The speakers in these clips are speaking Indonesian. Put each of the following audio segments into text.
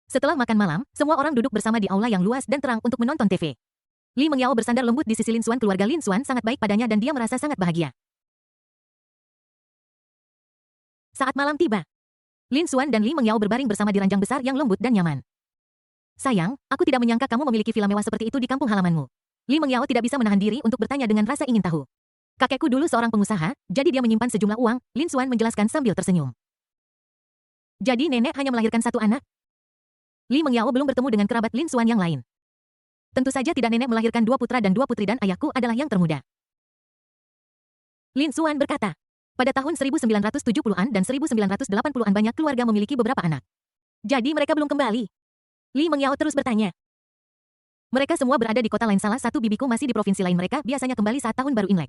Setelah makan malam, semua orang duduk bersama di aula yang luas dan terang untuk menonton TV. Li Mengyao bersandar lembut di sisi Lin Xuan. Keluarga Lin Xuan sangat baik padanya dan dia merasa sangat bahagia. Saat malam tiba, Lin Xuan dan Li Mengyao berbaring bersama di ranjang besar yang lembut dan nyaman. Sayang, aku tidak menyangka kamu memiliki villa mewah seperti itu di kampung halamanmu. Li Mengyao tidak bisa menahan diri untuk bertanya dengan rasa ingin tahu. Kakekku dulu seorang pengusaha, jadi dia menyimpan sejumlah uang, Lin Xuan menjelaskan sambil tersenyum. Jadi nenek hanya melahirkan satu anak? Li Mengyao belum bertemu dengan kerabat Lin Xuan yang lain. Tentu saja tidak, nenek melahirkan 2 putra dan 2 putri dan ayahku adalah yang termuda. Lin Xuan berkata, pada tahun 1970-an dan 1980-an banyak keluarga memiliki beberapa anak. Jadi mereka belum kembali. Li Mengyao terus bertanya. Mereka semua berada di kota lain, salah satu bibiku masih di provinsi lain, mereka biasanya kembali saat tahun baru Imlek.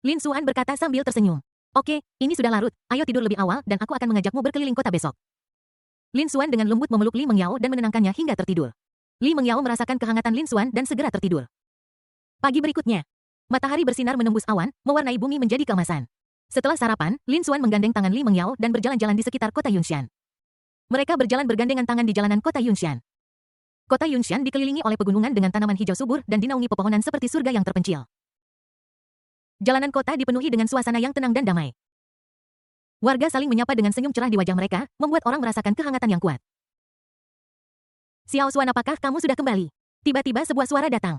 Lin Xuan berkata sambil tersenyum. Oke, ini sudah larut, ayo tidur lebih awal dan aku akan mengajakmu berkeliling kota besok. Lin Xuan dengan lembut memeluk Li Mengyao dan menenangkannya hingga tertidur. Li Mengyao merasakan kehangatan Lin Xuan dan segera tertidur. Pagi berikutnya, matahari bersinar menembus awan, mewarnai bumi menjadi keemasan. Setelah sarapan, Lin Xuan menggandeng tangan Li Mengyao dan berjalan-jalan di sekitar kota Yunxian. Mereka berjalan bergandengan tangan di jalanan kota Yunxian. Kota Yunxian dikelilingi oleh pegunungan dengan tanaman hijau subur dan dinaungi pepohonan seperti surga yang terpencil. Jalanan kota dipenuhi dengan suasana yang tenang dan damai. Warga saling menyapa dengan senyum cerah di wajah mereka, membuat orang merasakan kehangatan yang kuat. Xiao Xuan, apakah kamu sudah kembali? Tiba-tiba sebuah suara datang.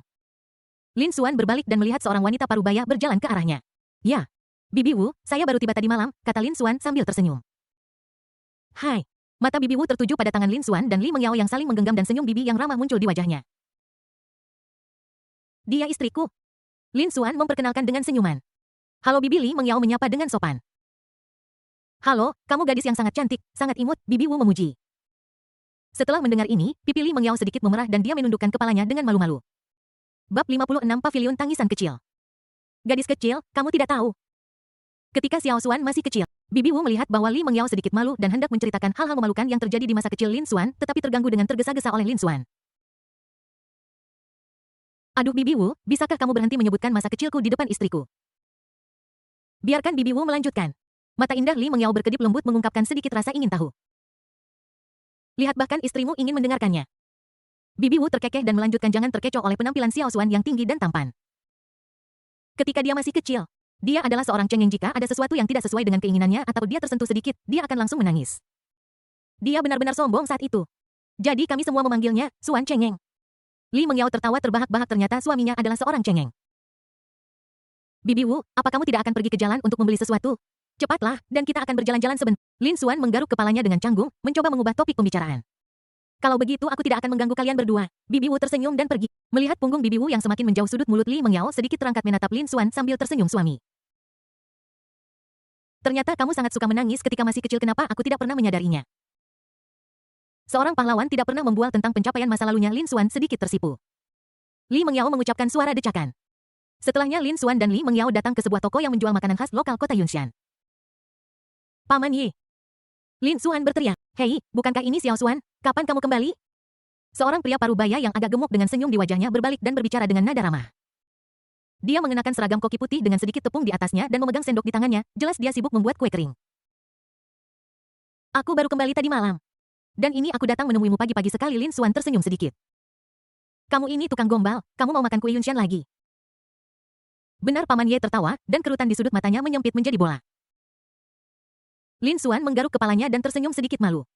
Lin Xuan berbalik dan melihat seorang wanita parubaya berjalan ke arahnya. Ya, Bibi Wu, saya baru tiba tadi malam, kata Lin Xuan sambil tersenyum. Hai. Mata Bibi Wu tertuju pada tangan Lin Xuan dan Li Mengyao yang saling menggenggam dan senyum bibi yang ramah muncul di wajahnya. Dia istriku. Lin Xuan memperkenalkan dengan senyuman. Halo Bibi, Li Mengyao menyapa dengan sopan. Halo, kamu gadis yang sangat cantik, sangat imut, Bibi Wu memuji. Setelah mendengar ini, pipi Li Mengyao sedikit memerah dan dia menundukkan kepalanya dengan malu-malu. Bab 56 Pavilion Tangisan Kecil. Gadis kecil, kamu tidak tahu. Ketika Xiao Xuan masih kecil, Bibi Wu melihat bahwa Li Mengyao sedikit malu dan hendak menceritakan hal-hal memalukan yang terjadi di masa kecil Lin Xuan, tetapi terganggu dengan tergesa-gesa oleh Lin Xuan. Aduh Bibi Wu, bisakah kamu berhenti menyebutkan masa kecilku di depan istriku? Biarkan Bibi Wu melanjutkan. Mata indah Li Mengyao berkedip lembut mengungkapkan sedikit rasa ingin tahu. Lihat, bahkan istrimu ingin mendengarkannya. Bibi Wu terkekeh dan melanjutkan, jangan terkecoh oleh penampilan Xiao Xuan yang tinggi dan tampan. Ketika dia masih kecil, dia adalah seorang cengeng. Jika ada sesuatu yang tidak sesuai dengan keinginannya atau dia tersentuh sedikit, dia akan langsung menangis. Dia benar-benar sombong saat itu. Jadi kami semua memanggilnya Xuan Cengeng. Li Mengyao tertawa terbahak-bahak, ternyata suaminya adalah seorang cengeng. Bibi Wu, apa kamu tidak akan pergi ke jalan untuk membeli sesuatu? Cepatlah, dan kita akan berjalan-jalan sebentar. Lin Xuan menggaruk kepalanya dengan canggung, mencoba mengubah topik pembicaraan. Kalau begitu aku tidak akan mengganggu kalian berdua. Bibi Wu tersenyum dan pergi. Melihat punggung Bibi Wu yang semakin menjauh, sudut mulut Li Mengyao sedikit terangkat menatap Lin Xuan sambil tersenyum, suami. Ternyata kamu sangat suka menangis ketika masih kecil, kenapa aku tidak pernah menyadarinya? Seorang pahlawan tidak pernah membual tentang pencapaian masa lalunya. Lin Xuan sedikit tersipu. Li Mengyao mengucapkan suara decakan. Setelahnya Lin Xuan dan Li Mengyao datang ke sebuah toko yang menjual makanan khas lokal kota Yunxian. Paman Ye. Lin Xuan berteriak. Hei, bukankah ini Xiao Xuan? Kapan kamu kembali? Seorang pria parubaya yang agak gemuk dengan senyum di wajahnya berbalik dan berbicara dengan nada ramah. Dia mengenakan seragam koki putih dengan sedikit tepung di atasnya dan memegang sendok di tangannya, jelas dia sibuk membuat kue kering. Aku baru kembali tadi malam. Dan ini aku datang menemuimu pagi-pagi sekali. Lin Xuan tersenyum sedikit. Kamu ini tukang gombal, kamu mau makan kue Yunxian lagi? Benar, Paman Ye tertawa, dan kerutan di sudut matanya menyempit menjadi bola. Lin Xuan menggaruk kepalanya dan tersenyum sedikit malu.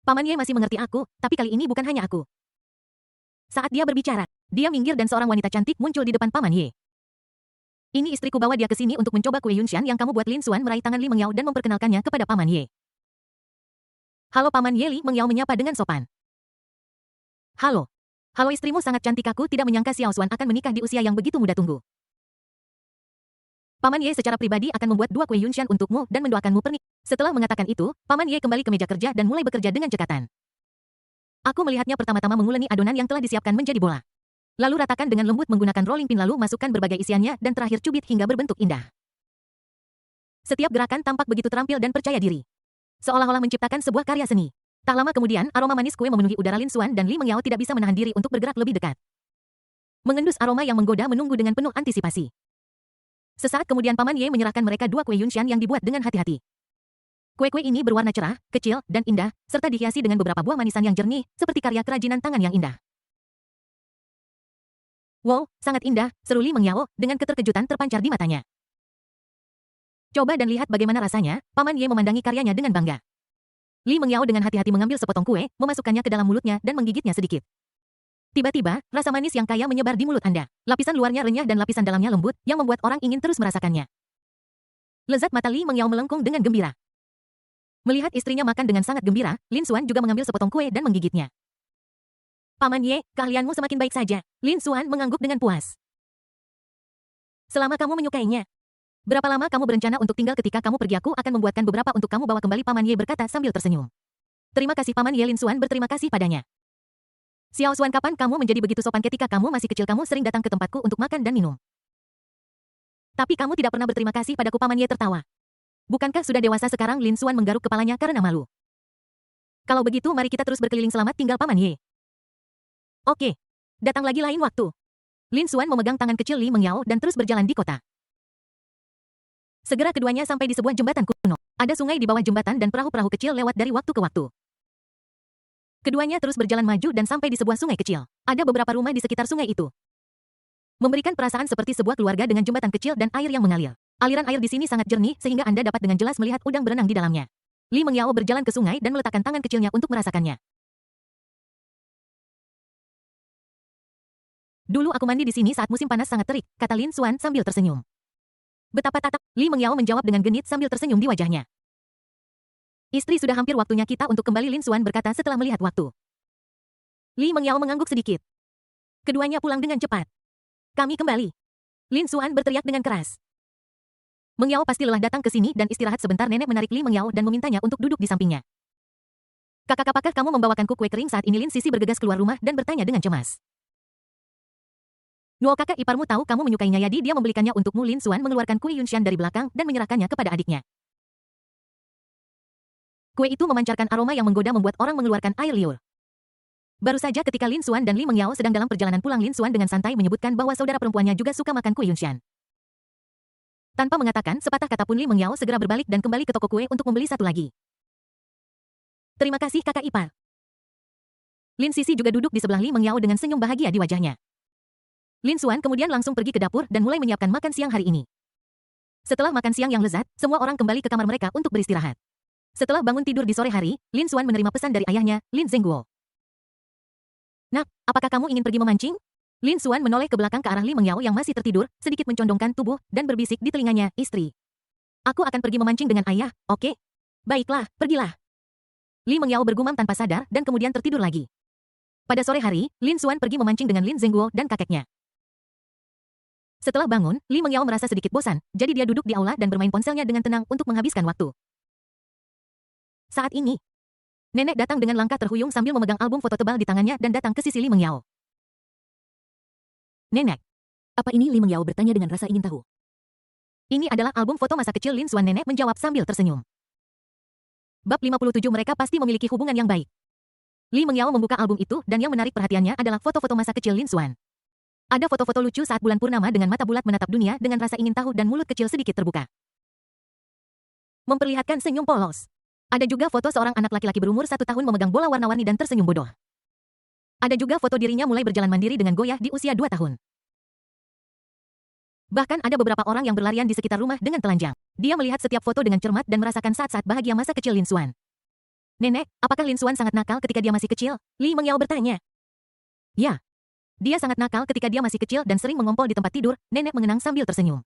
Paman Ye masih mengerti aku, tapi kali ini bukan hanya aku. Saat dia berbicara, dia minggir dan seorang wanita cantik muncul di depan Paman Ye. Ini istriku, bawa dia ke sini untuk mencoba kue Yunxian yang kamu buat. Lin Xuan meraih tangan Li Mengyao dan memperkenalkannya kepada Paman Ye. Halo Paman Ye, Li Mengyao menyapa dengan sopan. Halo. Halo, istrimu sangat cantik, aku tidak menyangka Xiao Xuan akan menikah di usia yang begitu muda. Tunggu. Paman Ye secara pribadi akan membuat 2 kue Yunxian untukmu dan mendoakanmu pernikahan. Setelah mengatakan itu, Paman Ye kembali ke meja kerja dan mulai bekerja dengan cekatan. Aku melihatnya pertama-tama menguleni adonan yang telah disiapkan menjadi bola. Lalu ratakan dengan lembut menggunakan rolling pin, lalu masukkan berbagai isiannya dan terakhir cubit hingga berbentuk indah. Setiap gerakan tampak begitu terampil dan percaya diri. Seolah-olah menciptakan sebuah karya seni. Tak lama kemudian, aroma manis kue memenuhi udara. Lin Xuan dan Li Mengyao tidak bisa menahan diri untuk bergerak lebih dekat. Mengendus aroma yang menggoda menunggu dengan penuh antisipasi. Sesaat kemudian Paman Ye menyerahkan mereka 2 kue Yunxian yang dibuat dengan hati-hati. Kue-kue ini berwarna cerah, kecil, dan indah, serta dihiasi dengan beberapa buah manisan yang jernih, seperti karya kerajinan tangan yang indah. Wow, sangat indah, seru Li Mengyao, dengan keterkejutan terpancar di matanya. Coba dan lihat bagaimana rasanya, Paman Ye memandangi karyanya dengan bangga. Li Mengyao dengan hati-hati mengambil sepotong kue, memasukkannya ke dalam mulutnya dan menggigitnya sedikit. Tiba-tiba, rasa manis yang kaya menyebar di mulut Anda. Lapisan luarnya renyah dan lapisan dalamnya lembut, yang membuat orang ingin terus merasakannya. Lezat mata Li Mengyao melengkung dengan gembira. Melihat istrinya makan dengan sangat gembira, Lin Xuan juga mengambil sepotong kue dan menggigitnya. Paman Ye, keahlianmu semakin baik saja. Lin Xuan mengangguk dengan puas. Selama kamu menyukainya. Berapa lama kamu berencana untuk tinggal ketika kamu pergi? Aku akan membuatkan beberapa untuk kamu bawa kembali, Paman Ye berkata sambil tersenyum. Terima kasih Paman Ye. Lin Xuan berterima kasih padanya. Xiao Xuan, kapan kamu menjadi begitu sopan? Ketika kamu masih kecil kamu sering datang ke tempatku untuk makan dan minum. Tapi kamu tidak pernah berterima kasih padaku. Paman Ye tertawa. Bukankah sudah dewasa sekarang? Lin Xuan menggaruk kepalanya karena malu. Kalau begitu mari kita terus berkeliling. Selamat tinggal Paman Ye. Oke. Datang lagi lain waktu. Lin Xuan memegang tangan kecil Li Mengyao dan terus berjalan di kota. Segera keduanya sampai di sebuah jembatan kuno. Ada sungai di bawah jembatan dan perahu-perahu kecil lewat dari waktu ke waktu. Keduanya terus berjalan maju dan sampai di sebuah sungai kecil. Ada beberapa rumah di sekitar sungai itu. Memberikan perasaan seperti sebuah keluarga dengan jembatan kecil dan air yang mengalir. Aliran air di sini sangat jernih sehingga Anda dapat dengan jelas melihat udang berenang di dalamnya. Li Mengyao berjalan ke sungai dan meletakkan tangan kecilnya untuk merasakannya. Dulu aku mandi di sini saat musim panas sangat terik, kata Lin Xuan sambil tersenyum. Betapa tatak, Li Mengyao menjawab dengan genit sambil tersenyum di wajahnya. Istri, sudah hampir waktunya kita untuk kembali, Lin Xuan berkata setelah melihat waktu. Li Mengyao mengangguk sedikit. Keduanya pulang dengan cepat. Kami kembali. Lin Xuan berteriak dengan keras. Mengyao pasti lelah datang ke sini dan istirahat sebentar. Nenek menarik Li Mengyao dan memintanya untuk duduk di sampingnya. Kakak, apakah kamu membawakanku kue kering saat ini? Lin Sisi bergegas keluar rumah dan bertanya dengan cemas. Nuo, kakak iparmu tahu kamu menyukainya, jadi dia membelikannya untukmu. Lin Xuan mengeluarkan kue Yunshan dari belakang dan menyerahkannya kepada adiknya. Kue itu memancarkan aroma yang menggoda membuat orang mengeluarkan air liur. Baru saja ketika Lin Xuan dan Li Mengyao sedang dalam perjalanan pulang, Lin Xuan dengan santai menyebutkan bahwa saudara perempuannya juga suka makan kue Yunshan. Tanpa mengatakan sepatah kata pun, Li Mengyao segera berbalik dan kembali ke toko kue untuk membeli satu lagi. Terima kasih kakak ipar. Lin Sisi juga duduk di sebelah Li Mengyao dengan senyum bahagia di wajahnya. Lin Xuan kemudian langsung pergi ke dapur dan mulai menyiapkan makan siang hari ini. Setelah makan siang yang lezat, semua orang kembali ke kamar mereka untuk beristirahat. Setelah bangun tidur di sore hari, Lin Xuan menerima pesan dari ayahnya, Lin Zhengguo. Nak, apakah kamu ingin pergi memancing? Lin Xuan menoleh ke belakang ke arah Li Mengyao yang masih tertidur, sedikit mencondongkan tubuh, dan berbisik di telinganya, istri. Aku akan pergi memancing dengan ayah, oke? Baiklah, pergilah. Li Mengyao bergumam tanpa sadar dan kemudian tertidur lagi. Pada sore hari, Lin Xuan pergi memancing dengan Lin Zhengguo dan kakeknya. Setelah bangun, Li Mengyao merasa sedikit bosan, jadi dia duduk di aula dan bermain ponselnya dengan tenang untuk menghabiskan waktu. Saat ini, nenek datang dengan langkah terhuyung sambil memegang album foto tebal di tangannya dan datang ke sisi Li Mengyao. Nenek, apa ini? Li Mengyao bertanya dengan rasa ingin tahu. Ini adalah album foto masa kecil Lin Xuan, nenek menjawab sambil tersenyum. Bab 57, mereka pasti memiliki hubungan yang baik. Li Mengyao membuka album itu dan yang menarik perhatiannya adalah foto-foto masa kecil Lin Xuan. Ada foto-foto lucu saat bulan purnama dengan mata bulat menatap dunia dengan rasa ingin tahu dan mulut kecil sedikit terbuka. Memperlihatkan senyum polos. Ada juga foto seorang anak laki-laki berumur 1 tahun memegang bola warna-warni dan tersenyum bodoh. Ada juga foto dirinya mulai berjalan mandiri dengan goyah di usia 2 tahun. Bahkan ada beberapa orang yang berlarian di sekitar rumah dengan telanjang. Dia melihat setiap foto dengan cermat dan merasakan saat-saat bahagia masa kecil Lin Xuan. Nenek, apakah Lin Xuan sangat nakal ketika dia masih kecil? Li Mengyao bertanya. Ya. Dia sangat nakal ketika dia masih kecil dan sering mengompol di tempat tidur, nenek mengenang sambil tersenyum.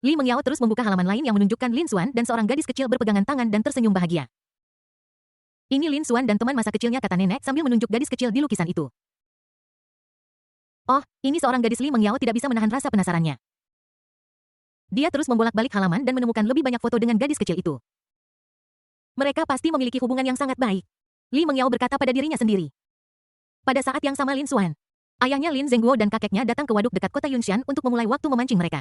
Li Mengyao terus membuka halaman lain yang menunjukkan Lin Xuan dan seorang gadis kecil berpegangan tangan dan tersenyum bahagia. Ini Lin Xuan dan teman masa kecilnya, kata nenek sambil menunjuk gadis kecil di lukisan itu. Oh, ini seorang gadis. Li Mengyao tidak bisa menahan rasa penasarannya. Dia terus membolak-balik halaman dan menemukan lebih banyak foto dengan gadis kecil itu. Mereka pasti memiliki hubungan yang sangat baik. Li Mengyao berkata pada dirinya sendiri. Pada saat yang sama Lin Xuan, ayahnya Lin Zhengguo dan kakeknya datang ke waduk dekat kota Yunshan untuk memulai waktu memancing mereka.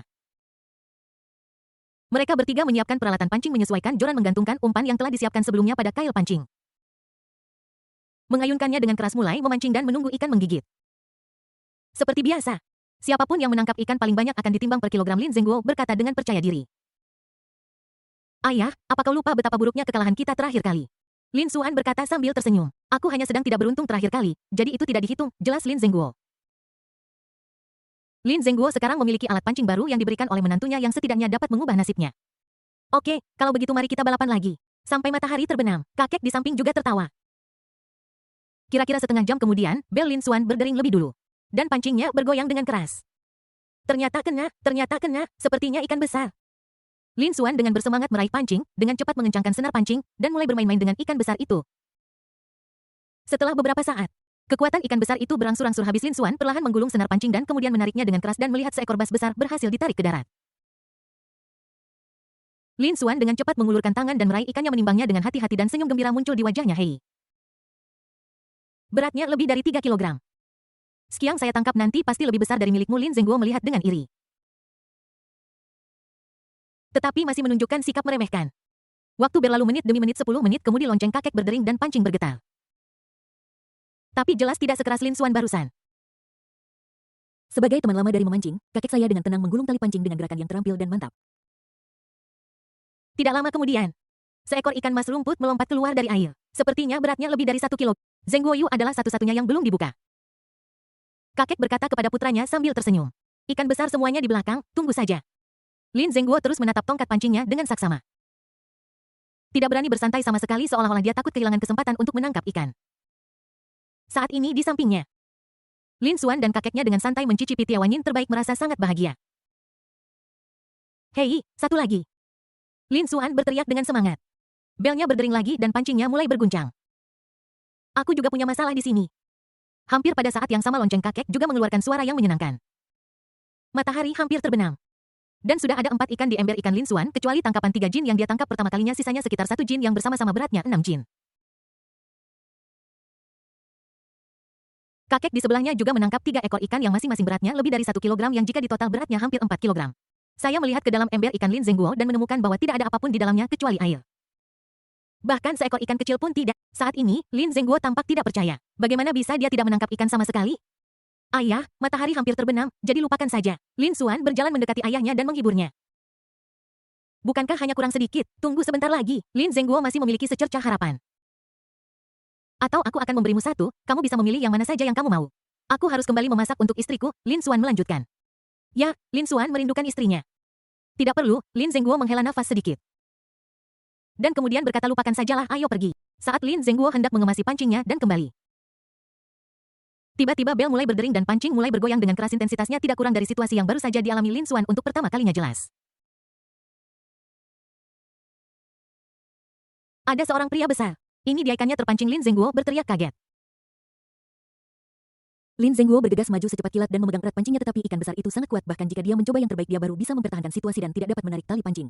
Mereka bertiga menyiapkan peralatan pancing menyesuaikan joran menggantungkan umpan yang telah disiapkan sebelumnya pada kail pancing. Mengayunkannya dengan keras mulai memancing dan menunggu ikan menggigit. Seperti biasa, siapapun yang menangkap ikan paling banyak akan ditimbang per kilogram, Lin Zhengguo berkata dengan percaya diri. Ayah, apa kau lupa betapa buruknya kekalahan kita terakhir kali? Lin Xuan berkata sambil tersenyum. Aku hanya sedang tidak beruntung terakhir kali, jadi itu tidak dihitung, jelas Lin Zengguo. Lin Zengguo sekarang memiliki alat pancing baru yang diberikan oleh menantunya yang setidaknya dapat mengubah nasibnya. Oke, kalau begitu mari kita balapan lagi. Sampai matahari terbenam, kakek di samping juga tertawa. Kira-kira setengah jam kemudian, bel Lin Xuan berdering lebih dulu. Dan pancingnya bergoyang dengan keras. Ternyata kena, sepertinya ikan besar. Lin Xuan dengan bersemangat meraih pancing, dengan cepat mengencangkan senar pancing, dan mulai bermain-main dengan ikan besar itu. Setelah beberapa saat, kekuatan ikan besar itu berangsur-angsur habis. Lin Xuan perlahan menggulung senar pancing dan kemudian menariknya dengan keras dan melihat seekor bass besar berhasil ditarik ke darat. Lin Xuan dengan cepat mengulurkan tangan dan meraih ikannya menimbangnya dengan hati-hati dan senyum gembira muncul di wajahnya Hei. Beratnya lebih dari 3 kilogram. Ski yang saya tangkap nanti pasti lebih besar dari milikmu. Lin Zengguo melihat dengan iri. Tetapi masih menunjukkan sikap meremehkan. Waktu berlalu menit demi menit. 10 menit kemudian lonceng kakek berdering dan pancing bergetar. Tapi jelas tidak sekeras Lin Xuan barusan. Sebagai teman lama dari memancing, kakek saya dengan tenang menggulung tali pancing dengan gerakan yang terampil dan mantap. Tidak lama kemudian, seekor ikan mas rumput melompat keluar dari air. Sepertinya beratnya lebih dari 1 kilo. Zheng Guoyu adalah satu-satunya yang belum dibuka. Kakek berkata kepada putranya sambil tersenyum. Ikan besar semuanya di belakang, tunggu saja. Lin Zengguo terus menatap tongkat pancingnya dengan saksama. Tidak berani bersantai sama sekali seolah-olah dia takut kehilangan kesempatan untuk menangkap ikan. Saat ini di sampingnya, Lin Xuan dan kakeknya dengan santai mencicipi tiawanin terbaik merasa sangat bahagia. Hei, satu lagi. Lin Xuan berteriak dengan semangat. Belnya berdering lagi dan pancingnya mulai berguncang. Aku juga punya masalah di sini. Hampir pada saat yang sama lonceng kakek juga mengeluarkan suara yang menyenangkan. Matahari hampir terbenam. Dan sudah ada 4 ikan di ember ikan Lin Xuan kecuali tangkapan 3 jin yang dia tangkap pertama kalinya, sisanya sekitar 1 jin yang bersama-sama beratnya 6 jin. Kakek di sebelahnya juga menangkap 3 ekor ikan yang masing-masing beratnya lebih dari 1 kilogram yang jika ditotal beratnya hampir 4 kilogram. Saya melihat ke dalam ember ikan Lin Zengguo dan menemukan bahwa tidak ada apapun di dalamnya kecuali air. Bahkan seekor ikan kecil pun tidak. Saat ini, Lin Zengguo tampak tidak percaya. Bagaimana bisa dia tidak menangkap ikan sama sekali? Ayah, matahari hampir terbenam, jadi lupakan saja. Lin Xuan berjalan mendekati ayahnya dan menghiburnya. Bukankah hanya kurang sedikit? Tunggu sebentar lagi. Lin Zengguo masih memiliki secercah harapan. Atau aku akan memberimu satu, kamu bisa memilih yang mana saja yang kamu mau. Aku harus kembali memasak untuk istriku, Lin Xuan melanjutkan. Ya, Lin Xuan merindukan istrinya. Tidak perlu, Lin Zengguo menghela nafas sedikit. Dan kemudian berkata lupakan sajalah, ayo pergi. Saat Lin Zengguo hendak mengemasi pancingnya dan kembali. Tiba-tiba bel mulai berdering dan pancing mulai bergoyang dengan keras, intensitasnya tidak kurang dari situasi yang baru saja dialami Lin Xuan untuk pertama kalinya jelas. Ada seorang pria besar. Ini dia, ikannya terpancing. Lin Zengguo berteriak kaget. Lin Zengguo bergegas maju secepat kilat dan memegang erat pancingnya, tetapi ikan besar itu sangat kuat, bahkan jika dia mencoba yang terbaik dia baru bisa mempertahankan situasi dan tidak dapat menarik tali pancing.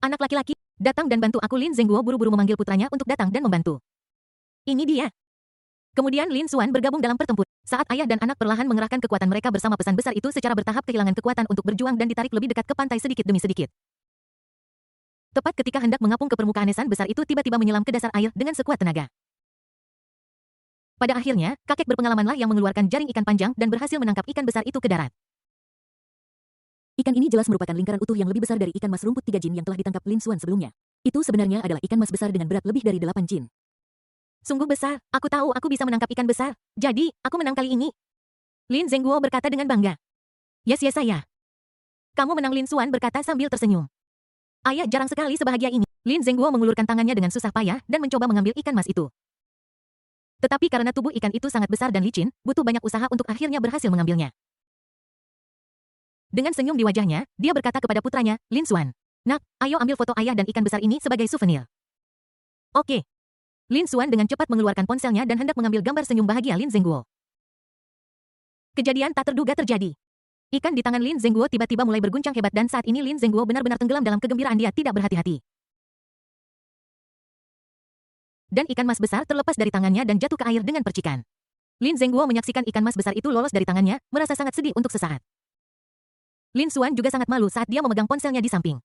Anak laki-laki, datang dan bantu aku. Lin Zengguo buru-buru memanggil putranya untuk datang dan membantu. Ini dia. Kemudian Lin Xuan bergabung dalam pertempuran. Saat ayah dan anak perlahan mengerahkan kekuatan mereka bersama, pesan besar itu secara bertahap kehilangan kekuatan untuk berjuang dan ditarik lebih dekat ke pantai sedikit demi sedikit. Tepat ketika hendak mengapung ke permukaan, esan besar itu tiba-tiba menyelam ke dasar air dengan sekuat tenaga. Pada akhirnya, kakek berpengalamanlah yang mengeluarkan jaring ikan panjang dan berhasil menangkap ikan besar itu ke darat. Ikan ini jelas merupakan lingkaran utuh yang lebih besar dari ikan mas rumput 3 jin yang telah ditangkap Lin Xuan sebelumnya. Itu sebenarnya adalah ikan mas besar dengan berat lebih dari 8 jin. Sungguh besar, aku tahu aku bisa menangkap ikan besar. Jadi, aku menang kali ini. Lin Zengguo berkata dengan bangga. Yes saya. Kamu menang, Lin Xuan berkata sambil tersenyum. Ayah jarang sekali sebahagia ini. Lin Zengguo mengulurkan tangannya dengan susah payah dan mencoba mengambil ikan mas itu. Tetapi karena tubuh ikan itu sangat besar dan licin, butuh banyak usaha untuk akhirnya berhasil mengambilnya. Dengan senyum di wajahnya, dia berkata kepada putranya, Lin Xuan. Nak, ayo ambil foto ayah dan ikan besar ini sebagai souvenir. Oke. Lin Xuan dengan cepat mengeluarkan ponselnya dan hendak mengambil gambar senyum bahagia Lin Zengguo. Kejadian tak terduga terjadi. Ikan di tangan Lin Zengguo tiba-tiba mulai berguncang hebat dan saat ini Lin Zengguo benar-benar tenggelam dalam kegembiraan, dia tidak berhati-hati. Dan ikan mas besar terlepas dari tangannya dan jatuh ke air dengan percikan. Lin Zengguo menyaksikan ikan mas besar itu lolos dari tangannya, merasa sangat sedih untuk sesaat. Lin Xuan juga sangat malu saat dia memegang ponselnya di samping.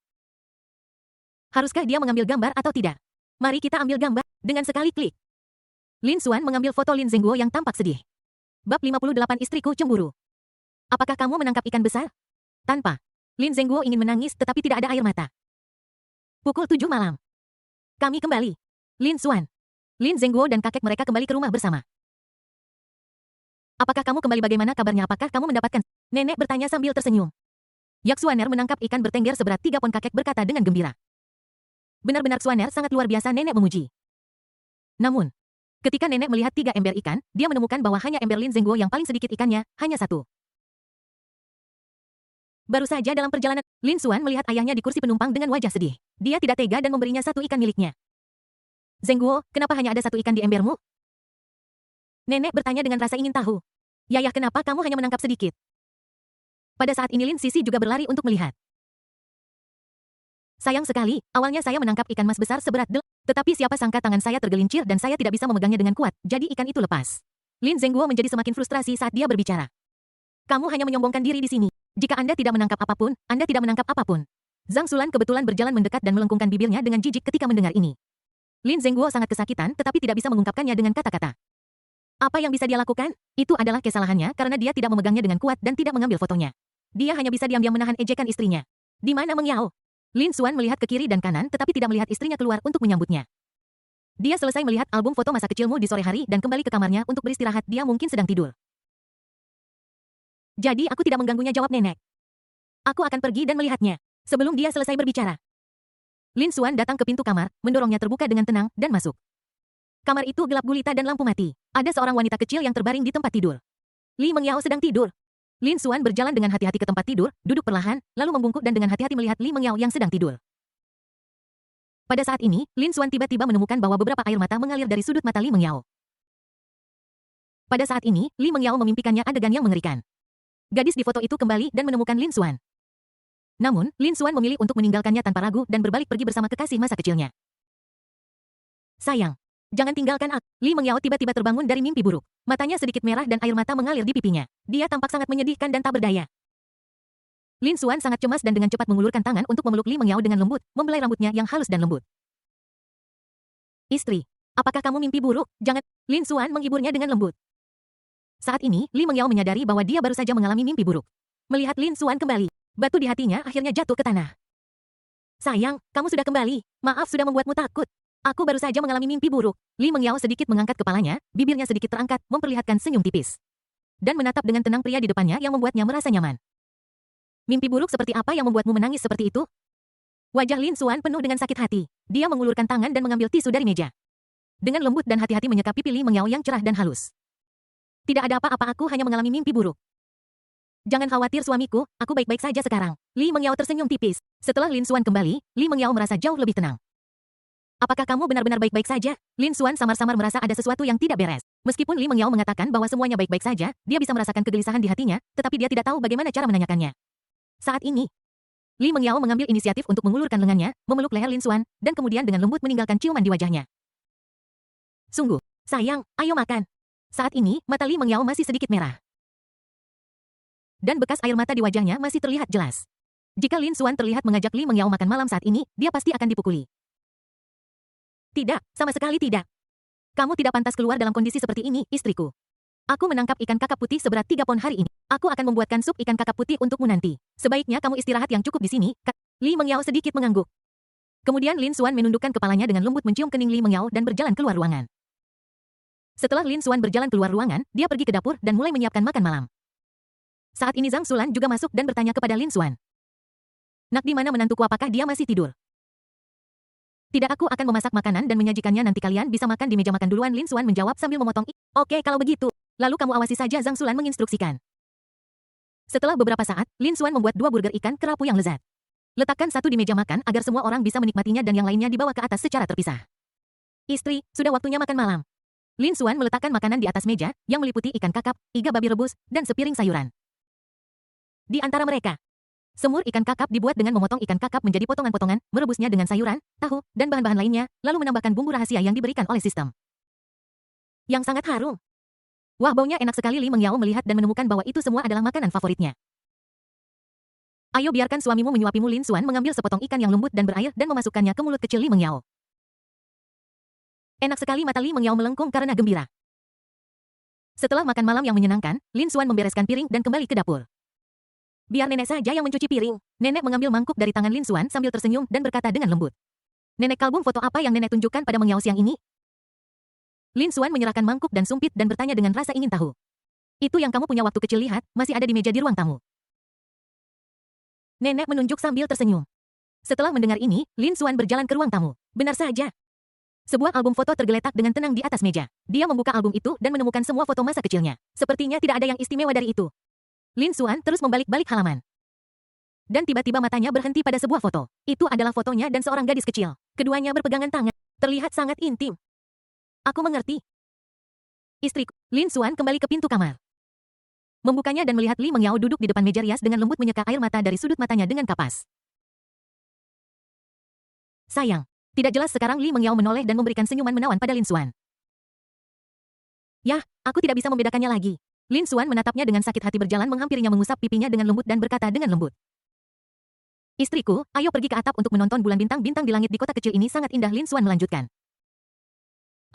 Haruskah dia mengambil gambar atau tidak? Mari kita ambil gambar. Dengan sekali klik, Lin Xuan mengambil foto Lin Zengguo yang tampak sedih. Bab 58 Istriku Cemburu. Apakah kamu menangkap ikan besar? Tanpa. Lin Zengguo ingin menangis tetapi tidak ada air mata. Pukul 7 malam. Kami kembali. Lin Xuan. Lin Zengguo dan kakek mereka kembali ke rumah bersama. Apakah kamu kembali, bagaimana kabarnya, apakah kamu mendapatkan? Nenek bertanya sambil tersenyum. Yak Xuaner menangkap ikan bertengger seberat 3 pon, kakek berkata dengan gembira. Benar-benar Xuaner sangat luar biasa, nenek memuji. Namun, ketika nenek melihat 3 ember ikan, dia menemukan bahwa hanya ember Lin Zengguo yang paling sedikit ikannya, hanya 1. Baru saja dalam perjalanan, Lin Xuan melihat ayahnya di kursi penumpang dengan wajah sedih. Dia tidak tega dan memberinya 1 ikan miliknya. Zengguo, kenapa hanya ada 1 ikan di embermu? Nenek bertanya dengan rasa ingin tahu. Yayah, kenapa kamu hanya menangkap sedikit? Pada saat ini Lin Sisi juga berlari untuk melihat. Sayang sekali, awalnya saya menangkap ikan mas besar seberat tetapi siapa sangka tangan saya tergelincir dan saya tidak bisa memegangnya dengan kuat, jadi ikan itu lepas. Lin Zengguo menjadi semakin frustrasi saat dia berbicara. Kamu hanya menyombongkan diri di sini. Jika Anda tidak menangkap apapun, Anda tidak menangkap apapun. Zhang Sulan kebetulan berjalan mendekat dan melengkungkan bibirnya dengan jijik ketika mendengar ini. Lin Zengguo sangat kesakitan tetapi tidak bisa mengungkapkannya dengan kata-kata. Apa yang bisa dia lakukan? Itu adalah kesalahannya karena dia tidak memegangnya dengan kuat dan tidak mengambil fotonya. Dia hanya bisa diam-diam menahan ejekan istrinya. Di mana Meng Yao? Lin Xuan melihat ke kiri dan kanan tetapi tidak melihat istrinya keluar untuk menyambutnya. Dia selesai melihat album foto masa kecilmu di sore hari dan kembali ke kamarnya untuk beristirahat, dia mungkin sedang tidur. Jadi aku tidak mengganggunya, jawab nenek. Aku akan pergi dan melihatnya. Sebelum dia selesai berbicara, Lin Xuan datang ke pintu kamar, mendorongnya terbuka dengan tenang, dan masuk. Kamar itu gelap gulita dan lampu mati. Ada seorang wanita kecil yang terbaring di tempat tidur. Li Meng Yao sedang tidur. Lin Xuan berjalan dengan hati-hati ke tempat tidur, duduk perlahan, lalu membungkuk dan dengan hati-hati melihat Li Meng Yao yang sedang tidur. Pada saat ini, Lin Xuan tiba-tiba menemukan bahwa beberapa air mata mengalir dari sudut mata Li Meng Yao. Pada saat ini, Li Meng Yao memimpikannya adegan yang mengerikan. Gadis di foto itu kembali dan menemukan Lin Xuan. Namun, Lin Xuan memilih untuk meninggalkannya tanpa ragu dan berbalik pergi bersama kekasih masa kecilnya. Sayang, jangan tinggalkan aku. Li Meng Yao tiba-tiba terbangun dari mimpi buruk. Matanya sedikit merah dan air mata mengalir di pipinya. Dia tampak sangat menyedihkan dan tak berdaya. Lin Xuan sangat cemas dan dengan cepat mengulurkan tangan untuk memeluk Li Meng Yao dengan lembut, membelai rambutnya yang halus dan lembut. Istri, apakah kamu mimpi buruk? Jangan. Lin Xuan menghiburnya dengan lembut. Saat ini, Li Meng Yao menyadari bahwa dia baru saja mengalami mimpi buruk. Melihat Lin Xuan kembali, batu di hatinya akhirnya jatuh ke tanah. Sayang, kamu sudah kembali. Maaf sudah membuatmu takut. Aku baru saja mengalami mimpi buruk. Li Meng Yao sedikit mengangkat kepalanya, bibirnya sedikit terangkat, memperlihatkan senyum tipis. Dan menatap dengan tenang pria di depannya yang membuatnya merasa nyaman. Mimpi buruk seperti apa yang membuatmu menangis seperti itu? Wajah Lin Xuan penuh dengan sakit hati. Dia mengulurkan tangan dan mengambil tisu dari meja. Dengan lembut dan hati-hati menyeka pipi Li Meng Yao yang cerah dan halus. Tidak ada apa-apa, aku hanya mengalami mimpi buruk. Jangan khawatir suamiku, aku baik-baik saja sekarang. Li Meng Yao tersenyum tipis. Setelah Lin Xuan kembali, Li Meng Yao merasa jauh lebih tenang. Apakah kamu benar-benar baik-baik saja? Lin Xuan samar-samar merasa ada sesuatu yang tidak beres. Meskipun Li Meng Yao mengatakan bahwa semuanya baik-baik saja, dia bisa merasakan kegelisahan di hatinya, tetapi dia tidak tahu bagaimana cara menanyakannya. Saat ini, Li Meng Yao mengambil inisiatif untuk mengulurkan lengannya, memeluk leher Lin Xuan, dan kemudian dengan lembut meninggalkan ciuman di wajahnya. Sungguh, sayang, ayo makan. Saat ini, mata Li Meng Yao masih sedikit merah. Dan bekas air mata di wajahnya masih terlihat jelas. Jika Lin Xuan terlihat mengajak Li Meng Yao makan malam saat ini, dia pasti akan dipukuli. Tidak, sama sekali tidak. Kamu tidak pantas keluar dalam kondisi seperti ini, istriku. Aku menangkap ikan kakap putih seberat 3 pon hari ini. Aku akan membuatkan sup ikan kakap putih untukmu nanti. Sebaiknya kamu istirahat yang cukup di sini. Li Meng Yao sedikit mengangguk. Kemudian Lin Xuan menundukkan kepalanya dengan lembut mencium kening Li Meng Yao dan berjalan keluar ruangan. Setelah Lin Xuan berjalan keluar ruangan, dia pergi ke dapur dan mulai menyiapkan makan malam. Saat ini Zhang Sulan juga masuk dan bertanya kepada Lin Xuan. Nak, di mana menantuku, apakah dia masih tidur? Tidak, aku akan memasak makanan dan menyajikannya, nanti kalian bisa makan di meja makan duluan, Lin Xuan menjawab sambil memotong. Oke, kalau begitu. Lalu kamu awasi saja, Zhang Sulan menginstruksikan. Setelah beberapa saat, Lin Xuan membuat 2 burger ikan kerapu yang lezat. Letakkan 1 di meja makan agar semua orang bisa menikmatinya dan yang lainnya dibawa ke atas secara terpisah. Istri, sudah waktunya makan malam. Lin Xuan meletakkan makanan di atas meja, yang meliputi ikan kakap, iga babi rebus, dan sepiring sayuran. Di antara mereka, semur ikan kakap dibuat dengan memotong ikan kakap menjadi potongan-potongan, merebusnya dengan sayuran, tahu, dan bahan-bahan lainnya, lalu menambahkan bumbu rahasia yang diberikan oleh sistem. Yang sangat harum. Wah, baunya enak sekali. Li Meng Yao melihat dan menemukan bahwa itu semua adalah makanan favoritnya. Ayo biarkan suamimu menyuapimu. Lin Xuan mengambil sepotong ikan yang lembut dan berair dan memasukkannya ke mulut kecil Li Meng Yao. Enak sekali, mata Li Meng Yao melengkung karena gembira. Setelah makan malam yang menyenangkan, Lin Xuan membereskan piring dan kembali ke dapur. Biar nenek saja yang mencuci piring. Nenek mengambil mangkuk dari tangan Lin Xuan sambil tersenyum dan berkata dengan lembut. Nenek kalbum foto apa yang nenek tunjukkan pada Meng Yao siang ini? Lin Xuan menyerahkan mangkuk dan sumpit dan bertanya dengan rasa ingin tahu. Itu yang kamu punya waktu kecil lihat, masih ada di meja di ruang tamu. Nenek menunjuk sambil tersenyum. Setelah mendengar ini, Lin Xuan berjalan ke ruang tamu. Benar saja. Sebuah album foto tergeletak dengan tenang di atas meja. Dia membuka album itu dan menemukan semua foto masa kecilnya. Sepertinya tidak ada yang istimewa dari itu. Lin Xuan terus membalik-balik halaman. Dan tiba-tiba matanya berhenti pada sebuah foto. Itu adalah fotonya dan seorang gadis kecil. Keduanya berpegangan tangan. Terlihat sangat intim. Aku mengerti. Istriku. Lin Xuan kembali ke pintu kamar. Membukanya dan melihat Li Mengyao duduk di depan meja rias dengan lembut menyeka air mata dari sudut matanya dengan kapas. Sayang. Tidak jelas sekarang Li Mengyao menoleh dan memberikan senyuman menawan pada Lin Xuan. Yah, aku tidak bisa membedakannya lagi. Lin Xuan menatapnya dengan sakit hati berjalan menghampirinya mengusap pipinya dengan lembut dan berkata dengan lembut. Istriku, ayo pergi ke atap untuk menonton bulan bintang-bintang di langit di kota kecil ini sangat indah. Lin Xuan melanjutkan.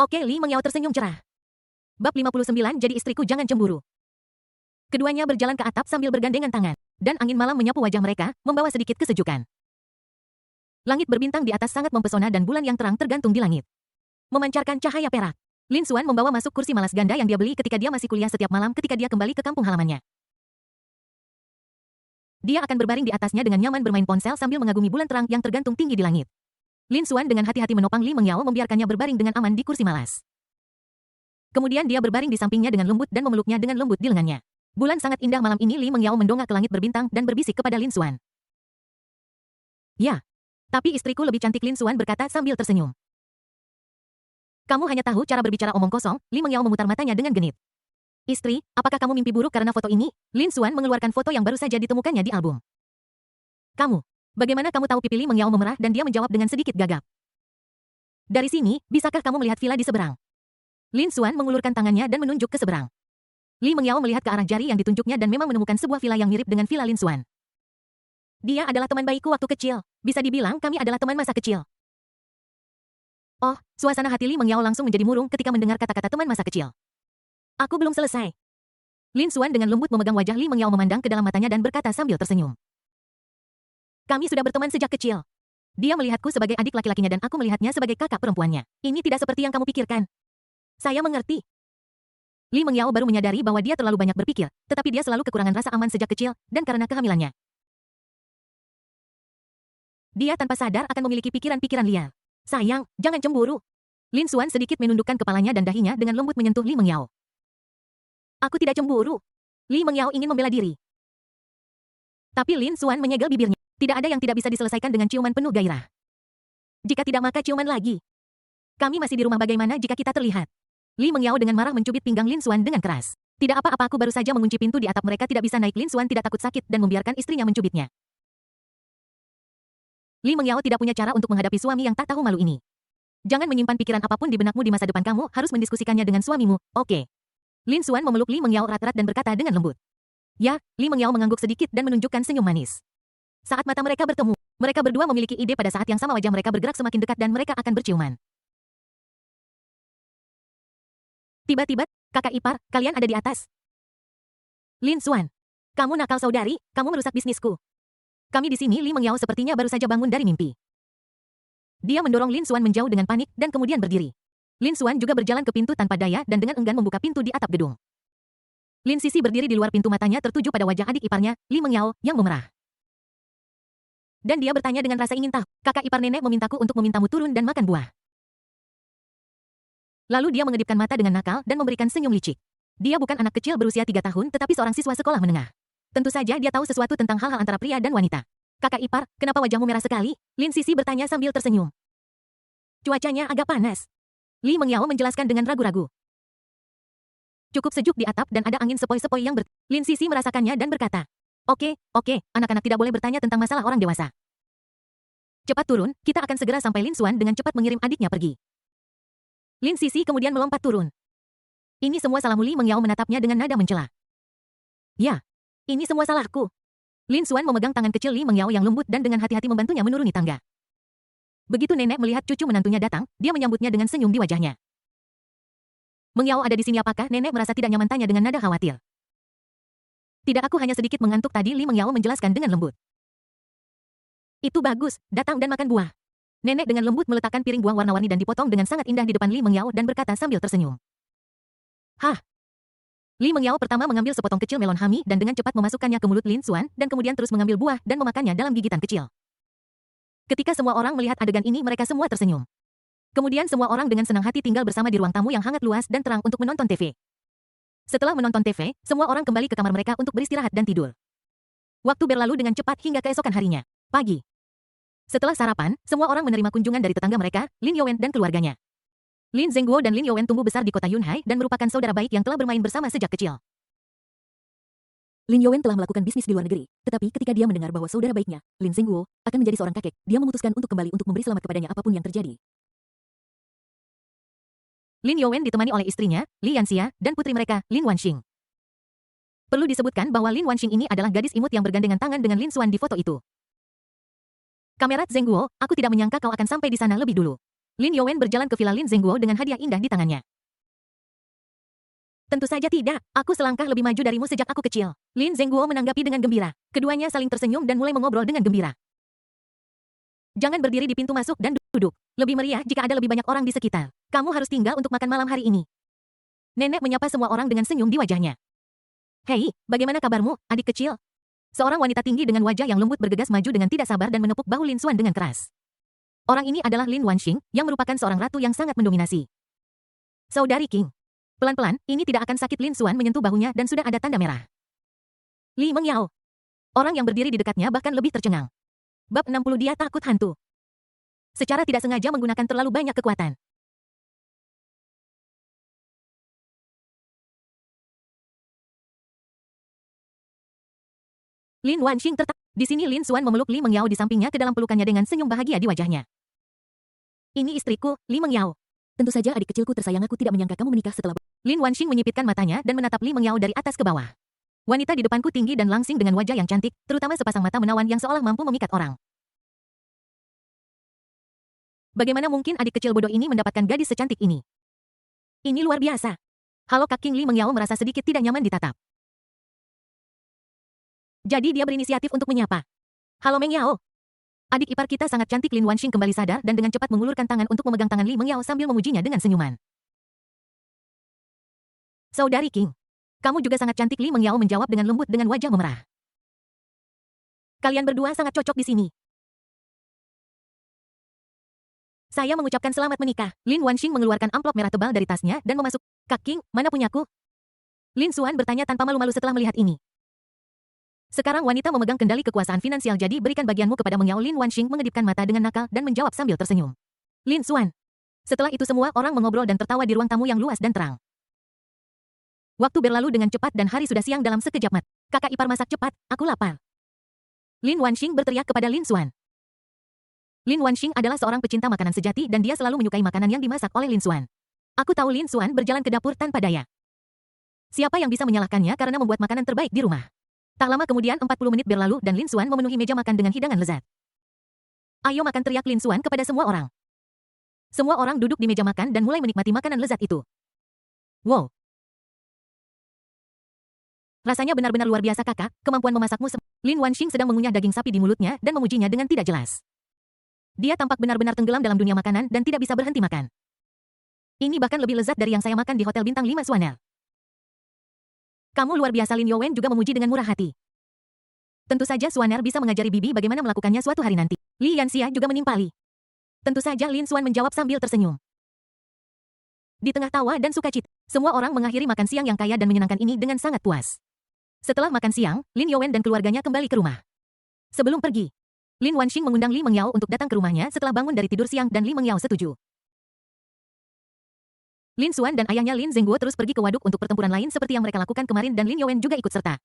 Oke, Li Mengyao tersenyum cerah. Bab 59 jadi istriku jangan cemburu. Keduanya berjalan ke atap sambil bergandengan tangan, dan angin malam menyapu wajah mereka, membawa sedikit kesejukan. Langit berbintang di atas sangat mempesona dan bulan yang terang tergantung di langit. Memancarkan cahaya perak. Lin Xuan membawa masuk kursi malas ganda yang dia beli ketika dia masih kuliah setiap malam ketika dia kembali ke kampung halamannya. Dia akan berbaring di atasnya dengan nyaman bermain ponsel sambil mengagumi bulan terang yang tergantung tinggi di langit. Lin Xuan dengan hati-hati menopang Li Mengyao membiarkannya berbaring dengan aman di kursi malas. Kemudian dia berbaring di sampingnya dengan lembut dan memeluknya dengan lembut di lengannya. Bulan sangat indah malam ini. Li Mengyao mendongak ke langit berbintang dan berbisik kepada Lin Xuan. Ya, tapi istriku lebih cantik. Lin Xuan berkata sambil tersenyum. Kamu hanya tahu cara berbicara omong kosong. Li Mengyao memutar matanya dengan genit. Istri, apakah kamu mimpi buruk karena foto ini? Lin Xuan mengeluarkan foto yang baru saja ditemukannya di album. Kamu, bagaimana kamu tahu? Pipi Li Mengyao memerah dan dia menjawab dengan sedikit gagap. Dari sini, bisakah kamu melihat villa di seberang? Lin Xuan mengulurkan tangannya dan menunjuk ke seberang. Li Mengyao melihat ke arah jari yang ditunjuknya dan memang menemukan sebuah villa yang mirip dengan villa Lin Xuan. Dia adalah teman baikku waktu kecil. Bisa dibilang kami adalah teman masa kecil. Oh, suasana hati Li Mengyao langsung menjadi murung ketika mendengar kata-kata teman masa kecil. Aku belum selesai. Lin Xuan dengan lembut memegang wajah Li Mengyao memandang ke dalam matanya dan berkata sambil tersenyum. Kami sudah berteman sejak kecil. Dia melihatku sebagai adik laki-lakinya dan aku melihatnya sebagai kakak perempuannya. Ini tidak seperti yang kamu pikirkan. Saya mengerti. Li Mengyao baru menyadari bahwa dia terlalu banyak berpikir, tetapi dia selalu kekurangan rasa aman sejak kecil, dan karena kehamilannya. Dia tanpa sadar akan memiliki pikiran-pikiran liar. Sayang, jangan cemburu. Lin Xuan sedikit menundukkan kepalanya dan dahinya dengan lembut menyentuh Li Mengyao. Aku tidak cemburu. Li Mengyao ingin membela diri. Tapi Lin Xuan menyegel bibirnya. Tidak ada yang tidak bisa diselesaikan dengan ciuman penuh gairah. Jika tidak maka ciuman lagi. Kami masih di rumah, bagaimana jika kita terlihat? Li Mengyao dengan marah mencubit pinggang Lin Xuan dengan keras. Tidak apa-apa, aku baru saja mengunci pintu di atap, mereka tidak bisa naik. Lin Xuan tidak takut sakit dan membiarkan istrinya mencubitnya. Li Mengyao tidak punya cara untuk menghadapi suami yang tak tahu malu ini. Jangan menyimpan pikiran apapun di benakmu di masa depan, kamu harus mendiskusikannya dengan suamimu, oke? Lin Xuan memeluk Li Mengyao erat-erat dan berkata dengan lembut. Ya, Li Mengyao mengangguk sedikit dan menunjukkan senyum manis. Saat mata mereka bertemu, mereka berdua memiliki ide pada saat yang sama, wajah mereka bergerak semakin dekat dan mereka akan berciuman. Tiba-tiba, kakak ipar, kalian ada di atas. Lin Xuan. Kamu nakal saudari, kamu merusak bisnisku. Kami di sini. Li Mengyao sepertinya baru saja bangun dari mimpi. Dia mendorong Lin Xuan menjauh dengan panik dan kemudian berdiri. Lin Xuan juga berjalan ke pintu tanpa daya dan dengan enggan membuka pintu di atap gedung. Lin Sisi berdiri di luar pintu, matanya tertuju pada wajah adik iparnya, Li Mengyao, yang memerah. Dan dia bertanya dengan rasa ingin tahu, kakak ipar nenek memintaku untuk memintamu turun dan makan buah. Lalu dia mengedipkan mata dengan nakal dan memberikan senyum licik. Dia bukan anak kecil berusia 3 tahun tetapi seorang siswa sekolah menengah. Tentu saja dia tahu sesuatu tentang hal-hal antara pria dan wanita. Kakak ipar, kenapa wajahmu merah sekali? Lin Sisi bertanya sambil tersenyum. Cuacanya agak panas. Li Mengyao menjelaskan dengan ragu-ragu. Cukup sejuk di atap dan ada angin sepoi-sepoi yang Lin Sisi merasakannya dan berkata, Oke, anak-anak tidak boleh bertanya tentang masalah orang dewasa. Cepat turun, kita akan segera sampai. Lin Xuan dengan cepat mengirim adiknya pergi. Lin Sisi kemudian melompat turun. Ini semua salahmu. Li Mengyao menatapnya dengan nada mencela. Ya, ini semua salahku. Lin Xuan memegang tangan kecil Li Mengyao yang lembut dan dengan hati-hati membantunya menuruni tangga. Begitu nenek melihat cucu menantunya datang, dia menyambutnya dengan senyum di wajahnya. Mengyao ada di sini, apakah? Nenek merasa tidak nyaman tanya dengan nada khawatir. Tidak, aku hanya sedikit mengantuk tadi, Li Mengyao menjelaskan dengan lembut. Itu bagus, datang dan makan buah. Nenek dengan lembut meletakkan piring buah warna-warni dan dipotong dengan sangat indah di depan Li Mengyao dan berkata sambil tersenyum. Hah? Li Mengyao pertama mengambil sepotong kecil melon hami dan dengan cepat memasukkannya ke mulut Lin Xuan dan kemudian terus mengambil buah dan memakannya dalam gigitan kecil. Ketika semua orang melihat adegan ini, mereka semua tersenyum. Kemudian semua orang dengan senang hati tinggal bersama di ruang tamu yang hangat luas dan terang untuk menonton TV. Setelah menonton TV, semua orang kembali ke kamar mereka untuk beristirahat dan tidur. Waktu berlalu dengan cepat hingga keesokan harinya. Pagi. Setelah sarapan, semua orang menerima kunjungan dari tetangga mereka, Lin Youwen dan keluarganya. Lin Zhengguo dan Lin Youwen tumbuh besar di kota Yunhai dan merupakan saudara baik yang telah bermain bersama sejak kecil. Lin Youwen telah melakukan bisnis di luar negeri, tetapi ketika dia mendengar bahwa saudara baiknya, Lin Zhengguo, akan menjadi seorang kakek, dia memutuskan untuk kembali untuk memberi selamat kepadanya apapun yang terjadi. Lin Youwen ditemani oleh istrinya, Li Yanxia, dan putri mereka, Lin Wanxing. Perlu disebutkan bahwa Lin Wanxing ini adalah gadis imut yang bergandengan tangan dengan Lin Xuan di foto itu. Kamerat Zhengguo, aku tidak menyangka kau akan sampai di sana lebih dulu. Lin Youwen berjalan ke villa Lin Zhengguo dengan hadiah indah di tangannya. Tentu saja tidak, aku selangkah lebih maju darimu sejak aku kecil. Lin Zhengguo menanggapi dengan gembira. Keduanya saling tersenyum dan mulai mengobrol dengan gembira. Jangan berdiri di pintu masuk dan duduk. Lebih meriah jika ada lebih banyak orang di sekitar. Kamu harus tinggal untuk makan malam hari ini. Nenek menyapa semua orang dengan senyum di wajahnya. Hei, bagaimana kabarmu, adik kecil? Seorang wanita tinggi dengan wajah yang lembut bergegas maju dengan tidak sabar dan menepuk bahu Lin Xuan dengan keras. Orang ini adalah Lin Wanxing, yang merupakan seorang ratu yang sangat mendominasi. Saudari King. Pelan-pelan, ini tidak akan sakit. Lin Xuan menyentuh bahunya dan sudah ada tanda merah. Li Mengyao. Orang yang berdiri di dekatnya bahkan lebih tercengang. Bab 60 dia takut hantu. Secara tidak sengaja menggunakan terlalu banyak kekuatan. Lin Wanxing tertawa. Di sini Lin Xuan memeluk Li Mengyao di sampingnya ke dalam pelukannya dengan senyum bahagia di wajahnya. Ini istriku, Li Mengyao. Tentu saja adik kecilku tersayang, aku tidak menyangka kamu menikah setelah... Lin Wanxing menyipitkan matanya dan menatap Li Mengyao dari atas ke bawah. Wanita di depanku tinggi dan langsing dengan wajah yang cantik, terutama sepasang mata menawan yang seolah mampu memikat orang. Bagaimana mungkin adik kecil bodoh ini mendapatkan gadis secantik ini? Ini luar biasa. Halo Kak King. Li Mengyao merasa sedikit tidak nyaman ditatap. Jadi dia berinisiatif untuk menyapa. Halo Mengyao. Adik ipar kita sangat cantik. Lin Wanxing kembali sadar dan dengan cepat mengulurkan tangan untuk memegang tangan Li Mengyao sambil memujinya dengan senyuman. Saudari King. Kamu juga sangat cantik. Li Mengyao menjawab dengan lembut dengan wajah memerah. Kalian berdua sangat cocok di sini. Saya mengucapkan selamat menikah. Lin Wanxing mengeluarkan amplop merah tebal dari tasnya dan memasuk. Kak King, mana punyaku? Lin Xuan bertanya tanpa malu-malu setelah melihat ini. Sekarang wanita memegang kendali kekuasaan finansial, jadi berikan bagianmu kepada Mengyao. Lin Wanxing mengedipkan mata dengan nakal dan menjawab sambil tersenyum. Lin Xuan. Setelah itu semua orang mengobrol dan tertawa di ruang tamu yang luas dan terang. Waktu berlalu dengan cepat dan hari sudah siang dalam sekejap mata. Kakak ipar masak cepat, aku lapar. Lin Wanxing berteriak kepada Lin Xuan. Lin Wanxing adalah seorang pecinta makanan sejati dan dia selalu menyukai makanan yang dimasak oleh Lin Xuan. Aku tahu. Lin Xuan berjalan ke dapur tanpa daya. Siapa yang bisa menyalahkannya karena membuat makanan terbaik di rumah? Tak lama kemudian 40 menit berlalu dan Lin Xuan memenuhi meja makan dengan hidangan lezat. Ayo makan, teriak Lin Xuan kepada semua orang. Semua orang duduk di meja makan dan mulai menikmati makanan lezat itu. Wow. Rasanya benar-benar luar biasa kakak, kemampuan memasakmu. Lin Wanxing sedang mengunyah daging sapi di mulutnya dan memujinya dengan tidak jelas. Dia tampak benar-benar tenggelam dalam dunia makanan dan tidak bisa berhenti makan. Ini bahkan lebih lezat dari yang saya makan di Hotel Bintang 5 Swanel. Kamu luar biasa. Lin Youwen juga memuji dengan murah hati. Tentu saja Swanel bisa mengajari Bibi bagaimana melakukannya suatu hari nanti. Li Yanxia juga menimpali. Tentu saja Lin Xuan menjawab sambil tersenyum. Di tengah tawa dan sukacita, semua orang mengakhiri makan siang yang kaya dan menyenangkan ini dengan sangat puas. Setelah makan siang, Lin Youwen dan keluarganya kembali ke rumah. Sebelum pergi, Lin Wanxing mengundang Li Mengyao untuk datang ke rumahnya setelah bangun dari tidur siang dan Li Mengyao setuju. Lin Xuan dan ayahnya Lin Zhengguo terus pergi ke waduk untuk pertempuran lain seperti yang mereka lakukan kemarin dan Lin Youwen juga ikut serta.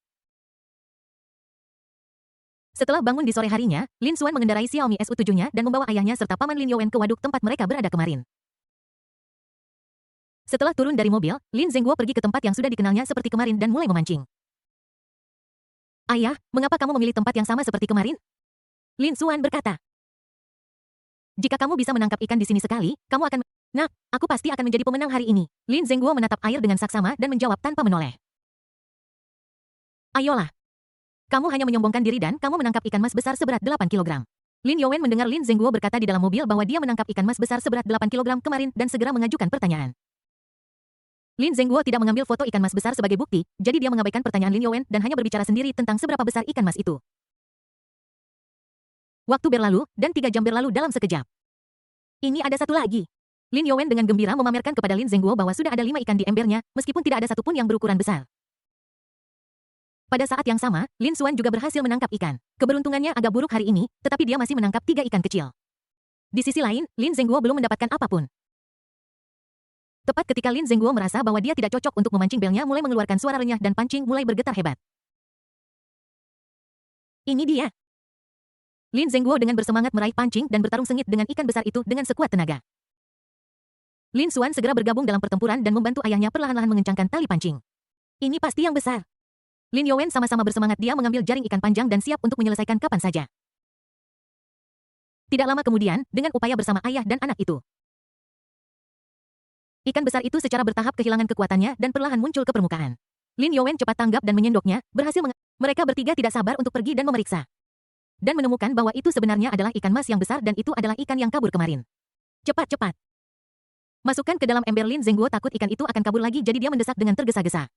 Setelah bangun di sore harinya, Lin Xuan mengendarai Xiaomi SU7-nya dan membawa ayahnya serta paman Lin Youwen ke waduk tempat mereka berada kemarin. Setelah turun dari mobil, Lin Zhengguo pergi ke tempat yang sudah dikenalnya seperti kemarin dan mulai memancing. Ayah, mengapa kamu memilih tempat yang sama seperti kemarin? Lin Xuan berkata. Jika kamu bisa menangkap ikan di sini sekali, kamu akan... Nak, aku pasti akan menjadi pemenang hari ini. Lin Zhengguo menatap air dengan saksama dan menjawab tanpa menoleh. Ayolah. Kamu hanya menyombongkan diri dan kamu menangkap ikan mas besar seberat 8 kilogram. Lin Youwen mendengar Lin Zengguo berkata di dalam mobil bahwa dia menangkap ikan mas besar seberat 8 kilogram kemarin dan segera mengajukan pertanyaan. Lin Zengguo tidak mengambil foto ikan mas besar sebagai bukti, jadi dia mengabaikan pertanyaan Lin Youwen dan hanya berbicara sendiri tentang seberapa besar ikan mas itu. Waktu berlalu, dan 3 jam berlalu dalam sekejap. Ini ada satu lagi. Lin Youwen dengan gembira memamerkan kepada Lin Zengguo bahwa sudah ada 5 ikan di embernya, meskipun tidak ada satupun yang berukuran besar. Pada saat yang sama, Lin Xuan juga berhasil menangkap ikan. Keberuntungannya agak buruk hari ini, tetapi dia masih menangkap 3 ikan kecil. Di sisi lain, Lin Zengguo belum mendapatkan apapun. Tepat ketika Lin Zengguo merasa bahwa dia tidak cocok untuk memancing belnya mulai mengeluarkan suara renyah dan pancing mulai bergetar hebat. Ini dia. Lin Zengguo dengan bersemangat meraih pancing dan bertarung sengit dengan ikan besar itu dengan sekuat tenaga. Lin Xuan segera bergabung dalam pertempuran dan membantu ayahnya perlahan-lahan mengencangkan tali pancing. Ini pasti yang besar. Lin Youwen sama-sama bersemangat dia mengambil jaring ikan panjang dan siap untuk menyelesaikan kapan saja. Tidak lama kemudian, dengan upaya bersama ayah dan anak itu. Ikan besar itu secara bertahap kehilangan kekuatannya dan perlahan muncul ke permukaan. Lin Youwen cepat tanggap dan menyendoknya, mereka bertiga tidak sabar untuk pergi dan memeriksa. Dan menemukan bahwa itu sebenarnya adalah ikan mas yang besar dan itu adalah ikan yang kabur kemarin. Cepat. Masukkan ke dalam ember. Lin Zengguo takut ikan itu akan kabur lagi jadi dia mendesak dengan tergesa-gesa.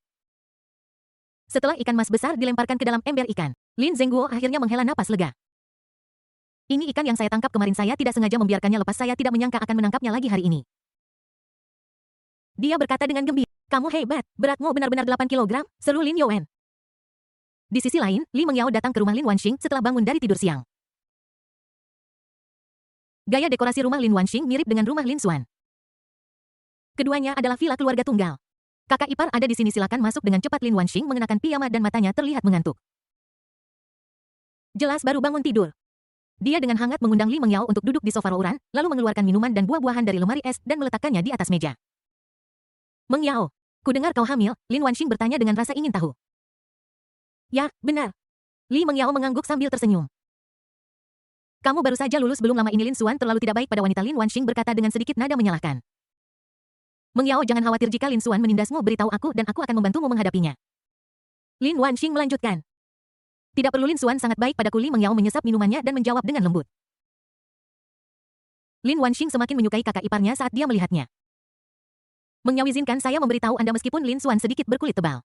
Setelah ikan mas besar dilemparkan ke dalam ember ikan, Lin Zengguo akhirnya menghela napas lega. Ini ikan yang saya tangkap kemarin, saya tidak sengaja membiarkannya lepas, saya tidak menyangka akan menangkapnya lagi hari ini. Dia berkata dengan gembira, kamu hebat, beratmu benar-benar 8 kilogram, seru Lin Youwen. Di sisi lain, Li Mengyao datang ke rumah Lin Wanxing setelah bangun dari tidur siang. Gaya dekorasi rumah Lin Wanxing mirip dengan rumah Lin Xuan. Keduanya adalah villa keluarga tunggal. Kakak ipar ada di sini, silakan masuk dengan cepat. Lin Wanxing mengenakan piyama dan matanya terlihat mengantuk. Jelas baru bangun tidur. Dia dengan hangat mengundang Li Mengyao untuk duduk di sofa rouran, lalu mengeluarkan minuman dan buah-buahan dari lemari es dan meletakkannya di atas meja. Mengyao, kudengar kau hamil, Lin Wanxing bertanya dengan rasa ingin tahu. Ya, benar. Li Mengyao mengangguk sambil tersenyum. Kamu baru saja lulus belum lama ini. Lin Xuan terlalu tidak baik pada wanita. Lin Wanxing berkata dengan sedikit nada menyalahkan. Mengyao, jangan khawatir jika Lin Xuan menindasmu, beritahu aku dan aku akan membantumu menghadapinya. Lin Wanxing melanjutkan. Tidak perlu, Lin Xuan sangat baik padaku. Li Mengyao menyesap minumannya dan menjawab dengan lembut. Lin Wanxing semakin menyukai kakak iparnya saat dia melihatnya. Mengyao, izinkan saya memberitahu Anda, meskipun Lin Xuan sedikit berkulit tebal.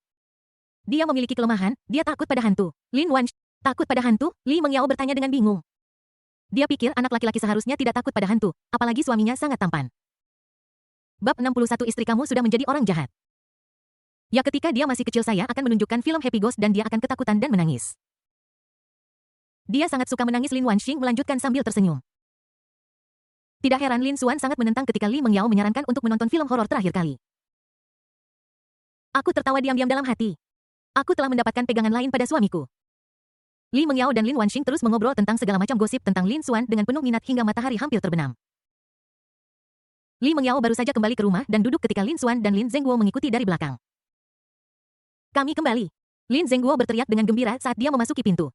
Dia memiliki kelemahan, dia takut pada hantu. Lin Wanxing, takut pada hantu? Li Mengyao bertanya dengan bingung. Dia pikir anak laki-laki seharusnya tidak takut pada hantu, apalagi suaminya sangat tampan. Bab 61, istri kamu sudah menjadi orang jahat. Ya, ketika dia masih kecil saya akan menunjukkan film Happy Ghost dan dia akan ketakutan dan menangis. Dia sangat suka menangis. Lin Wanxing melanjutkan sambil tersenyum. Tidak heran Lin Xuan sangat menentang ketika Li Mengyao menyarankan untuk menonton film horor terakhir kali. Aku tertawa diam-diam dalam hati. Aku telah mendapatkan pegangan lain pada suamiku. Li Mengyao dan Lin Wanxing terus mengobrol tentang segala macam gosip tentang Lin Xuan dengan penuh minat hingga matahari hampir terbenam. Li Mengyao baru saja kembali ke rumah dan duduk ketika Lin Xuan dan Lin Zengguo mengikuti dari belakang. Kami kembali. Lin Zengguo berteriak dengan gembira saat dia memasuki pintu.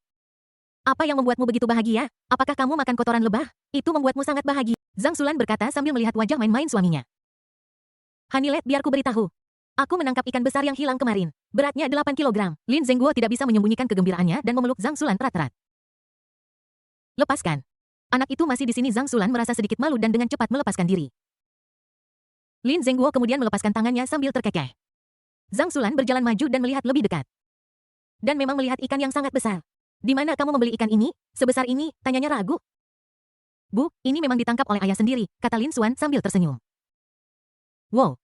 Apa yang membuatmu begitu bahagia? Apakah kamu makan kotoran lebah? Itu membuatmu sangat bahagia. Zhang Xulan berkata sambil melihat wajah main-main suaminya. Hanilet, biar ku beritahu. Aku menangkap ikan besar yang hilang kemarin. Beratnya 8 kilogram. Lin Zengguo tidak bisa menyembunyikan kegembiraannya dan memeluk Zhang Xulan erat-erat. Lepaskan. Anak itu masih di sini. Zhang Xulan merasa sedikit malu dan dengan cepat melepaskan diri. Lin Zengguo kemudian melepaskan tangannya sambil terkekeh. Zhang Xulan berjalan maju dan melihat lebih dekat. Dan memang melihat ikan yang sangat besar. Di mana kamu membeli ikan ini? Sebesar ini? Tanyanya ragu. Bu, ini memang ditangkap oleh ayah sendiri, kata Lin Xuan sambil tersenyum. Wow.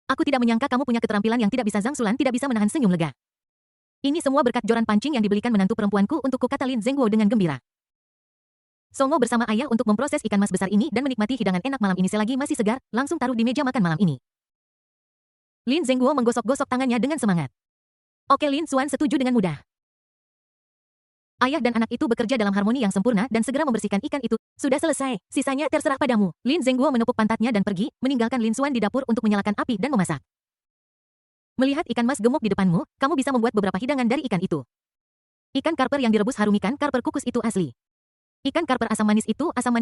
Aku tidak menyangka kamu punya keterampilan yang tidak bisa. Zhang Xulan tidak bisa menahan senyum lega. Ini semua berkat joran pancing yang dibelikan menantu perempuanku untukku, kata Lin Zengguo dengan gembira. Songo bersama ayah untuk memproses ikan mas besar ini dan menikmati hidangan enak malam ini. Selagi masih segar, langsung taruh di meja makan malam ini. Lin Zengguo menggosok-gosok tangannya dengan semangat. Oke, Lin Xuan setuju dengan mudah. Ayah dan anak itu bekerja dalam harmoni yang sempurna dan segera membersihkan ikan itu. Sudah selesai, sisanya terserah padamu. Lin Zengguo menepuk pantatnya dan pergi, meninggalkan Lin Xuan di dapur untuk menyalakan api dan memasak. Melihat ikan mas gemuk di depanmu, kamu bisa membuat beberapa hidangan dari ikan itu. Ikan karper yang direbus harum. Ikan karper kukus itu asli. Ikan karper asam manis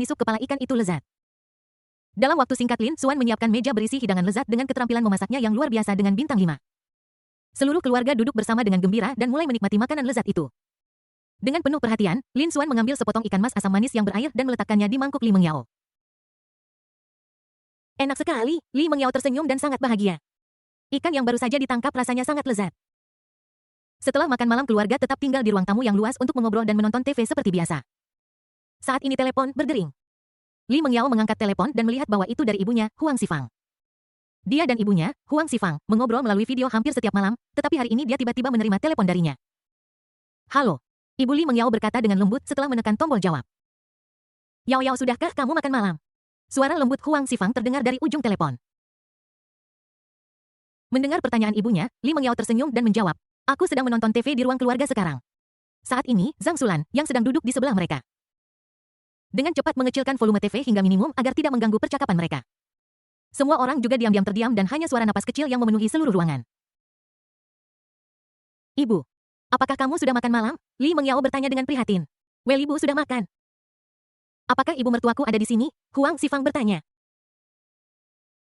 sup kepala ikan itu lezat. Dalam waktu singkat Lin Xuan menyiapkan meja berisi hidangan lezat dengan keterampilan memasaknya yang luar biasa dengan bintang 5. Seluruh keluarga duduk bersama dengan gembira dan mulai menikmati makanan lezat itu. Dengan penuh perhatian, Lin Xuan mengambil sepotong ikan mas asam manis yang berair dan meletakkannya di mangkuk Li Mengyao. Enak sekali, Li Mengyao tersenyum dan sangat bahagia. Ikan yang baru saja ditangkap rasanya sangat lezat. Setelah makan malam keluarga tetap tinggal di ruang tamu yang luas untuk mengobrol dan menonton TV seperti biasa. Saat ini telepon berdering. Li Mengyao mengangkat telepon dan melihat bahwa itu dari ibunya, Huang Xifang. Dia dan ibunya, Huang Xifang, mengobrol melalui video hampir setiap malam, tetapi hari ini dia tiba-tiba menerima telepon darinya. Halo. Ibu Li Mengyao berkata dengan lembut setelah menekan tombol jawab. Yao Yao, sudahkah kamu makan malam? Suara lembut Huang Xifang terdengar dari ujung telepon. Mendengar pertanyaan ibunya, Li Mengyao tersenyum dan menjawab, aku sedang menonton TV di ruang keluarga sekarang. Saat ini, Zhang Xulan, yang sedang duduk di sebelah mereka. Dengan cepat mengecilkan volume TV hingga minimum agar tidak mengganggu percakapan mereka. Semua orang juga diam-diam terdiam dan hanya suara napas kecil yang memenuhi seluruh ruangan. Ibu, apakah kamu sudah makan malam? Li Mengyao bertanya dengan prihatin. Well, ibu sudah makan. Apakah ibu mertuaku ada di sini? Huang Xifang bertanya.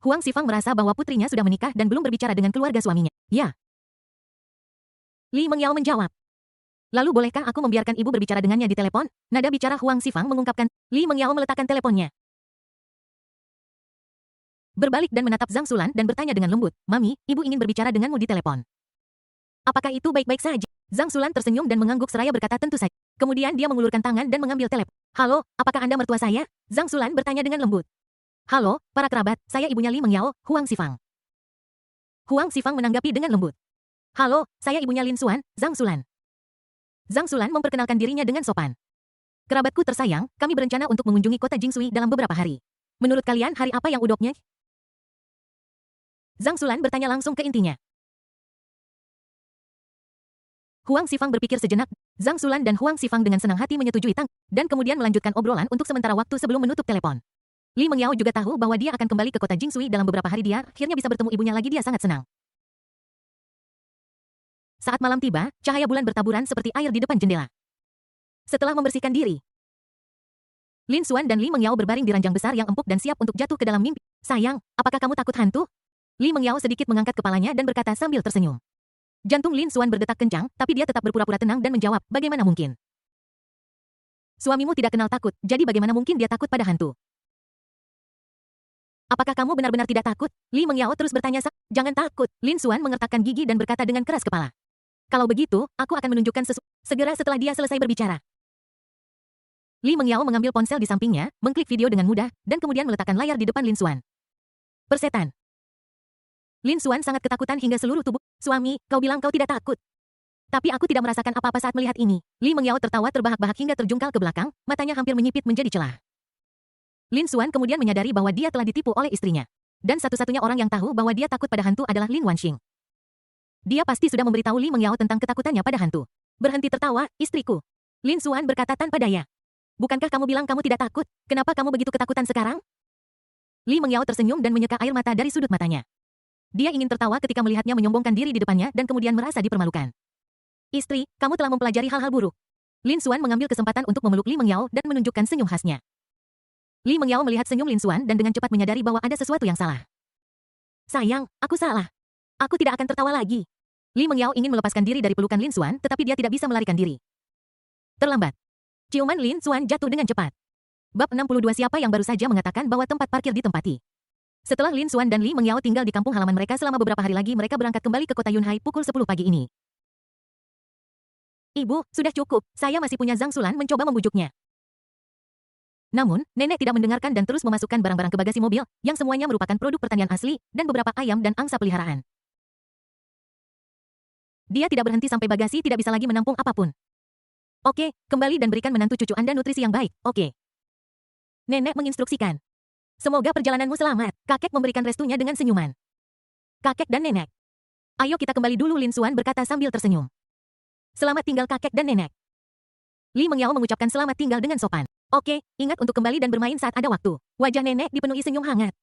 Huang Xifang merasa bahwa putrinya sudah menikah dan belum berbicara dengan keluarga suaminya. Ya. Li Mengyao menjawab. Lalu bolehkah aku membiarkan ibu berbicara dengannya di telepon? Nada bicara Huang Xifang mengungkapkan. Li Mengyao meletakkan teleponnya. Berbalik dan menatap Zhang Xulan dan bertanya dengan lembut, Mami, ibu ingin berbicara denganmu di telepon. Apakah itu baik-baik saja? Zhang Xulan tersenyum dan mengangguk seraya berkata tentu saja. Kemudian dia mengulurkan tangan dan mengambil telepon. Halo, apakah Anda mertua saya? Zhang Xulan bertanya dengan lembut. Halo, para kerabat, saya ibunya Li Mengyao, Huang Xifang. Huang Xifang menanggapi dengan lembut. Halo, saya ibunya Lin Xuan, Zhang Xulan. Zhang Xulan memperkenalkan dirinya dengan sopan. Kerabatku tersayang, kami berencana untuk mengunjungi kota Jingshui dalam beberapa hari. Menurut kalian hari apa yang udoknya? Zhang Xulan bertanya langsung ke intinya. Huang Xifang berpikir sejenak, Zhang Xulan dan Huang Xifang dengan senang hati menyetujui dan kemudian melanjutkan obrolan untuk sementara waktu sebelum menutup telepon. Li Mengyao juga tahu bahwa dia akan kembali ke kota Jingshui dalam beberapa hari dia akhirnya bisa bertemu ibunya lagi dia sangat senang. Saat malam tiba, cahaya bulan bertaburan seperti air di depan jendela. Setelah membersihkan diri, Lin Xuan dan Li Mengyao berbaring di ranjang besar yang empuk dan siap untuk jatuh ke dalam mimpi. Sayang, apakah kamu takut hantu? Li Mengyao sedikit mengangkat kepalanya dan berkata sambil tersenyum. Jantung Lin Xuan berdetak kencang, tapi dia tetap berpura-pura tenang dan menjawab, bagaimana mungkin? Suamimu tidak kenal takut, jadi bagaimana mungkin dia takut pada hantu? Apakah kamu benar-benar tidak takut? Li Mengyao terus bertanya. Jangan takut. Lin Xuan mengertakkan gigi dan berkata dengan keras kepala. Kalau begitu, aku akan menunjukkan sesuatu. Segera setelah dia selesai berbicara. Li Mengyao mengambil ponsel di sampingnya, mengklik video dengan mudah, dan kemudian meletakkan layar di depan Lin Xuan. Persetan. Lin Xuan sangat ketakutan hingga seluruh tubuh. Suami, kau bilang kau tidak takut. Tapi aku tidak merasakan apa-apa saat melihat ini. Li Mengyao tertawa terbahak-bahak hingga terjungkal ke belakang, matanya hampir menyipit menjadi celah. Lin Xuan kemudian menyadari bahwa dia telah ditipu oleh istrinya. Dan satu-satunya orang yang tahu bahwa dia takut pada hantu adalah Lin Wanxing. Dia pasti sudah memberitahu Li Mengyao tentang ketakutannya pada hantu. Berhenti tertawa, istriku. Lin Xuan berkata tanpa daya. Bukankah kamu bilang kamu tidak takut? Kenapa kamu begitu ketakutan sekarang? Li Mengyao tersenyum dan menyeka air mata dari sudut matanya. Dia ingin tertawa ketika melihatnya menyombongkan diri di depannya dan kemudian merasa dipermalukan. Istri, kamu telah mempelajari hal-hal buruk. Lin Xuan mengambil kesempatan untuk memeluk Li Mengyao dan menunjukkan senyum khasnya. Li Mengyao melihat senyum Lin Xuan dan dengan cepat menyadari bahwa ada sesuatu yang salah. Sayang, aku salah. Aku tidak akan tertawa lagi. Li Mengyao ingin melepaskan diri dari pelukan Lin Xuan, tetapi dia tidak bisa melarikan diri. Terlambat. Ciuman Lin Xuan jatuh dengan cepat. Bab 62 siapa yang baru saja mengatakan bahwa tempat parkir ditempati. Setelah Lin Xuan dan Li Mengyao tinggal di kampung halaman mereka selama beberapa hari lagi mereka berangkat kembali ke kota Yunhai pukul 10 pagi ini. Ibu, sudah cukup, saya masih punya. Zhang Xulan mencoba membujuknya. Namun, nenek tidak mendengarkan dan terus memasukkan barang-barang ke bagasi mobil, yang semuanya merupakan produk pertanian asli, dan beberapa ayam dan angsa peliharaan. Dia tidak berhenti sampai bagasi tidak bisa lagi menampung apapun. Oke, kembali dan berikan menantu cucu Anda nutrisi yang baik, oke. Nenek menginstruksikan. Semoga perjalananmu selamat, kakek memberikan restunya dengan senyuman. Kakek dan nenek. Ayo kita kembali dulu, Lin Xuan berkata sambil tersenyum. Selamat tinggal kakek dan nenek. Li Mengyao mengucapkan selamat tinggal dengan sopan. Oke, ingat untuk kembali dan bermain saat ada waktu. Wajah nenek dipenuhi senyum hangat.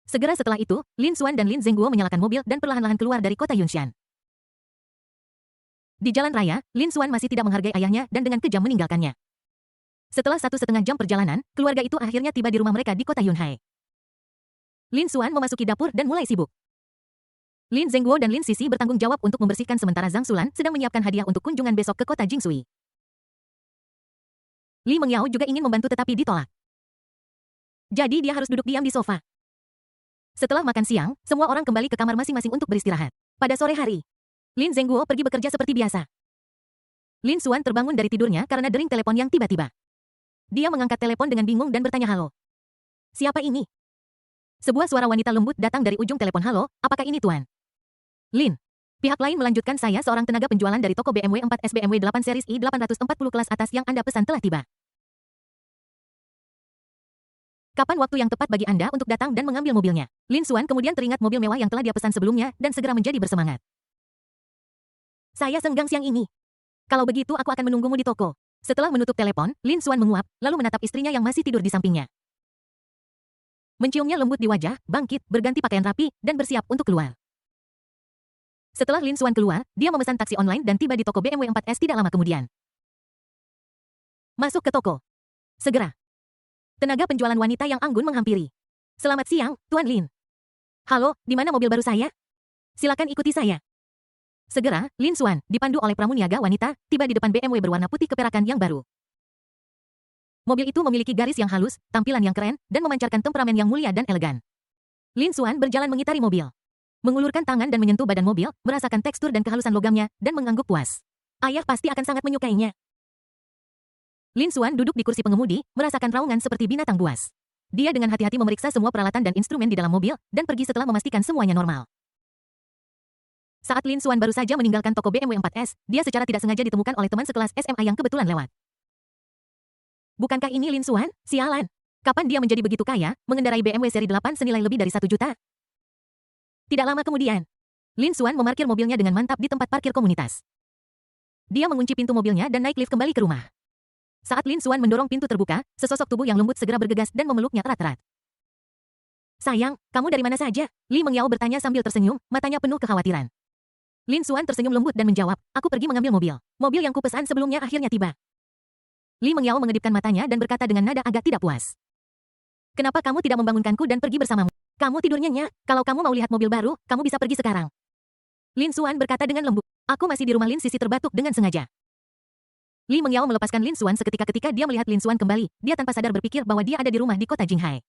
Segera setelah itu, Lin Xuan dan Lin Zhengguo menyalakan mobil dan perlahan-lahan keluar dari kota Yunxian. Di jalan raya, Lin Xuan masih tidak menghargai ayahnya dan dengan kejam meninggalkannya. Setelah 1,5 jam perjalanan, keluarga itu akhirnya tiba di rumah mereka di kota Yunhai. Lin Xuan memasuki dapur dan mulai sibuk. Lin Zhengguo dan Lin Sisi bertanggung jawab untuk membersihkan sementara Zhang Sulan sedang menyiapkan hadiah untuk kunjungan besok ke kota Jingshui. Li Mengyao juga ingin membantu tetapi ditolak. Jadi dia harus duduk diam di sofa. Setelah makan siang, semua orang kembali ke kamar masing-masing untuk beristirahat. Pada sore hari, Lin Zhengguo pergi bekerja seperti biasa. Lin Xuan terbangun dari tidurnya karena dering telepon yang tiba-tiba. Dia mengangkat telepon dengan bingung dan bertanya halo. Siapa ini? Sebuah suara wanita lembut datang dari ujung telepon. Halo, apakah ini Tuan? Lin. Pihak lain melanjutkan, saya seorang tenaga penjualan dari toko BMW 4S BMW 8 series i840 kelas atas yang Anda pesan telah tiba. Kapan waktu yang tepat bagi Anda untuk datang dan mengambil mobilnya? Lin Xuan kemudian teringat mobil mewah yang telah dia pesan sebelumnya dan segera menjadi bersemangat. Saya senggang siang ini. Kalau begitu aku akan menunggumu di toko. Setelah menutup telepon, Lin Xuan menguap, lalu menatap istrinya yang masih tidur di sampingnya. Menciumnya lembut di wajah, bangkit, berganti pakaian rapi, dan bersiap untuk keluar. Setelah Lin Xuan keluar, dia memesan taksi online dan tiba di toko BMW 4S tidak lama kemudian. Masuk ke toko. Segera. Tenaga penjualan wanita yang anggun menghampiri. Selamat siang, Tuan Lin. Halo, di mana mobil baru saya? Silakan ikuti saya. Segera, Lin Xuan, dipandu oleh pramuniaga wanita, tiba di depan BMW berwarna putih keperakan yang baru. Mobil itu memiliki garis yang halus, tampilan yang keren, dan memancarkan temperamen yang mulia dan elegan. Lin Xuan berjalan mengitari mobil. Mengulurkan tangan dan menyentuh badan mobil, merasakan tekstur dan kehalusan logamnya, dan mengangguk puas. Ayah pasti akan sangat menyukainya. Lin Xuan duduk di kursi pengemudi, merasakan raungan seperti binatang buas. Dia dengan hati-hati memeriksa semua peralatan dan instrumen di dalam mobil, dan pergi setelah memastikan semuanya normal. Saat Lin Xuan baru saja meninggalkan toko BMW 4S, dia secara tidak sengaja ditemukan oleh teman sekelas SMA yang kebetulan lewat. Bukankah ini Lin Xuan? Sialan. Kapan dia menjadi begitu kaya, mengendarai BMW seri 8 senilai lebih dari 1 juta? Tidak lama kemudian, Lin Xuan memarkir mobilnya dengan mantap di tempat parkir komunitas. Dia mengunci pintu mobilnya dan naik lift kembali ke rumah. Saat Lin Xuan mendorong pintu terbuka, sesosok tubuh yang lembut segera bergegas dan memeluknya erat-erat. Sayang, kamu dari mana saja? Li Mengyao bertanya sambil tersenyum, matanya penuh kekhawatiran. Lin Xuan tersenyum lembut dan menjawab, aku pergi mengambil mobil. Mobil yang kupesan sebelumnya akhirnya tiba. Li Mengyao mengedipkan matanya dan berkata dengan nada agak tidak puas. Kenapa kamu tidak membangunkanku dan pergi bersamamu? Kamu tidur nyenyak, kalau kamu mau lihat mobil baru, kamu bisa pergi sekarang. Lin Xuan berkata dengan lembut. Aku masih di rumah. Lin Sisi terbatuk dengan sengaja. Li Mengyao melepaskan Lin Xuan seketika ketika dia melihat Lin Xuan kembali, dia tanpa sadar berpikir bahwa dia ada di rumah di kota Jinghai.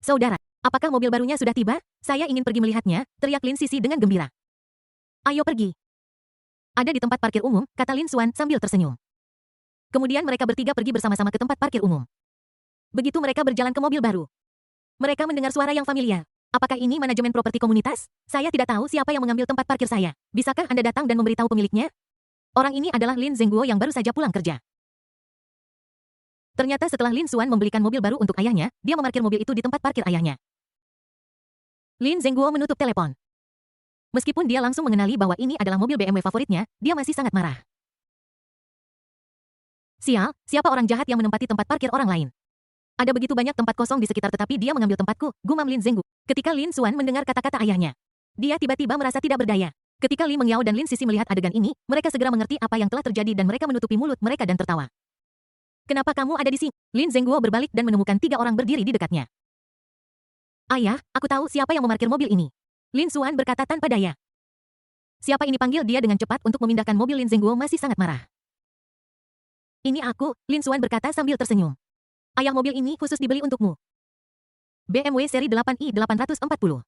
Saudara, apakah mobil barunya sudah tiba? Saya ingin pergi melihatnya, teriak Lin Sisi dengan gembira. Ayo pergi. Ada di tempat parkir umum, kata Lin Xuan sambil tersenyum. Kemudian mereka bertiga pergi bersama-sama ke tempat parkir umum. Begitu mereka berjalan ke mobil baru, mereka mendengar suara yang familiar. Apakah ini manajemen properti komunitas? Saya tidak tahu siapa yang mengambil tempat parkir saya. Bisakah Anda datang dan memberitahu pemiliknya? Orang ini adalah Lin Zhengguo yang baru saja pulang kerja. Ternyata setelah Lin Xuan membelikan mobil baru untuk ayahnya, dia memarkir mobil itu di tempat parkir ayahnya. Lin Zhengguo menutup telepon. Meskipun dia langsung mengenali bahwa ini adalah mobil BMW favoritnya, dia masih sangat marah. Sial, siapa orang jahat yang menempati tempat parkir orang lain? Ada begitu banyak tempat kosong di sekitar tetapi dia mengambil tempatku, gumam Lin Zhengguo. Ketika Lin Xuan mendengar kata-kata ayahnya, dia tiba-tiba merasa tidak berdaya. Ketika Li Mengyao dan Lin Sisi melihat adegan ini, mereka segera mengerti apa yang telah terjadi dan mereka menutupi mulut mereka dan tertawa. Kenapa kamu ada di sini? Lin Zhengguo berbalik dan menemukan 3 orang berdiri di dekatnya. Ayah, aku tahu siapa yang memarkir mobil ini. Lin Xuan berkata tanpa daya. Siapa ini? Panggil dia dengan cepat untuk memindahkan mobil. Lin Zhengguo masih sangat marah. Ini aku, Lin Xuan berkata sambil tersenyum. Ayah, mobil ini khusus dibeli untukmu. BMW seri 8i840.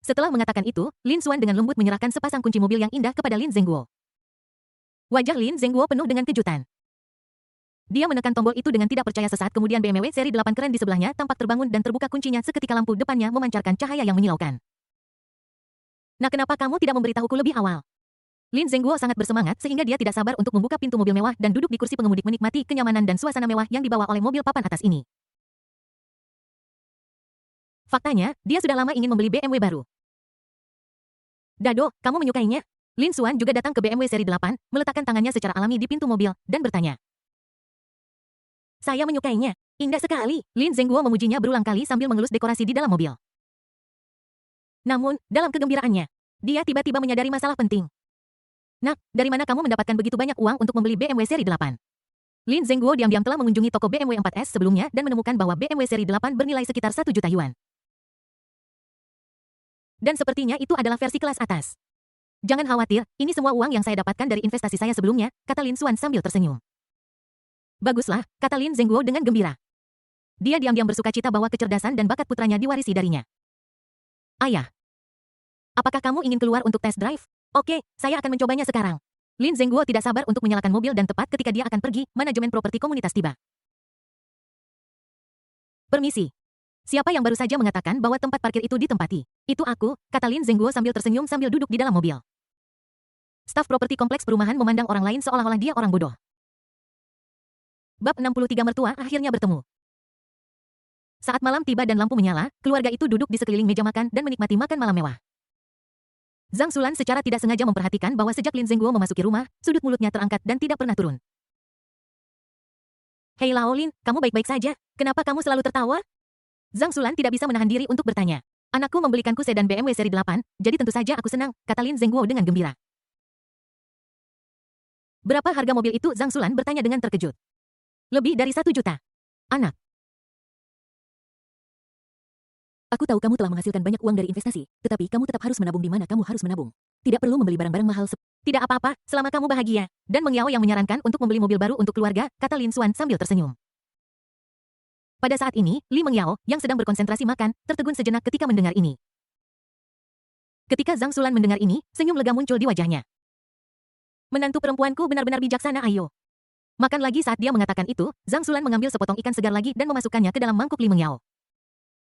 Setelah mengatakan itu, Lin Xuan dengan lembut menyerahkan sepasang kunci mobil yang indah kepada Lin Zhengguo. Wajah Lin Zhengguo penuh dengan kejutan. Dia menekan tombol itu dengan tidak percaya sesaat kemudian BMW seri 8 keren di sebelahnya tampak terbangun dan terbuka kuncinya seketika lampu depannya memancarkan cahaya yang menyilaukan. Nah, kenapa kamu tidak memberitahuku lebih awal? Lin Zhengguo sangat bersemangat sehingga dia tidak sabar untuk membuka pintu mobil mewah dan duduk di kursi pengemudi menikmati kenyamanan dan suasana mewah yang dibawa oleh mobil papan atas ini. Faktanya, dia sudah lama ingin membeli BMW baru. Dado, kamu menyukainya? Lin Xuan juga datang ke BMW seri 8, meletakkan tangannya secara alami di pintu mobil, dan bertanya. Saya menyukainya. Indah sekali. Lin Zhengguo memujinya berulang kali sambil mengelus dekorasi di dalam mobil. Namun, dalam kegembiraannya, dia tiba-tiba menyadari masalah penting. Nak, dari mana kamu mendapatkan begitu banyak uang untuk membeli BMW seri 8? Lin Zhengguo diam-diam telah mengunjungi toko BMW 4S sebelumnya dan menemukan bahwa BMW seri 8 bernilai sekitar 1 juta yuan. Dan sepertinya itu adalah versi kelas atas. Jangan khawatir, ini semua uang yang saya dapatkan dari investasi saya sebelumnya, kata Lin Xuan sambil tersenyum. Baguslah, kata Lin Zhengguo dengan gembira. Dia diam-diam bersukacita bahwa kecerdasan dan bakat putranya diwarisi darinya. Ayah, apakah kamu ingin keluar untuk test drive? Oke, saya akan mencobanya sekarang. Lin Zhengguo tidak sabar untuk menyalakan mobil dan tepat ketika dia akan pergi, manajemen properti komunitas tiba. Permisi. Siapa yang baru saja mengatakan bahwa tempat parkir itu ditempati? Itu aku, kata Lin Zhengguo sambil tersenyum sambil duduk di dalam mobil. Staf properti kompleks perumahan memandang orang lain seolah-olah dia orang bodoh. Bab 63 mertua akhirnya bertemu. Saat malam tiba dan lampu menyala, keluarga itu duduk di sekeliling meja makan dan menikmati makan malam mewah. Zhang Xulan secara tidak sengaja memperhatikan bahwa sejak Lin Zhengguo memasuki rumah, sudut mulutnya terangkat dan tidak pernah turun. Hei Lao Lin, kamu baik-baik saja? Kenapa kamu selalu tertawa? Zhang Xulan tidak bisa menahan diri untuk bertanya. Anakku membelikanku sedan BMW seri 8, jadi tentu saja aku senang, kata Lin Zhengguo dengan gembira. Berapa harga mobil itu? Zhang Xulan bertanya dengan terkejut. Lebih dari 1 juta. Anak. Aku tahu kamu telah menghasilkan banyak uang dari investasi, tetapi kamu tetap harus menabung di mana kamu harus menabung. Tidak perlu membeli barang-barang mahal. Tidak apa-apa, selama kamu bahagia. Dan Meng Yao yang menyarankan untuk membeli mobil baru untuk keluarga, kata Lin Xuan sambil tersenyum. Pada saat ini, Li Meng Yao, yang sedang berkonsentrasi makan, tertegun sejenak ketika mendengar ini. Ketika Zhang Xulan mendengar ini, senyum lega muncul di wajahnya. Menantu perempuanku benar-benar bijaksana, ayo. Makan lagi. Saat dia mengatakan itu, Zhang Xulan mengambil sepotong ikan segar lagi dan memasukkannya ke dalam mangkuk Li Meng Yao.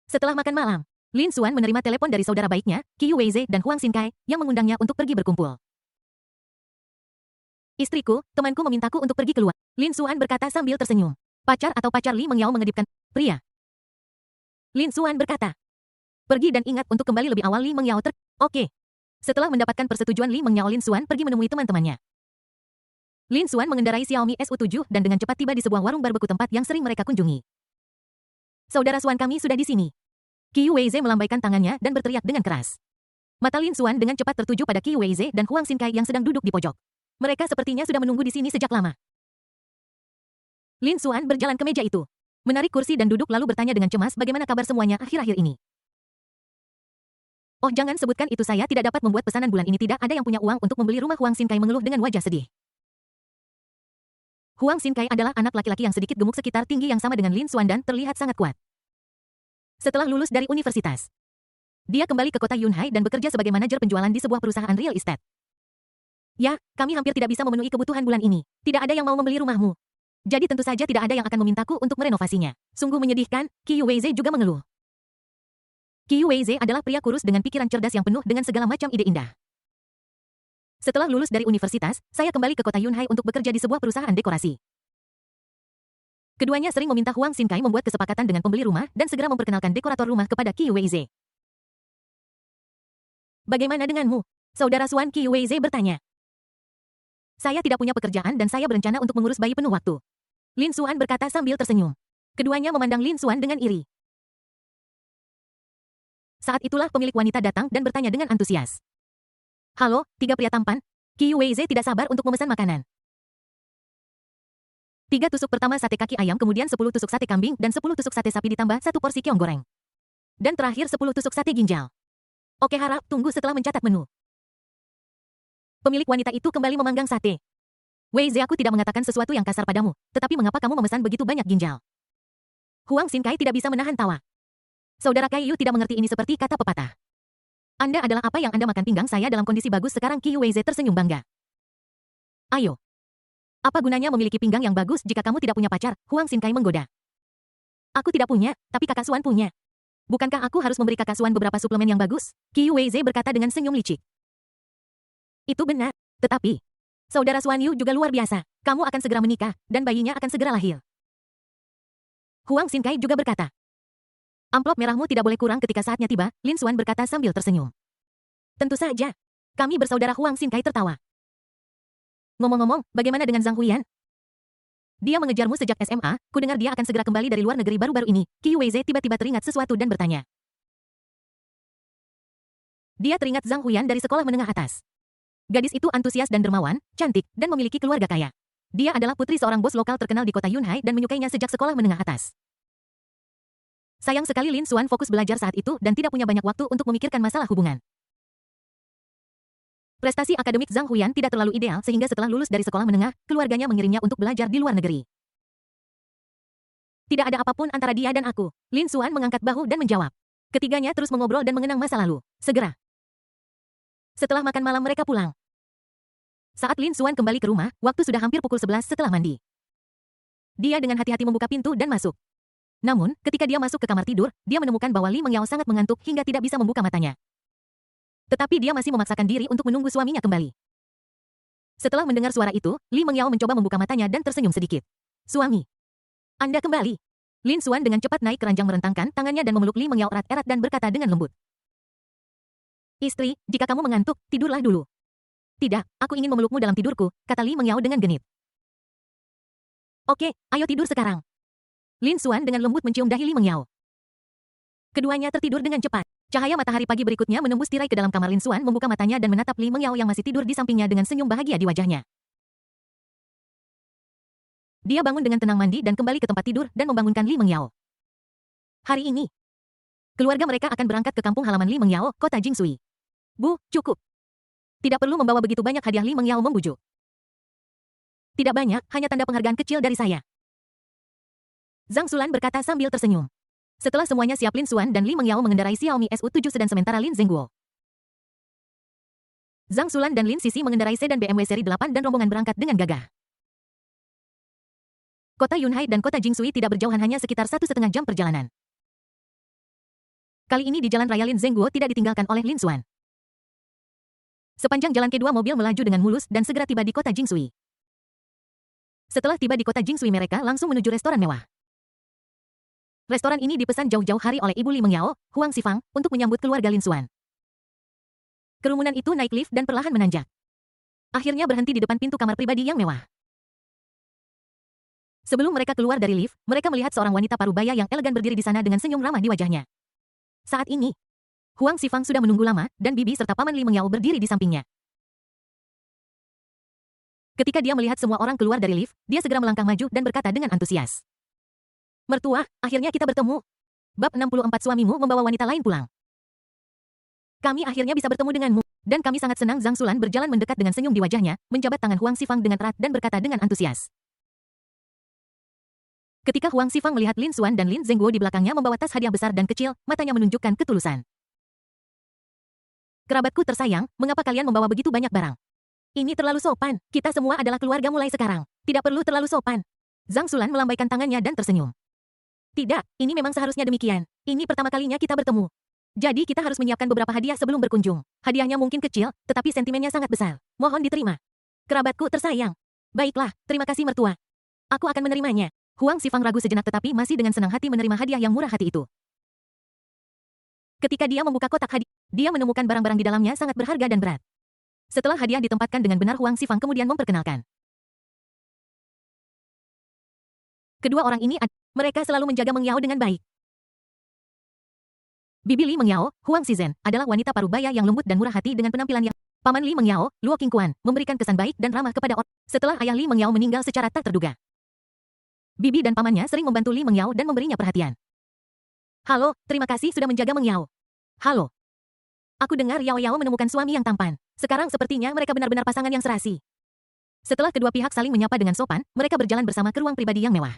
Setelah makan malam, Lin Xuan menerima telepon dari saudara baiknya, Qiu Weize dan Huang Xinkai, yang mengundangnya untuk pergi berkumpul. Istriku, temanku memintaku untuk pergi keluar. Lin Xuan berkata sambil tersenyum. Pacar atau pacar Li Meng Yao mengedipkan. Pria. Lin Xuan berkata. Pergi dan ingat untuk kembali lebih awal. Li Meng Yao Oke. Setelah mendapatkan persetujuan Li Meng Yao, Lin Xuan pergi menemui teman-temannya. Lin Xuan mengendarai Xiaomi SU7 dan dengan cepat tiba di sebuah warung barbeku tempat yang sering mereka kunjungi. Saudara Xuan, kami sudah di sini. Qiu Weize melambaikan tangannya dan berteriak dengan keras. Mata Lin Xuan dengan cepat tertuju pada Qiu Weize dan Huang Xinkai yang sedang duduk di pojok. Mereka sepertinya sudah menunggu di sini sejak lama. Lin Xuan berjalan ke meja itu, menarik kursi dan duduk lalu bertanya dengan cemas bagaimana kabar semuanya akhir-akhir ini. Oh, jangan sebutkan itu, saya tidak dapat membuat pesanan bulan ini, tidak ada yang punya uang untuk membeli rumah. Huang Xinkai mengeluh dengan wajah sedih. Huang Xinkai adalah anak laki-laki yang sedikit gemuk sekitar tinggi yang sama dengan Lin Xuan dan terlihat sangat kuat. Setelah lulus dari universitas, dia kembali ke kota Yunhai dan bekerja sebagai manajer penjualan di sebuah perusahaan real estate. Ya, kami hampir tidak bisa memenuhi kebutuhan bulan ini. Tidak ada yang mau membeli rumahmu. Jadi tentu saja tidak ada yang akan memintaku untuk merenovasinya. Sungguh menyedihkan, Qiu Weize juga mengeluh. Qiu Weize adalah pria kurus dengan pikiran cerdas yang penuh dengan segala macam ide indah. Setelah lulus dari universitas, saya kembali ke kota Yunhai untuk bekerja di sebuah perusahaan dekorasi. Keduanya sering meminta Huang Xinkai membuat kesepakatan dengan pembeli rumah dan segera memperkenalkan dekorator rumah kepada Qiu Weize. Bagaimana denganmu? Saudara Xuan, Qiu Weize bertanya. Saya tidak punya pekerjaan dan saya berencana untuk mengurus bayi penuh waktu. Lin Xuan berkata sambil tersenyum. Keduanya memandang Lin Xuan dengan iri. Saat itulah pemilik wanita datang dan bertanya dengan antusias. Halo, 3 pria tampan. Qiu Weize tidak sabar untuk memesan makanan. 3 tusuk pertama sate kaki ayam, kemudian 10 tusuk sate kambing, dan 10 tusuk sate sapi ditambah 1 porsi keong goreng. Dan terakhir 10 tusuk sate ginjal. Oke, harap tunggu setelah mencatat menu. Pemilik wanita itu kembali memanggang sate. Weize, aku tidak mengatakan sesuatu yang kasar padamu, tetapi mengapa kamu memesan begitu banyak ginjal? Huang Xinkai tidak bisa menahan tawa. Saudara Kai Yu tidak mengerti ini seperti kata pepatah. Anda adalah apa yang Anda makan. Pinggang saya dalam kondisi bagus sekarang. Qiu Weize tersenyum bangga. Ayo. Apa gunanya memiliki pinggang yang bagus jika kamu tidak punya pacar? Huang Xinkai menggoda. Aku tidak punya, tapi kakak Xuan punya. Bukankah aku harus memberi kakak Xuan beberapa suplemen yang bagus? Qiu Weize berkata dengan senyum licik. Itu benar, tetapi saudara Xuan Yu juga luar biasa. Kamu akan segera menikah, dan bayinya akan segera lahir. Huang Xinkai juga berkata. Amplop merahmu tidak boleh kurang. Ketika saatnya tiba, Lin Xuan berkata sambil tersenyum. Tentu saja. Kami bersaudara. Huang Xinkai tertawa. Ngomong-ngomong, bagaimana dengan Zhang Huiyan? Dia mengejarmu sejak SMA, ku dengar dia akan segera kembali dari luar negeri baru-baru ini. Qiu Weize tiba-tiba teringat sesuatu dan bertanya. Dia teringat Zhang Huiyan dari sekolah menengah atas. Gadis itu antusias dan dermawan, cantik, dan memiliki keluarga kaya. Dia adalah putri seorang bos lokal terkenal di kota Yunhai dan menyukainya sejak sekolah menengah atas. Sayang sekali Lin Xuan fokus belajar saat itu dan tidak punya banyak waktu untuk memikirkan masalah hubungan. Prestasi akademik Zhang Huyan tidak terlalu ideal sehingga setelah lulus dari sekolah menengah, keluarganya mengirimnya untuk belajar di luar negeri. Tidak ada apapun antara dia dan aku. Lin Xuan mengangkat bahu dan menjawab. Ketiganya terus mengobrol dan mengenang masa lalu. Segera. Setelah makan malam mereka pulang. Saat Lin Xuan kembali ke rumah, waktu sudah hampir pukul 11 setelah mandi. Dia dengan hati-hati membuka pintu dan masuk. Namun, ketika dia masuk ke kamar tidur, dia menemukan bahwa Li Mengyao sangat mengantuk hingga tidak bisa membuka matanya. Tetapi dia masih memaksakan diri untuk menunggu suaminya kembali. Setelah mendengar suara itu, Li Mengyao mencoba membuka matanya dan tersenyum sedikit. Suami, Anda kembali. Lin Xuan dengan cepat naik ke ranjang merentangkan tangannya dan memeluk Li Mengyao erat-erat dan berkata dengan lembut. Istri, jika kamu mengantuk, tidurlah dulu. Tidak, aku ingin memelukmu dalam tidurku, kata Li Mengyao dengan genit. Oke, ayo tidur sekarang. Lin Xuan dengan lembut mencium dahi Li Mengyao. Keduanya tertidur dengan cepat. Cahaya matahari pagi berikutnya menembus tirai ke dalam kamar Lin Xuan membuka matanya dan menatap Li Mengyao yang masih tidur di sampingnya dengan senyum bahagia di wajahnya. Dia bangun dengan tenang mandi dan kembali ke tempat tidur dan membangunkan Li Mengyao. Hari ini, keluarga mereka akan berangkat ke kampung halaman Li Mengyao, kota Jingshui. Bu, cukup. Tidak perlu membawa begitu banyak hadiah, Li Mengyao membujuk. Tidak banyak, hanya tanda penghargaan kecil dari saya. Zhang Xulan berkata sambil tersenyum. Setelah semuanya siap, Lin Xuan dan Li Mengyao mengendarai Xiaomi SU7 sedan sementara Lin Zhengguo. Zhang Xulan dan Lin Sisi mengendarai sedan BMW seri 8 dan rombongan berangkat dengan gagah. Kota Yunhai dan kota Jingshui tidak berjauhan, hanya sekitar 1,5 jam perjalanan. Kali ini di jalan raya Lin Zhengguo tidak ditinggalkan oleh Lin Xuan. Sepanjang jalan kedua mobil melaju dengan mulus dan segera tiba di kota Jingshui. Setelah tiba di kota Jingshui, mereka langsung menuju restoran mewah. Restoran ini dipesan jauh-jauh hari oleh Ibu Li Mengyao, Huang Xifang, untuk menyambut keluarga Lin Xuan. Kerumunan itu naik lift dan perlahan menanjak. Akhirnya berhenti di depan pintu kamar pribadi yang mewah. Sebelum mereka keluar dari lift, mereka melihat seorang wanita parubaya yang elegan berdiri di sana dengan senyum ramah di wajahnya. Saat ini, Huang Xifang sudah menunggu lama, dan bibi serta paman Li Mengyao berdiri di sampingnya. Ketika dia melihat semua orang keluar dari lift, dia segera melangkah maju dan berkata dengan antusias. Mertua, akhirnya kita bertemu. Bab 64, suamimu membawa wanita lain pulang. Kami akhirnya bisa bertemu denganmu, dan kami sangat senang. Zhang Xulan berjalan mendekat dengan senyum di wajahnya, menjabat tangan Huang Xifang dengan erat dan berkata dengan antusias. Ketika Huang Xifang melihat Lin Xuan dan Lin Zhengguo di belakangnya membawa tas hadiah besar dan kecil, matanya menunjukkan ketulusan. Kerabatku tersayang, mengapa kalian membawa begitu banyak barang? Ini terlalu sopan, kita semua adalah keluarga mulai sekarang. Tidak perlu terlalu sopan. Zhang Xulan melambaikan tangannya dan tersenyum. Tidak, ini memang seharusnya demikian. Ini pertama kalinya kita bertemu. Jadi kita harus menyiapkan beberapa hadiah sebelum berkunjung. Hadiahnya mungkin kecil, tetapi sentimennya sangat besar. Mohon diterima. Kerabatku tersayang. Baiklah, terima kasih mertua. Aku akan menerimanya. Huang Xifang ragu sejenak tetapi masih dengan senang hati menerima hadiah yang murah hati itu. Ketika dia membuka kotak hadiah, dia menemukan barang-barang di dalamnya sangat berharga dan berat. Setelah hadiah ditempatkan dengan benar, Huang Xifang kemudian memperkenalkan. Kedua orang ini, mereka selalu menjaga Mengyao dengan baik. Bibi Li Mengyao, Huang Xizhen, adalah wanita parubaya yang lembut dan murah hati dengan penampilan yang... Paman Li Mengyao, Luo Qingquan, memberikan kesan baik dan ramah kepada orang. Setelah ayah Li Mengyao meninggal secara tak terduga, bibi dan pamannya sering membantu Li Mengyao dan memberinya perhatian. Halo, terima kasih sudah menjaga Mengyao. Halo. Aku dengar Yao Yao menemukan suami yang tampan. Sekarang sepertinya mereka benar-benar pasangan yang serasi. Setelah kedua pihak saling menyapa dengan sopan, mereka berjalan bersama ke ruang pribadi yang mewah.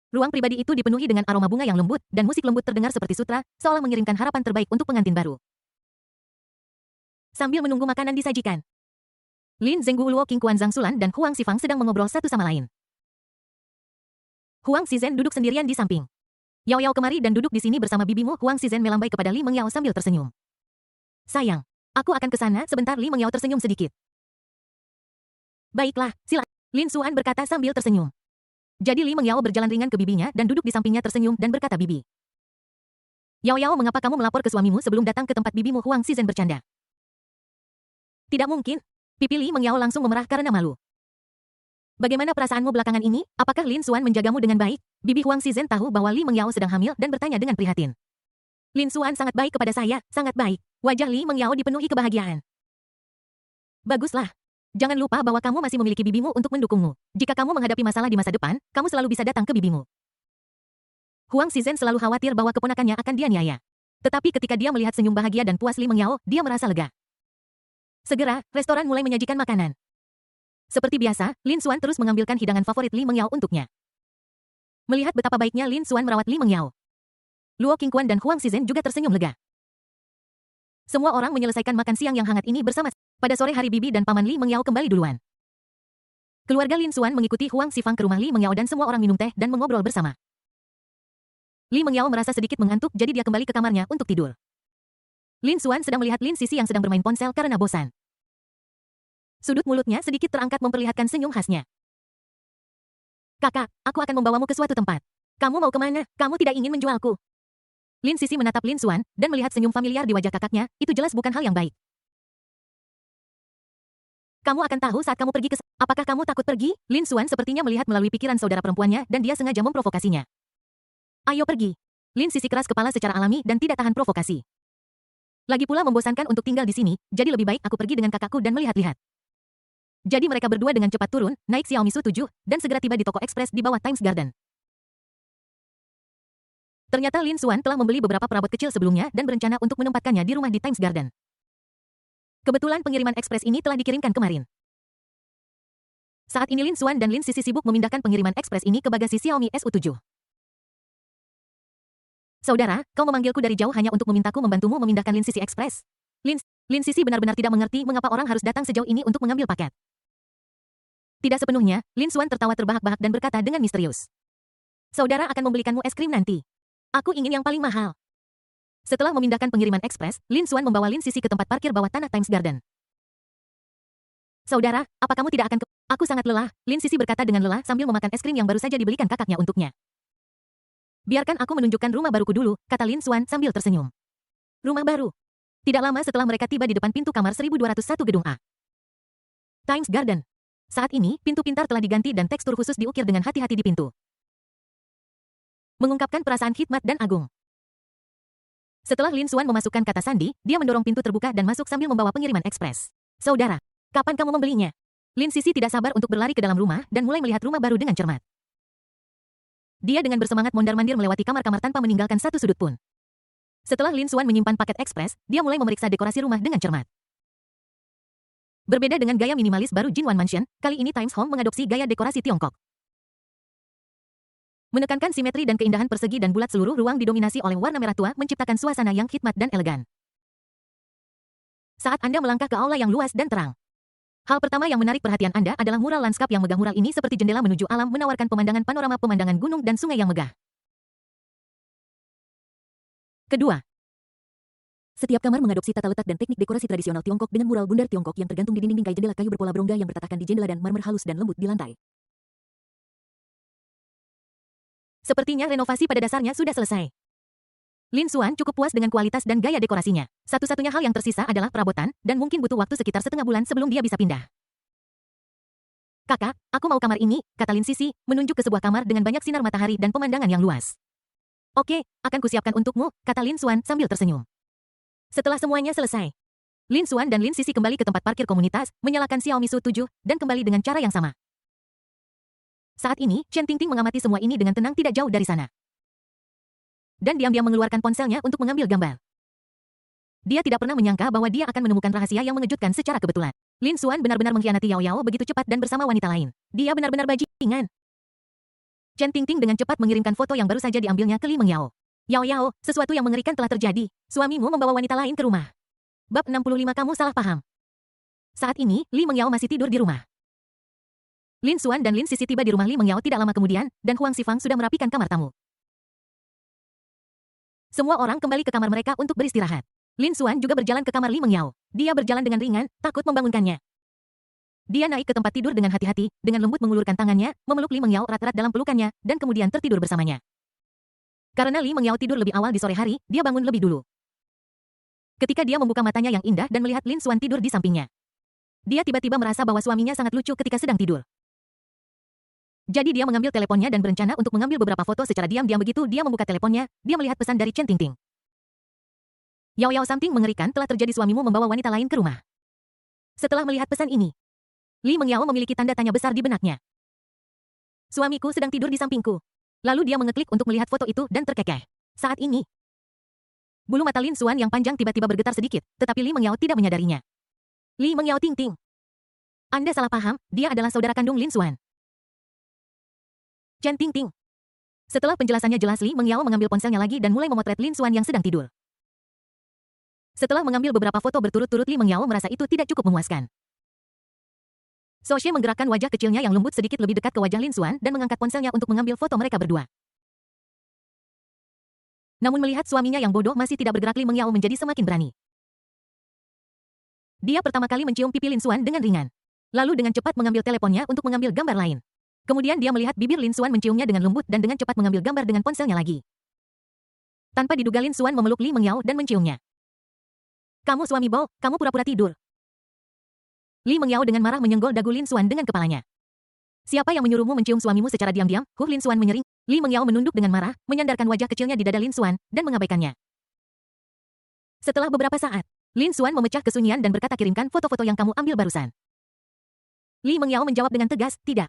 Ruang pribadi itu dipenuhi dengan aroma bunga yang lembut, dan musik lembut terdengar seperti sutra, seolah mengirimkan harapan terbaik untuk pengantin baru. Sambil menunggu makanan disajikan, Lin Zhengguo, Luo Qingquan, Zhang Xulan, dan Huang Xifang sedang mengobrol satu sama lain. Huang Xizhen duduk sendirian di samping. Yao Yao kemari dan duduk di sini bersama bibimu. Huang Xizhen melambai kepada Li Mengyao sambil tersenyum. Sayang, aku akan ke sana sebentar. Li Mengyao tersenyum sedikit. Baiklah, silakan. Lin Xuan berkata sambil tersenyum. Jadi Li Mengyao berjalan ringan ke bibinya dan duduk di sampingnya tersenyum dan berkata, Bibi. Yao Yao, mengapa kamu melapor ke suamimu sebelum datang ke tempat bibimu? Huang Xizhen bercanda. Tidak mungkin. Pipi Li Mengyao langsung memerah karena malu. Bagaimana perasaanmu belakangan ini? Apakah Lin Xuan menjagamu dengan baik? Bibi Huang Xizhen tahu bahwa Li Mengyao sedang hamil dan bertanya dengan prihatin. Lin Xuan sangat baik kepada saya, sangat baik. Wajah Li Mengyao dipenuhi kebahagiaan. Baguslah. Jangan lupa bahwa kamu masih memiliki bibimu untuk mendukungmu. Jika kamu menghadapi masalah di masa depan, kamu selalu bisa datang ke bibimu. Huang Xizhen selalu khawatir bahwa keponakannya akan dianiaya. Tetapi ketika dia melihat senyum bahagia dan puas Li Mengyao, dia merasa lega. Segera, restoran mulai menyajikan makanan. Seperti biasa, Lin Xuan terus mengambilkan hidangan favorit Li Mengyao untuknya. Melihat betapa baiknya Lin Xuan merawat Li Mengyao, Luo Qingquan dan Huang Xizhen juga tersenyum lega. Semua orang menyelesaikan makan siang yang hangat ini bersama. Pada sore hari bibi dan paman Li Mengyao kembali duluan. Keluarga Lin Xuan mengikuti Huang Xifang ke rumah Li Mengyao dan semua orang minum teh dan mengobrol bersama. Li Mengyao merasa sedikit mengantuk jadi dia kembali ke kamarnya untuk tidur. Lin Xuan sedang melihat Lin Sisi yang sedang bermain ponsel karena bosan. Sudut mulutnya sedikit terangkat memperlihatkan senyum khasnya. Kakak, aku akan membawamu ke suatu tempat. Kamu mau kemana? Kamu tidak ingin menjualku. Lin Sisi menatap Lin Xuan dan melihat senyum familiar di wajah kakaknya, itu jelas bukan hal yang baik. Kamu akan tahu saat kamu pergi ke... Apakah kamu takut pergi? Lin Xuan sepertinya melihat melalui pikiran saudara perempuannya dan dia sengaja memprovokasinya. Ayo pergi. Lin Sisi keras kepala secara alami dan tidak tahan provokasi. Lagi pula membosankan untuk tinggal di sini, jadi lebih baik aku pergi dengan kakakku dan melihat-lihat. Jadi mereka berdua dengan cepat turun, naik Xiaomi Su 7, dan segera tiba di toko ekspres di bawah Times Garden. Ternyata Lin Xuan telah membeli beberapa perabot kecil sebelumnya dan berencana untuk menempatkannya di rumah di Times Garden. Kebetulan pengiriman ekspres ini telah dikirimkan kemarin. Saat ini Lin Xuan dan Lin Sisi sibuk memindahkan pengiriman ekspres ini ke bagasi Xiaomi SU7. Saudara, kau memanggilku dari jauh hanya untuk memintaku membantumu memindahkan Lin Sisi Express. Lin Sisi benar-benar tidak mengerti mengapa orang harus datang sejauh ini untuk mengambil paket. Tidak sepenuhnya, Lin Xuan tertawa terbahak-bahak dan berkata dengan misterius. Saudara akan membelikanmu es krim nanti. Aku ingin yang paling mahal. Setelah memindahkan pengiriman ekspres, Lin Xuan membawa Lin Sisi ke tempat parkir bawah tanah Times Garden. Saudara, apa kamu tidak akan ke... Aku sangat lelah, Lin Sisi berkata dengan lelah sambil memakan es krim yang baru saja dibelikan kakaknya untuknya. Biarkan aku menunjukkan rumah baruku dulu, kata Lin Xuan sambil tersenyum. Rumah baru. Tidak lama setelah mereka tiba di depan pintu kamar 1201 gedung A. Times Garden. Saat ini, pintu pintar telah diganti dan tekstur khusus diukir dengan hati-hati di pintu. Mengungkapkan perasaan khidmat dan agung. Setelah Lin Xuan memasukkan kata sandi, dia mendorong pintu terbuka dan masuk sambil membawa pengiriman ekspres. Saudara, kapan kamu membelinya? Lin Sisi tidak sabar untuk berlari ke dalam rumah dan mulai melihat rumah baru dengan cermat. Dia dengan bersemangat mondar-mandir melewati kamar-kamar tanpa meninggalkan satu sudut pun. Setelah Lin Xuan menyimpan paket ekspres, dia mulai memeriksa dekorasi rumah dengan cermat. Berbeda dengan gaya minimalis baru Jinwan Mansion, kali ini Times Home mengadopsi gaya dekorasi Tiongkok. Menekankan simetri dan keindahan persegi dan bulat seluruh ruang didominasi oleh warna merah tua menciptakan suasana yang khidmat dan elegan. Saat Anda melangkah ke aula yang luas dan terang, hal pertama yang menarik perhatian Anda adalah mural lanskap yang megah. Mural ini seperti jendela menuju alam menawarkan pemandangan panorama pemandangan gunung dan sungai yang megah. Kedua, setiap kamar mengadopsi tata letak dan teknik dekorasi tradisional Tiongkok dengan mural bundar Tiongkok yang tergantung di dinding bingkai jendela kayu berpola berongga yang bertatahkan di jendela dan marmer halus dan lembut di lantai. Sepertinya renovasi pada dasarnya sudah selesai. Lin Xuan cukup puas dengan kualitas dan gaya dekorasinya. Satu-satunya hal yang tersisa adalah perabotan, dan mungkin butuh waktu sekitar setengah bulan sebelum dia bisa pindah. Kakak, aku mau kamar ini, kata Lin Sisi, menunjuk ke sebuah kamar dengan banyak sinar matahari dan pemandangan yang luas. Oke, akan kusiapkan untukmu, kata Lin Xuan sambil tersenyum. Setelah semuanya selesai, Lin Xuan dan Lin Sisi kembali ke tempat parkir komunitas, menyalakan Xiaomi Su 7, dan kembali dengan cara yang sama. Saat ini, Chen Tingting mengamati semua ini dengan tenang tidak jauh dari sana. Dan diam-diam mengeluarkan ponselnya untuk mengambil gambar. Dia tidak pernah menyangka bahwa dia akan menemukan rahasia yang mengejutkan secara kebetulan. Lin Xuan benar-benar mengkhianati Yao Yao begitu cepat dan bersama wanita lain. Dia benar-benar bajingan. Chen Tingting dengan cepat mengirimkan foto yang baru saja diambilnya ke Li Mengyao. Yao Yao, sesuatu yang mengerikan telah terjadi. Suamimu membawa wanita lain ke rumah. Bab 65 kamu salah paham. Saat ini, Li Mengyao masih tidur di rumah. Lin Xuan dan Lin Sisi tiba di rumah Li Mengyao tidak lama kemudian, dan Huang Xifang sudah merapikan kamar tamu. Semua orang kembali ke kamar mereka untuk beristirahat. Lin Xuan juga berjalan ke kamar Li Mengyao. Dia berjalan dengan ringan, takut membangunkannya. Dia naik ke tempat tidur dengan hati-hati, dengan lembut mengulurkan tangannya, memeluk Li Mengyao erat-erat dalam pelukannya, dan kemudian tertidur bersamanya. Karena Li Mengyao tidur lebih awal di sore hari, dia bangun lebih dulu. Ketika dia membuka matanya yang indah dan melihat Lin Xuan tidur di sampingnya, dia tiba-tiba merasa bahwa suaminya sangat lucu ketika sedang tidur. Jadi dia mengambil teleponnya dan berencana untuk mengambil beberapa foto secara diam-diam. Begitu dia membuka teleponnya, dia melihat pesan dari Chen Tingting. Yao Yao, something mengerikan telah terjadi, suamimu membawa wanita lain ke rumah. Setelah melihat pesan ini, Li Mengyao memiliki tanda tanya besar di benaknya. Suamiku sedang tidur di sampingku. Lalu dia mengeklik untuk melihat foto itu dan terkekeh. Saat ini, bulu mata Lin Xuan yang panjang tiba-tiba bergetar sedikit, tetapi Li Mengyao tidak menyadarinya. Li Mengyao Ting Ting. Anda salah paham, dia adalah saudara kandung Lin Xuan. Chen Ting Ting. Setelah penjelasannya jelas, Li Mengyao mengambil ponselnya lagi dan mulai memotret Lin Xuan yang sedang tidur. Setelah mengambil beberapa foto berturut-turut, Li Mengyao merasa itu tidak cukup memuaskan. So Xie menggerakkan wajah kecilnya yang lembut sedikit lebih dekat ke wajah Lin Xuan dan mengangkat ponselnya untuk mengambil foto mereka berdua. Namun melihat suaminya yang bodoh masih tidak bergerak, Li Mengyao menjadi semakin berani. Dia pertama kali mencium pipi Lin Xuan dengan ringan. Lalu dengan cepat mengambil teleponnya untuk mengambil gambar lain. Kemudian dia melihat bibir Lin Xuan menciumnya dengan lembut dan dengan cepat mengambil gambar dengan ponselnya lagi. Tanpa diduga Lin Xuan memeluk Li Mengyao dan menciumnya. Kamu suami Bo, kamu pura-pura tidur. Li Mengyao dengan marah menyenggol dagu Lin Xuan dengan kepalanya. Siapa yang menyuruhmu mencium suamimu secara diam-diam? Lin Xuan menyering. Li Mengyao menunduk dengan marah, menyandarkan wajah kecilnya di dada Lin Xuan, dan mengabaikannya. Setelah beberapa saat, Lin Xuan memecah kesunyian dan berkata, kirimkan foto-foto yang kamu ambil barusan. Li Mengyao menjawab dengan tegas, tidak.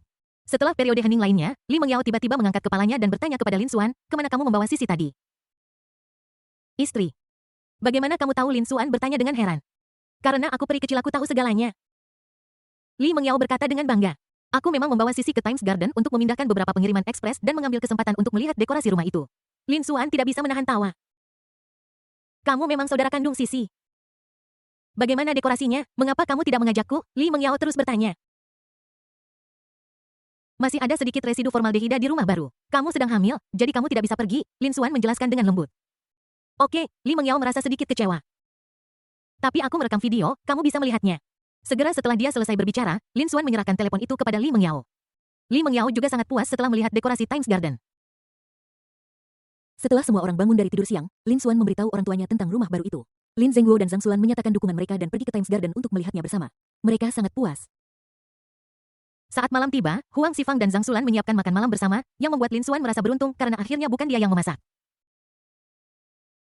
Setelah periode hening lainnya, Li Mengyao tiba-tiba mengangkat kepalanya dan bertanya kepada Lin Xuan, kemana kamu membawa Sisi tadi? Istri. Bagaimana kamu tahu? Lin Xuan bertanya dengan heran. Karena aku peri kecil, aku tahu segalanya. Li Mengyao berkata dengan bangga. Aku memang membawa Sisi ke Times Garden untuk memindahkan beberapa pengiriman ekspres dan mengambil kesempatan untuk melihat dekorasi rumah itu. Lin Xuan tidak bisa menahan tawa. Kamu memang saudara kandung Sisi. Bagaimana dekorasinya? Mengapa kamu tidak mengajakku? Li Mengyao terus bertanya. Masih ada sedikit residu formaldehida di rumah baru. Kamu sedang hamil, jadi kamu tidak bisa pergi, Lin Xuan menjelaskan dengan lembut. Oke, Li Mengyao merasa sedikit kecewa. Tapi aku merekam video, kamu bisa melihatnya. Segera setelah dia selesai berbicara, Lin Xuan menyerahkan telepon itu kepada Li Mengyao. Li Mengyao juga sangat puas setelah melihat dekorasi Times Garden. Setelah semua orang bangun dari tidur siang, Lin Xuan memberitahu orang tuanya tentang rumah baru itu. Lin Zhengguo dan Zhang Xulan menyatakan dukungan mereka dan pergi ke Times Garden untuk melihatnya bersama. Mereka sangat puas. Saat malam tiba, Huang Xifang dan Zhang Xulan menyiapkan makan malam bersama, yang membuat Lin Xuan merasa beruntung karena akhirnya bukan dia yang memasak.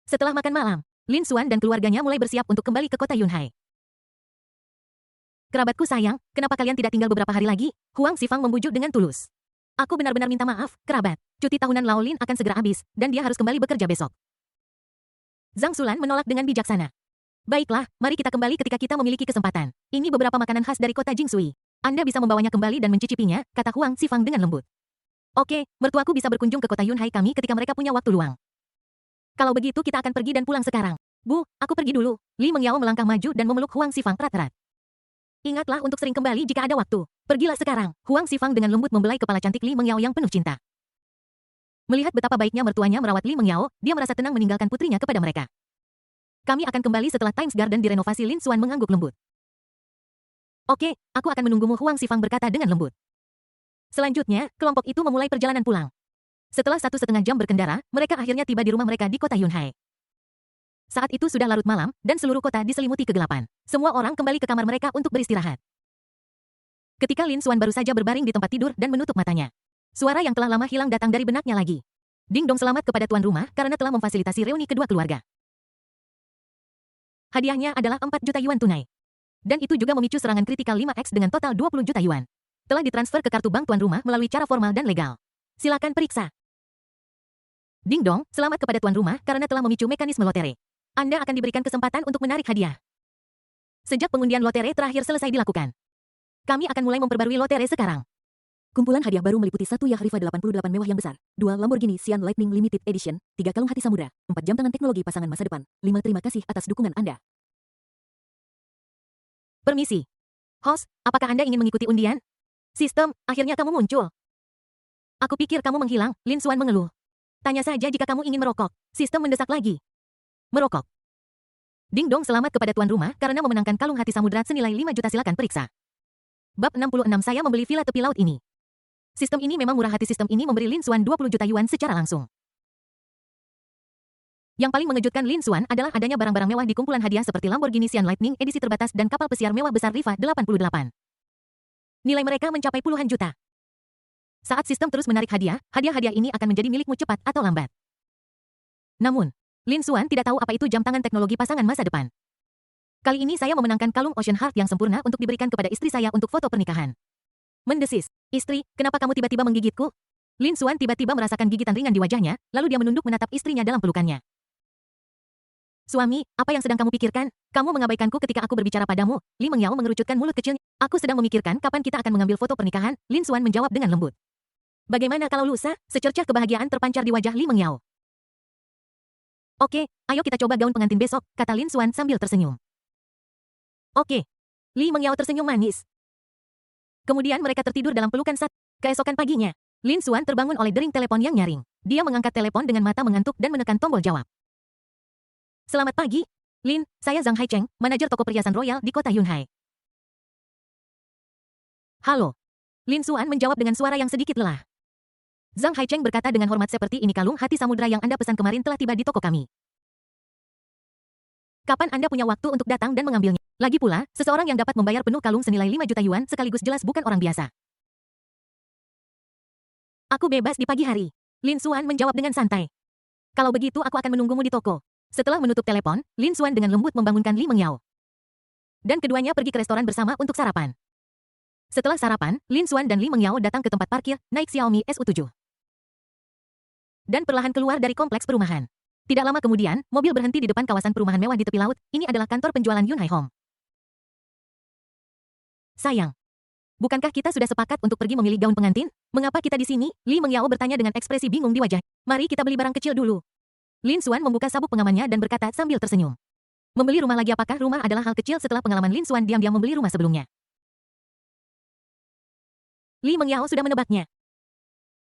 Setelah makan malam, Lin Xuan dan keluarganya mulai bersiap untuk kembali ke kota Yunhai. Kerabatku sayang, kenapa kalian tidak tinggal beberapa hari lagi? Huang Xifang membujuk dengan tulus. Aku benar-benar minta maaf, kerabat. Cuti tahunan Lao Lin akan segera habis, dan dia harus kembali bekerja besok. Zhang Xulan menolak dengan bijaksana. Baiklah, mari kita kembali ketika kita memiliki kesempatan. Ini beberapa makanan khas dari kota Jingshui. Anda bisa membawanya kembali dan mencicipinya, kata Huang Xifang dengan lembut. Oke, mertuaku bisa berkunjung ke kota Yunhai kami ketika mereka punya waktu luang. Kalau begitu kita akan pergi dan pulang sekarang. Bu, aku pergi dulu. Li Mengyao melangkah maju dan memeluk Huang Xifang erat-erat. Ingatlah untuk sering kembali jika ada waktu. Pergilah sekarang. Huang Xifang dengan lembut membelai kepala cantik Li Mengyao yang penuh cinta. Melihat betapa baiknya mertuanya merawat Li Mengyao, dia merasa tenang meninggalkan putrinya kepada mereka. Kami akan kembali setelah Times Garden direnovasi. Lin Xuan mengangguk lembut. Oke, aku akan menunggumu, Huang Xifang berkata dengan lembut. Selanjutnya, kelompok itu memulai perjalanan pulang. Setelah 1,5 jam berkendara, mereka akhirnya tiba di rumah mereka di kota Yunhai. Saat itu sudah larut malam, dan seluruh kota diselimuti kegelapan. Semua orang kembali ke kamar mereka untuk beristirahat. Ketika Lin Xuan baru saja berbaring di tempat tidur dan menutup matanya. Suara yang telah lama hilang datang dari benaknya lagi. Ding dong, selamat kepada tuan rumah karena telah memfasilitasi reuni kedua keluarga. Hadiahnya adalah 4 juta yuan tunai. Dan itu juga memicu serangan kritikal 5X dengan total 20 juta yuan. Telah ditransfer ke kartu bank tuan rumah melalui cara formal dan legal. Silakan periksa. Ding dong, selamat kepada tuan rumah karena telah memicu mekanisme lotere. Anda akan diberikan kesempatan untuk menarik hadiah. Sejak pengundian lotere terakhir selesai dilakukan. Kami akan mulai memperbarui lotere sekarang. Kumpulan hadiah baru meliputi 1 Yacht Riva 88 mewah yang besar, 2 Lamborghini Sian Lightning Limited Edition, 3 kalung hati samudra, 4 jam tangan teknologi pasangan masa depan, 5 terima kasih atas dukungan Anda. Permisi. Host, apakah Anda ingin mengikuti undian? Sistem, akhirnya kamu muncul. Aku pikir kamu menghilang, Lin Xuan mengeluh. Tanya saja jika kamu ingin merokok. Sistem mendesak lagi. Merokok. Ding dong, selamat kepada tuan rumah karena memenangkan kalung hati samudra senilai 5 juta, silakan periksa. Bab 66, saya membeli villa tepi laut ini. Sistem ini memang murah hati. Sistem ini memberi Lin Xuan 20 juta yuan secara langsung. Yang paling mengejutkan Lin Xuan adalah adanya barang-barang mewah di kumpulan hadiah seperti Lamborghini Sian Lightning edisi terbatas dan kapal pesiar mewah besar Riva 88. Nilai mereka mencapai puluhan juta. Saat sistem terus menarik hadiah-hadiah ini akan menjadi milikmu cepat atau lambat. Namun, Lin Xuan tidak tahu apa itu jam tangan teknologi pasangan masa depan. Kali ini saya memenangkan kalung Ocean Heart yang sempurna untuk diberikan kepada istri saya untuk foto pernikahan. Mendesis, istri, kenapa kamu tiba-tiba menggigitku? Lin Xuan tiba-tiba merasakan gigitan ringan di wajahnya, lalu dia menunduk menatap istrinya dalam pelukannya. Suami, apa yang sedang kamu pikirkan? Kamu mengabaikanku ketika aku berbicara padamu. Li Mengyao mengerucutkan mulut kecilnya. Aku sedang memikirkan kapan kita akan mengambil foto pernikahan. Lin Xuan menjawab dengan lembut. Bagaimana kalau lusa? Secercah kebahagiaan terpancar di wajah Li Mengyao. Oke, ayo kita coba gaun pengantin besok, kata Lin Xuan sambil tersenyum. Oke. Li Mengyao tersenyum manis. Kemudian mereka tertidur dalam pelukan saat keesokan paginya. Lin Xuan terbangun oleh dering telepon yang nyaring. Dia mengangkat telepon dengan mata mengantuk dan menekan tombol jawab. Selamat pagi, Lin, saya Zhang Haicheng, manajer toko perhiasan royal di kota Yunhai. Halo. Lin Xuan menjawab dengan suara yang sedikit lelah. Zhang Haicheng berkata dengan hormat, seperti ini kalung hati samudra yang Anda pesan kemarin telah tiba di toko kami. Kapan Anda punya waktu untuk datang dan mengambilnya? Lagi pula, seseorang yang dapat membayar penuh kalung senilai 5 juta yuan sekaligus jelas bukan orang biasa. Aku bebas di pagi hari. Lin Xuan menjawab dengan santai. Kalau begitu aku akan menunggumu di toko. Setelah menutup telepon, Lin Xuan dengan lembut membangunkan Li Mengyao. Dan keduanya pergi ke restoran bersama untuk sarapan. Setelah sarapan, Lin Xuan dan Li Mengyao datang ke tempat parkir, naik Xiaomi SU7. Dan perlahan keluar dari kompleks perumahan. Tidak lama kemudian, mobil berhenti di depan kawasan perumahan mewah di tepi laut. Ini adalah kantor penjualan Yunhai Home. Sayang. Bukankah kita sudah sepakat untuk pergi memilih gaun pengantin? Mengapa kita di sini? Li Mengyao bertanya dengan ekspresi bingung di wajah. Mari kita beli barang kecil dulu. Lin Xuan membuka sabuk pengamannya dan berkata sambil tersenyum. Membeli rumah lagi, apakah rumah adalah hal kecil? Setelah pengalaman Lin Xuan diam-diam membeli rumah sebelumnya. Li Mengyao sudah menebaknya.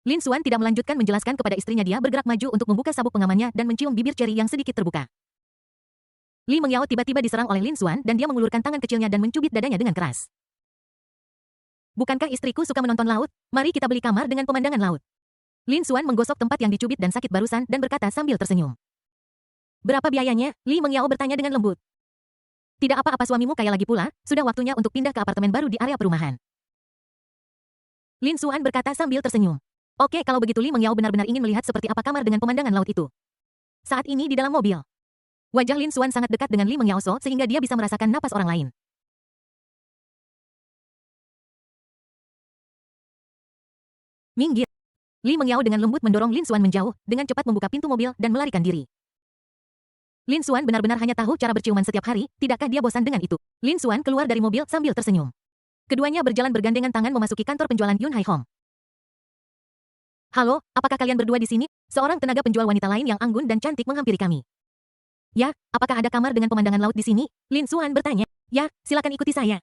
Lin Xuan tidak melanjutkan menjelaskan kepada istrinya, dia bergerak maju untuk membuka sabuk pengamannya dan mencium bibir Cherry yang sedikit terbuka. Li Mengyao tiba-tiba diserang oleh Lin Xuan dan dia mengulurkan tangan kecilnya dan mencubit dadanya dengan keras. Bukankah istriku suka menonton laut? Mari kita beli kamar dengan pemandangan laut. Lin Xuan menggosok tempat yang dicubit dan sakit barusan dan berkata sambil tersenyum. Berapa biayanya? Li Mengyao bertanya dengan lembut. Tidak apa-apa, suamimu kaya lagi pula, sudah waktunya untuk pindah ke apartemen baru di area perumahan. Lin Xuan berkata sambil tersenyum. Oke, kalau begitu Li Mengyao benar-benar ingin melihat seperti apa kamar dengan pemandangan laut itu. Saat ini di dalam mobil. Wajah Lin Xuan sangat dekat dengan Li Mengyao sehingga dia bisa merasakan napas orang lain. Minggir. Li Mengyao dengan lembut mendorong Lin Xuan menjauh, dengan cepat membuka pintu mobil dan melarikan diri. Lin Xuan benar-benar hanya tahu cara berciuman setiap hari, tidakkah dia bosan dengan itu? Lin Xuan keluar dari mobil sambil tersenyum. Keduanya berjalan bergandengan tangan memasuki kantor penjualan Yunhai Home. Halo, apakah kalian berdua di sini? Seorang tenaga penjual wanita lain yang anggun dan cantik menghampiri kami. Ya, apakah ada kamar dengan pemandangan laut di sini? Lin Xuan bertanya. Ya, silakan ikuti saya.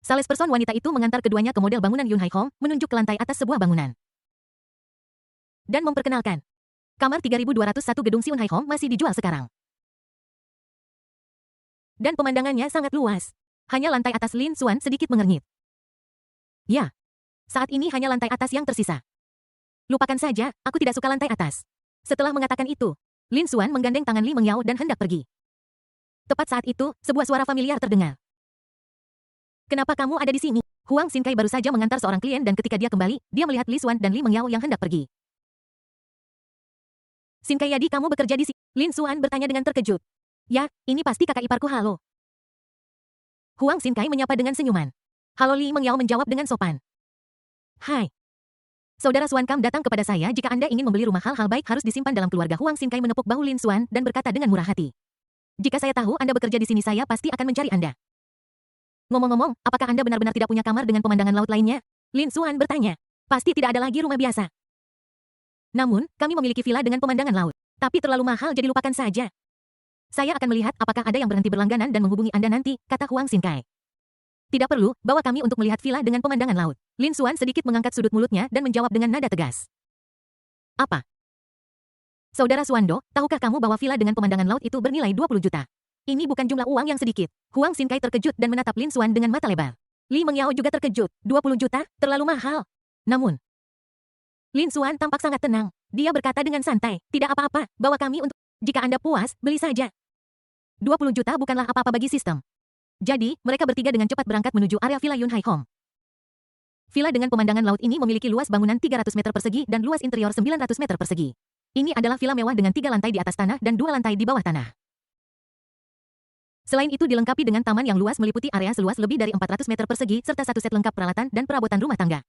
Salesperson wanita itu mengantar keduanya ke model bangunan Yunhai Home, menunjuk ke lantai atas sebuah bangunan. Dan memperkenalkan. Kamar 3201 gedung Yunhai Home masih dijual sekarang. Dan pemandangannya sangat luas. Hanya lantai atas. Lin Xuan sedikit mengernyit. Ya. Saat ini hanya lantai atas yang tersisa. Lupakan saja, aku tidak suka lantai atas. Setelah mengatakan itu, Lin Xuan menggandeng tangan Li Mengyao dan hendak pergi. Tepat saat itu, sebuah suara familiar terdengar. Kenapa kamu ada di sini? Huang Xinkai baru saja mengantar seorang klien dan ketika dia kembali, dia melihat Li Xuan dan Li Mengyao yang hendak pergi. Xinkai Yadi, kamu bekerja di sini? Lin Xuan bertanya dengan terkejut. Ya, ini pasti kakak iparku. Halo. Huang Xinkai menyapa dengan senyuman. Halo. Li Mengyao menjawab dengan sopan. Hai. Saudara Xuan Kam datang kepada saya, jika Anda ingin membeli rumah hal-hal baik harus disimpan dalam keluarga. Huang Xinkai menepuk bahu Lin Xuan dan berkata dengan murah hati. Jika saya tahu Anda bekerja di sini, saya pasti akan mencari Anda. Ngomong-ngomong, apakah Anda benar-benar tidak punya kamar dengan pemandangan laut lainnya? Lin Xuan bertanya. Pasti tidak ada lagi rumah biasa. Namun, kami memiliki villa dengan pemandangan laut. Tapi terlalu mahal, jadi lupakan saja. Saya akan melihat apakah ada yang berhenti berlangganan dan menghubungi Anda nanti, kata Huang Xinkai. Tidak perlu, bawa kami untuk melihat villa dengan pemandangan laut. Lin Xuan sedikit mengangkat sudut mulutnya dan menjawab dengan nada tegas. Apa? Saudara Xuando, tahukah kamu bahwa villa dengan pemandangan laut itu bernilai 20 juta? Ini bukan jumlah uang yang sedikit. Huang Xinkai terkejut dan menatap Lin Xuan dengan mata lebar. Li Mengyao juga terkejut. 20 juta? Terlalu mahal. Namun, Lin Xuan tampak sangat tenang. Dia berkata dengan santai, tidak apa-apa, bawa kami untuk... Jika Anda puas, beli saja. 20 juta bukanlah apa-apa bagi sistem. Jadi, mereka bertiga dengan cepat berangkat menuju area Villa Yunhai Home. Villa dengan pemandangan laut ini memiliki luas bangunan 300 meter persegi dan luas interior 900 meter persegi. Ini adalah villa mewah dengan 3 lantai di atas tanah dan 2 lantai di bawah tanah. Selain itu dilengkapi dengan taman yang luas meliputi area seluas lebih dari 400 meter persegi serta 1 set lengkap peralatan dan perabotan rumah tangga.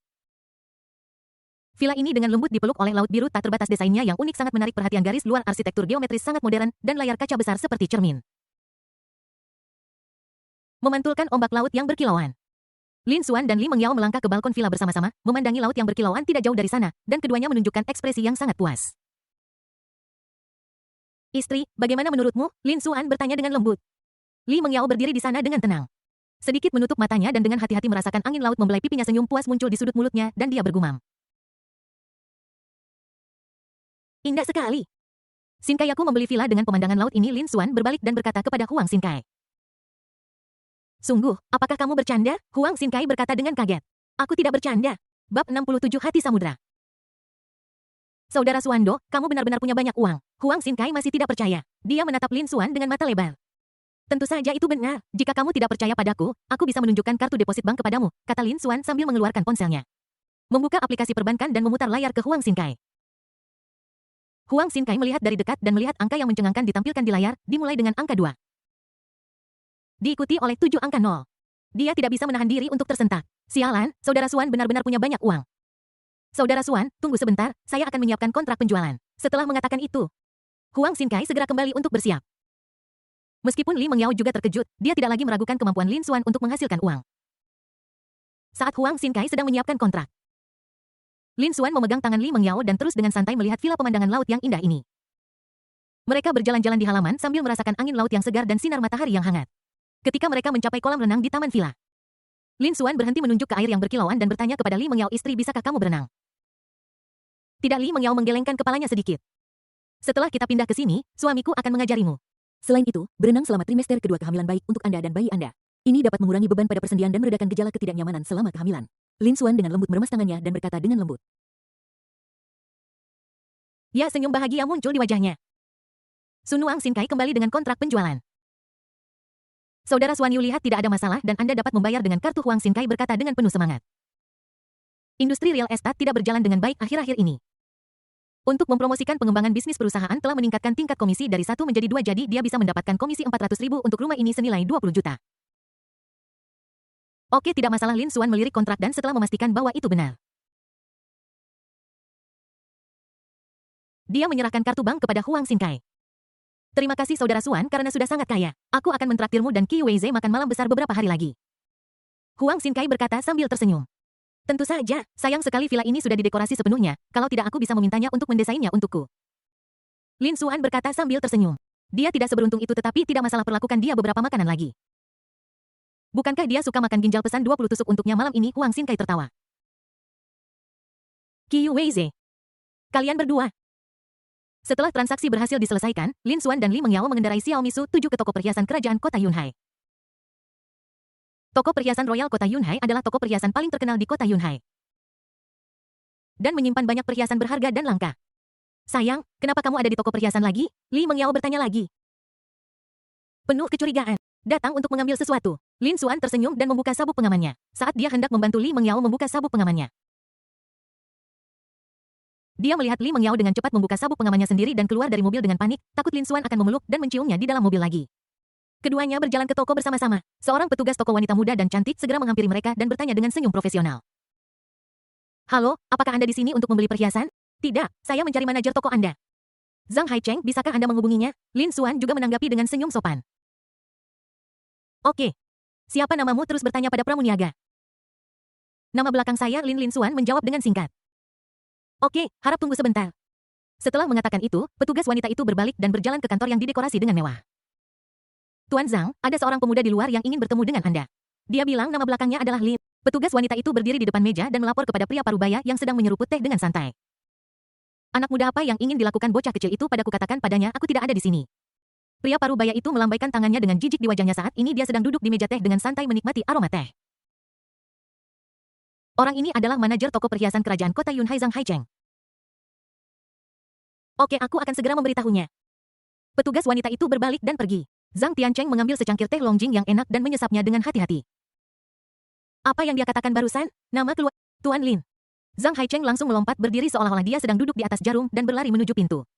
Villa ini dengan lembut dipeluk oleh laut biru tak terbatas, desainnya yang unik sangat menarik perhatian, garis luar arsitektur geometris sangat modern, dan layar kaca besar seperti cermin memantulkan ombak laut yang berkilauan. Lin Xuan dan Li Mengyao melangkah ke balkon villa bersama-sama, memandangi laut yang berkilauan tidak jauh dari sana, dan keduanya menunjukkan ekspresi yang sangat puas. Istri, bagaimana menurutmu? Lin Xuan bertanya dengan lembut. Li Mengyao berdiri di sana dengan tenang. Sedikit menutup matanya dan dengan hati-hati merasakan angin laut membelai pipinya, senyum puas muncul di sudut mulutnya dan dia bergumam. Indah sekali. Xinkai, aku membeli villa dengan pemandangan laut ini. Lin Xuan berbalik dan berkata kepada Huang Xinkai. Sungguh, apakah kamu bercanda? Huang Xinkai berkata dengan kaget. Aku tidak bercanda. Bab 67 Hati Samudra. Saudara Suando, kamu benar-benar punya banyak uang. Huang Xinkai masih tidak percaya. Dia menatap Lin Xuan dengan mata lebar. Tentu saja itu benar. Jika kamu tidak percaya padaku, aku bisa menunjukkan kartu deposit bank kepadamu, kata Lin Xuan sambil mengeluarkan ponselnya. Membuka aplikasi perbankan dan memutar layar ke Huang Xinkai. Huang Xinkai melihat dari dekat dan melihat angka yang mencengangkan ditampilkan di layar, dimulai dengan angka 2. Diikuti oleh 7 angka 0. Dia tidak bisa menahan diri untuk tersentak. Sialan, Saudara Xuan benar-benar punya banyak uang. Saudara Xuan, tunggu sebentar, saya akan menyiapkan kontrak penjualan. Setelah mengatakan itu, Huang Xinkai segera kembali untuk bersiap. Meskipun Li Mengyao juga terkejut, dia tidak lagi meragukan kemampuan Lin Xuan untuk menghasilkan uang. Saat Huang Xinkai sedang menyiapkan kontrak, Lin Xuan memegang tangan Li Mengyao dan terus dengan santai melihat villa pemandangan laut yang indah ini. Mereka berjalan-jalan di halaman sambil merasakan angin laut yang segar dan sinar matahari yang hangat. Ketika mereka mencapai kolam renang di taman villa, Lin Xuan berhenti menunjuk ke air yang berkilauan dan bertanya kepada Li Mengyao, istri, bisakah kamu berenang? Tidak. Li Mengyao menggelengkan kepalanya sedikit. Setelah kita pindah ke sini, suamiku akan mengajarimu. Selain itu, berenang selama trimester kedua kehamilan baik untuk Anda dan bayi Anda. Ini dapat mengurangi beban pada persendian dan meredakan gejala ketidaknyamanan selama kehamilan. Lin Xuan dengan lembut meremas tangannya dan berkata dengan lembut. Ya, senyum bahagia muncul di wajahnya. Sun Wang Xinkai kembali dengan kontrak penjualan. Saudara Xuan Yu, lihat tidak ada masalah dan Anda dapat membayar dengan kartu. Huang Xinkai berkata dengan penuh semangat. Industri real estate tidak berjalan dengan baik akhir-akhir ini. Untuk mempromosikan pengembangan bisnis, perusahaan telah meningkatkan tingkat komisi dari 1 menjadi 2, jadi dia bisa mendapatkan komisi 400.000 untuk rumah ini senilai 20 juta. Oke, tidak masalah. Lin Xuan melirik kontrak dan setelah memastikan bahwa itu benar, dia menyerahkan kartu bank kepada Huang Xinkai. Terima kasih Saudara Xuan karena sudah sangat kaya. Aku akan mentraktirmu dan Qi Weize makan malam besar beberapa hari lagi. Huang Xinkai berkata sambil tersenyum. Tentu saja, sayang sekali villa ini sudah didekorasi sepenuhnya, kalau tidak aku bisa memintanya untuk mendesainnya untukku. Lin Xuan berkata sambil tersenyum. Dia tidak seberuntung itu, tetapi tidak masalah, perlakukan dia beberapa makanan lagi. Bukankah dia suka makan ginjal? Pesan 20 tusuk untuknya malam ini. Huang Xinkai tertawa. Qi Weize, kalian berdua. Setelah transaksi berhasil diselesaikan, Lin Xuan dan Li Mengyao mengendarai Xiaomi Su 7 ke toko perhiasan kerajaan kota Yunhai. Toko perhiasan Royal Kota Yunhai adalah toko perhiasan paling terkenal di kota Yunhai dan menyimpan banyak perhiasan berharga dan langka. Sayang, kenapa kamu ada di toko perhiasan lagi? Li Mengyao bertanya lagi. Penuh kecurigaan. Datang untuk mengambil sesuatu. Lin Xuan tersenyum dan membuka sabuk pengamannya. Saat dia hendak membantu Li Mengyao membuka sabuk pengamannya, dia melihat Li Mengyao dengan cepat membuka sabuk pengamannya sendiri dan keluar dari mobil dengan panik, takut Lin Xuan akan memeluk dan menciumnya di dalam mobil lagi. Keduanya berjalan ke toko bersama-sama. Seorang petugas toko wanita muda dan cantik segera menghampiri mereka dan bertanya dengan senyum profesional. Halo, apakah Anda di sini untuk membeli perhiasan? Tidak, saya mencari manajer toko Anda. Zhang Haicheng, bisakah Anda menghubunginya? Lin Xuan juga menanggapi dengan senyum sopan. Oke. Siapa namamu? Terus bertanya pada pramuniaga. Nama belakang saya Lin Xuan menjawab dengan singkat. Oke, harap tunggu sebentar. Setelah mengatakan itu, petugas wanita itu berbalik dan berjalan ke kantor yang didekorasi dengan mewah. Tuan Zhang, ada seorang pemuda di luar yang ingin bertemu dengan Anda. Dia bilang nama belakangnya adalah Lin. Petugas wanita itu berdiri di depan meja dan melapor kepada pria parubaya yang sedang menyeruput teh dengan santai. Anak muda apa yang ingin dilakukan bocah kecil itu padaku? Katakan padanya aku tidak ada di sini. Pria parubaya itu melambaikan tangannya dengan jijik di wajahnya. Saat ini dia sedang duduk di meja teh dengan santai menikmati aroma teh. Orang ini adalah manajer toko perhiasan kerajaan kota Yunhai, Zhang Haicheng. Oke, aku akan segera memberitahunya. Petugas wanita itu berbalik dan pergi. Zhang Tiancheng mengambil secangkir teh Longjing yang enak dan menyesapnya dengan hati-hati. Apa yang dia katakan barusan? Nama keluar Tuan Lin. Zhang Haicheng langsung melompat berdiri seolah-olah dia sedang duduk di atas jarum dan berlari menuju pintu.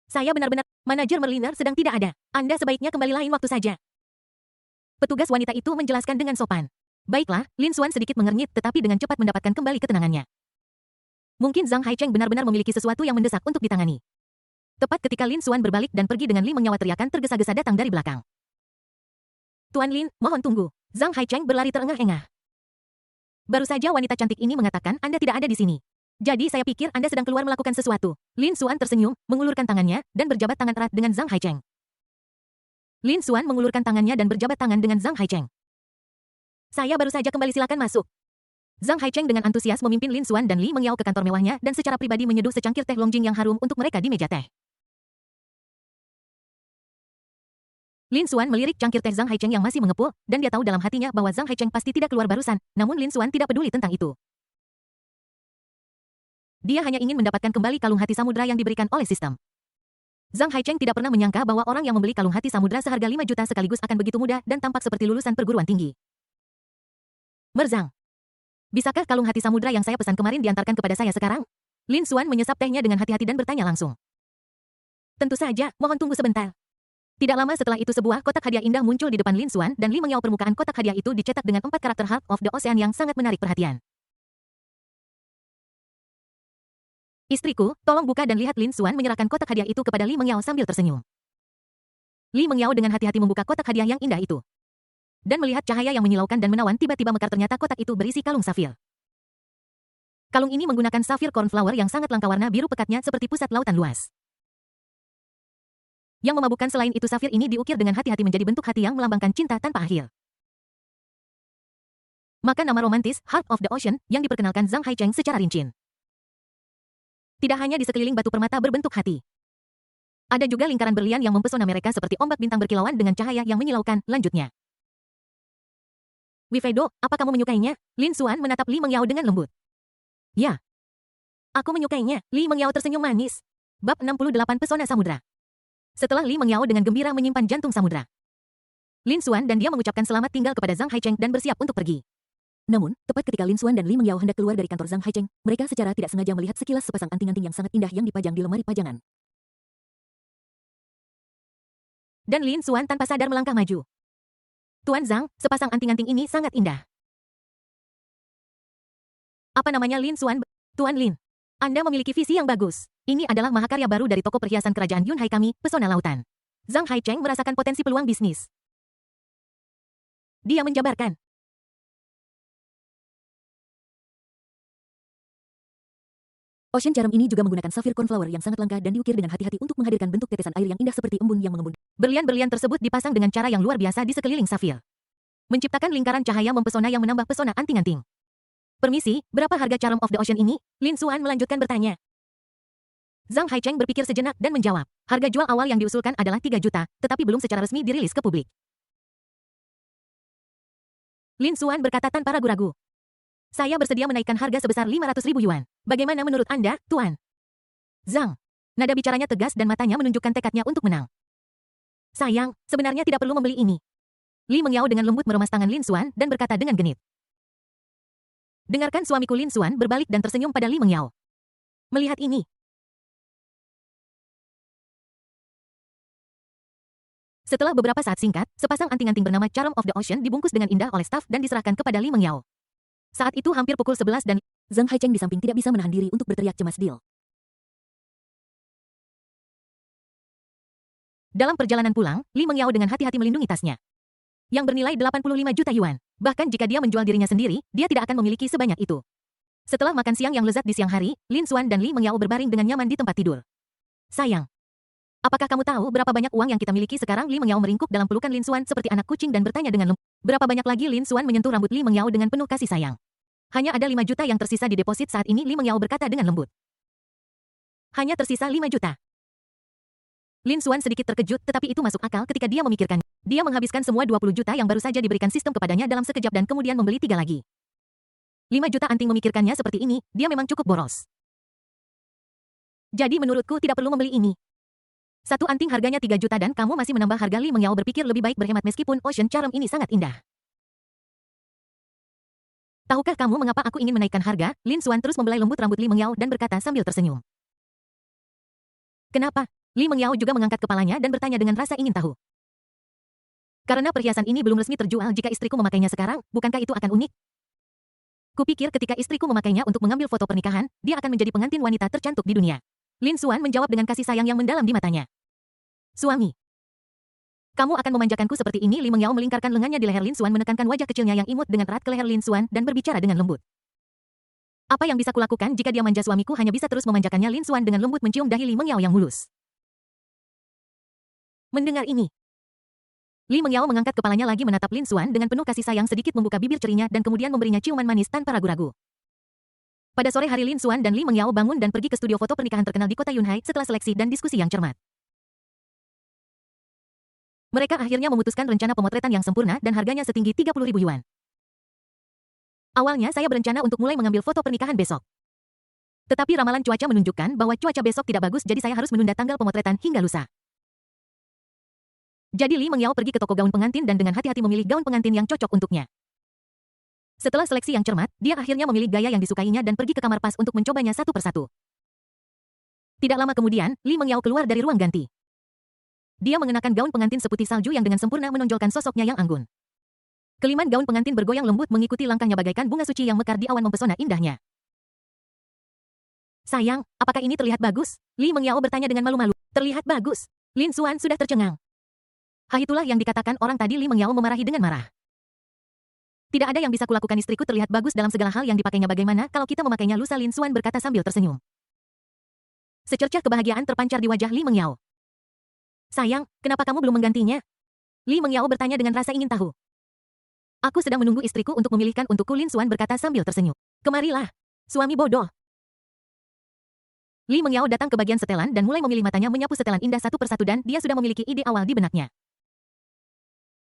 Saya benar-benar, manajer Merliner sedang tidak ada. Anda sebaiknya kembali lain waktu saja. Petugas wanita itu menjelaskan dengan sopan. Baiklah, Lin Xuan sedikit mengernyit tetapi dengan cepat mendapatkan kembali ketenangannya. Mungkin Zhang Haicheng benar-benar memiliki sesuatu yang mendesak untuk ditangani. Tepat ketika Lin Xuan berbalik dan pergi dengan Li Mengnyawa, teriakan tergesa-gesa datang dari belakang. Tuan Lin, mohon tunggu. Zhang Haicheng berlari terengah-engah. Baru saja wanita cantik ini mengatakan Anda tidak ada di sini. Jadi saya pikir Anda sedang keluar melakukan sesuatu. Lin Xuan tersenyum, mengulurkan tangannya, dan berjabat tangan erat dengan Zhang Haicheng. Lin Xuan mengulurkan tangannya dan berjabat tangan dengan Zhang Haicheng. Saya baru saja kembali, silakan masuk. Zhang Haicheng dengan antusias memimpin Lin Xuan dan Li Mengyao ke kantor mewahnya dan secara pribadi menyeduh secangkir teh Longjing yang harum untuk mereka di meja teh. Lin Xuan melirik cangkir teh Zhang Haicheng yang masih mengepul, dan dia tahu dalam hatinya bahwa Zhang Haicheng pasti tidak keluar barusan, namun Lin Xuan tidak peduli tentang itu. Dia hanya ingin mendapatkan kembali kalung hati samudra yang diberikan oleh sistem. Zhang Haicheng tidak pernah menyangka bahwa orang yang membeli kalung hati samudra seharga 5 juta sekaligus akan begitu mudah dan tampak seperti lulusan perguruan tinggi. Merzang. Bisakah kalung hati samudra yang saya pesan kemarin diantarkan kepada saya sekarang? Lin Xuan menyesap tehnya dengan hati-hati dan bertanya langsung. Tentu saja, mohon tunggu sebentar. Tidak lama setelah itu sebuah kotak hadiah indah muncul di depan Lin Xuan dan Li Mengyao. Permukaan kotak hadiah itu dicetak dengan 4 karakter Heart of the Ocean yang sangat menarik perhatian. Istriku, tolong buka dan lihat. Lin Xuan menyerahkan kotak hadiah itu kepada Li Mengyao sambil tersenyum. Li Mengyao dengan hati-hati membuka kotak hadiah yang indah itu. Dan melihat cahaya yang menyilaukan dan menawan tiba-tiba mekar, ternyata kotak itu berisi kalung safir. Kalung ini menggunakan safir cornflower yang sangat langka, warna biru pekatnya seperti pusat lautan luas. Yang memabukkan selain itu, safir ini diukir dengan hati-hati menjadi bentuk hati yang melambangkan cinta tanpa akhir. Maka nama romantis, Heart of the Ocean, yang diperkenalkan Zhang Haicheng secara rinci. Tidak hanya di sekeliling batu permata berbentuk hati. Ada juga lingkaran berlian yang mempesona mereka seperti ombak bintang berkilauan dengan cahaya yang menyilaukan. Lanjutnya. Wifeido, apa kamu menyukainya? Lin Xuan menatap Li Mengyao dengan lembut. Ya. Aku menyukainya. Li Mengyao tersenyum manis. Bab 68 Pesona Samudra. Setelah Li Mengyao dengan gembira menyimpan jantung samudra, Lin Xuan dan dia mengucapkan selamat tinggal kepada Zhang Haicheng dan bersiap untuk pergi. Namun, tepat ketika Lin Xuan dan Li Mengyao hendak keluar dari kantor Zhang Haicheng, mereka secara tidak sengaja melihat sekilas sepasang anting-anting yang sangat indah yang dipajang di lemari pajangan. Dan Lin Xuan tanpa sadar melangkah maju. Tuan Zhang, sepasang anting-anting ini sangat indah. Apa namanya? Lin Xuan? Tuan Lin, Anda memiliki visi yang bagus. Ini adalah mahakarya baru dari toko perhiasan kerajaan Yunhai kami, Pesona Lautan. Zhang Haicheng merasakan potensi peluang bisnis. Dia menjabarkan. Ocean Charm ini juga menggunakan safir cornflower yang sangat langka dan diukir dengan hati-hati untuk menghadirkan bentuk tetesan air yang indah seperti embun yang mengembun. Berlian-berlian tersebut dipasang dengan cara yang luar biasa di sekeliling safir, menciptakan lingkaran cahaya mempesona yang menambah pesona anting-anting. Permisi, berapa harga Charm of the Ocean ini? Lin Xuan melanjutkan bertanya. Zhang Haicheng berpikir sejenak dan menjawab. Harga jual awal yang diusulkan adalah 3 juta, tetapi belum secara resmi dirilis ke publik. Lin Xuan berkata tanpa ragu-ragu. Saya bersedia menaikkan harga sebesar 500.000 yuan. Bagaimana menurut Anda, Tuan? Zhang. Nada bicaranya tegas dan matanya menunjukkan tekadnya untuk menang. Sayang, sebenarnya tidak perlu membeli ini. Li Mengyao dengan lembut meremas tangan Lin Xuan dan berkata dengan genit. Dengarkan suamiku. Lin Xuan berbalik dan tersenyum pada Li Mengyao. Melihat ini, setelah beberapa saat singkat, sepasang anting-anting bernama Charm of the Ocean dibungkus dengan indah oleh staf dan diserahkan kepada Li Mengyao. Saat itu hampir pukul 11 dan Zhang Haicheng di samping tidak bisa menahan diri untuk berteriak cemas. Deal. Dalam perjalanan pulang, Li Mengyao dengan hati-hati melindungi tasnya, yang bernilai 85 juta yuan. Bahkan jika dia menjual dirinya sendiri, dia tidak akan memiliki sebanyak itu. Setelah makan siang yang lezat di siang hari, Lin Xuan dan Li Mengyao berbaring dengan nyaman di tempat tidur. Sayang, apakah kamu tahu berapa banyak uang yang kita miliki sekarang? Li Mengyao meringkuk dalam pelukan Lin Xuan seperti anak kucing dan bertanya dengan lembut. Berapa banyak lagi? Lin Xuan menyentuh rambut Li Mengyao dengan penuh kasih sayang. Hanya ada 5 juta yang tersisa di deposit saat ini. Li Mengyao berkata dengan lembut. Hanya tersisa 5 juta. Lin Xuan sedikit terkejut, tetapi itu masuk akal ketika dia memikirkan. Dia menghabiskan semua 20 juta yang baru saja diberikan sistem kepadanya dalam sekejap dan kemudian membeli 3 lagi. 5 juta anting. Memikirkannya seperti ini, dia memang cukup boros. Jadi menurutku tidak perlu membeli ini. Satu anting harganya 3 juta dan kamu masih menambah harga. Li Mengyao berpikir lebih baik berhemat meskipun Ocean Charm ini sangat indah. Tahukah kamu mengapa aku ingin menaikkan harga? Lin Xuan terus membelai lembut rambut Li Mengyao dan berkata sambil tersenyum. Kenapa? Li Mengyao juga mengangkat kepalanya dan bertanya dengan rasa ingin tahu. Karena perhiasan ini belum resmi terjual. Jika istriku memakainya sekarang, bukankah itu akan unik? Kupikir ketika istriku memakainya untuk mengambil foto pernikahan, dia akan menjadi pengantin wanita tercantik di dunia. Lin Xuan menjawab dengan kasih sayang yang mendalam di matanya. Suami. Kamu akan memanjakanku seperti ini. Li Mengyao melingkarkan lengannya di leher Lin Xuan, menekankan wajah kecilnya yang imut dengan erat ke leher Lin Xuan dan berbicara dengan lembut. Apa yang bisa kulakukan jika dia manja suamiku? Hanya bisa terus memanjakannya. Lin Xuan dengan lembut mencium dahi Li Mengyao yang mulus. Mendengar ini, Li Mengyao mengangkat kepalanya lagi menatap Lin Xuan dengan penuh kasih sayang, sedikit membuka bibir cerinya dan kemudian memberinya ciuman manis tanpa ragu-ragu. Pada sore hari Lin Xuan dan Li Mengyao bangun dan pergi ke studio foto pernikahan terkenal di kota Yunhai setelah seleksi dan diskusi yang cermat. Mereka akhirnya memutuskan rencana pemotretan yang sempurna dan harganya setinggi 30.000 yuan. Awalnya saya berencana untuk mulai mengambil foto pernikahan besok. Tetapi ramalan cuaca menunjukkan bahwa cuaca besok tidak bagus, jadi saya harus menunda tanggal pemotretan hingga lusa. Jadi Li Mengyao pergi ke toko gaun pengantin dan dengan hati-hati memilih gaun pengantin yang cocok untuknya. Setelah seleksi yang cermat, dia akhirnya memilih gaya yang disukainya dan pergi ke kamar pas untuk mencobanya satu persatu. Tidak lama kemudian, Li Mengyao keluar dari ruang ganti. Dia mengenakan gaun pengantin seputih salju yang dengan sempurna menonjolkan sosoknya yang anggun. Keliman gaun pengantin bergoyang lembut mengikuti langkahnya bagaikan bunga suci yang mekar di awan mempesona indahnya. Sayang, apakah ini terlihat bagus? Li Mengyao bertanya dengan malu-malu. Terlihat bagus. Lin Xuan sudah tercengang. Itulah yang dikatakan orang tadi. Li Mengyao memarahi dengan marah. Tidak ada yang bisa kulakukan, istriku terlihat bagus dalam segala hal yang dipakainya. Bagaimana kalau kita memakainya lusa? Lin Xuan berkata sambil tersenyum. Secercah kebahagiaan terpancar di wajah Li Mengyao. Sayang, kenapa kamu belum menggantinya? Li Mengyao bertanya dengan rasa ingin tahu. Aku sedang menunggu istriku untuk memilihkan untukku, Lin Xuan berkata sambil tersenyum. Kemarilah, suami bodoh. Li Mengyao datang ke bagian setelan dan mulai memilih, matanya menyapu setelan indah satu persatu dan dia sudah memiliki ide awal di benaknya.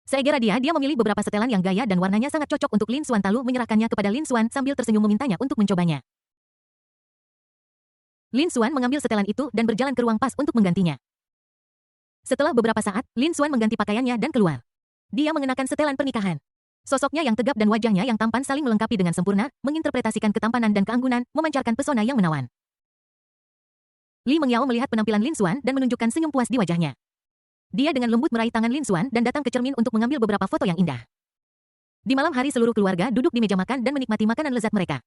Segera dia memilih beberapa setelan yang gaya dan warnanya sangat cocok untuk Lin Xuan, lalu menyerahkannya kepada Lin Xuan sambil tersenyum memintanya untuk mencobanya. Lin Xuan mengambil setelan itu dan berjalan ke ruang pas untuk menggantinya. Setelah beberapa saat, Lin Xuan mengganti pakaiannya dan keluar. Dia mengenakan setelan pernikahan. Sosoknya yang tegap dan wajahnya yang tampan saling melengkapi dengan sempurna, menginterpretasikan ketampanan dan keanggunan, memancarkan pesona yang menawan. Li Mengyao melihat penampilan Lin Xuan dan menunjukkan senyum puas di wajahnya. Dia dengan lembut meraih tangan Lin Xuan dan datang ke cermin untuk mengambil beberapa foto yang indah. Di malam hari seluruh keluarga duduk di meja makan dan menikmati makanan lezat mereka.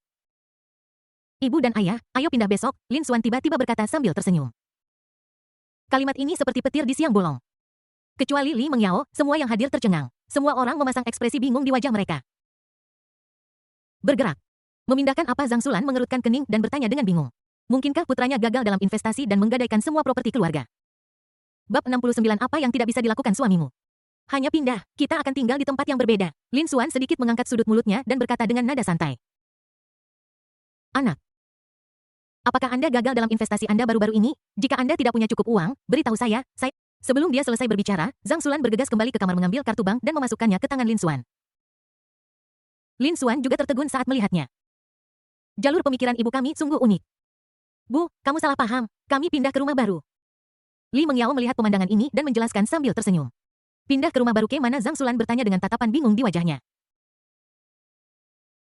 Ibu dan ayah, ayo pindah besok, Lin Xuan tiba-tiba berkata sambil tersenyum. Kalimat ini seperti petir di siang bolong. Kecuali Li Mengyao, semua yang hadir tercengang. Semua orang memasang ekspresi bingung di wajah mereka. Bergerak. Memindahkan apa? Zhang Xulan mengerutkan kening dan bertanya dengan bingung. Mungkinkah putranya gagal dalam investasi dan menggadaikan semua properti keluarga? Bab 69. Apa yang tidak bisa dilakukan suamimu? Hanya pindah, kita akan tinggal di tempat yang berbeda. Lin Xuan sedikit mengangkat sudut mulutnya dan berkata dengan nada santai. Anak. Apakah Anda gagal dalam investasi Anda baru-baru ini? Jika Anda tidak punya cukup uang, beritahu saya. Sebelum dia selesai berbicara, Zhang Xulan bergegas kembali ke kamar mengambil kartu bank dan memasukkannya ke tangan Lin Xuan. Lin Xuan juga tertegun saat melihatnya. Jalur pemikiran ibu kami sungguh unik. Bu, kamu salah paham. Kami pindah ke rumah baru. Li Mengyao melihat pemandangan ini dan menjelaskan sambil tersenyum. Pindah ke rumah baru ke mana? Zhang Xulan bertanya dengan tatapan bingung di wajahnya.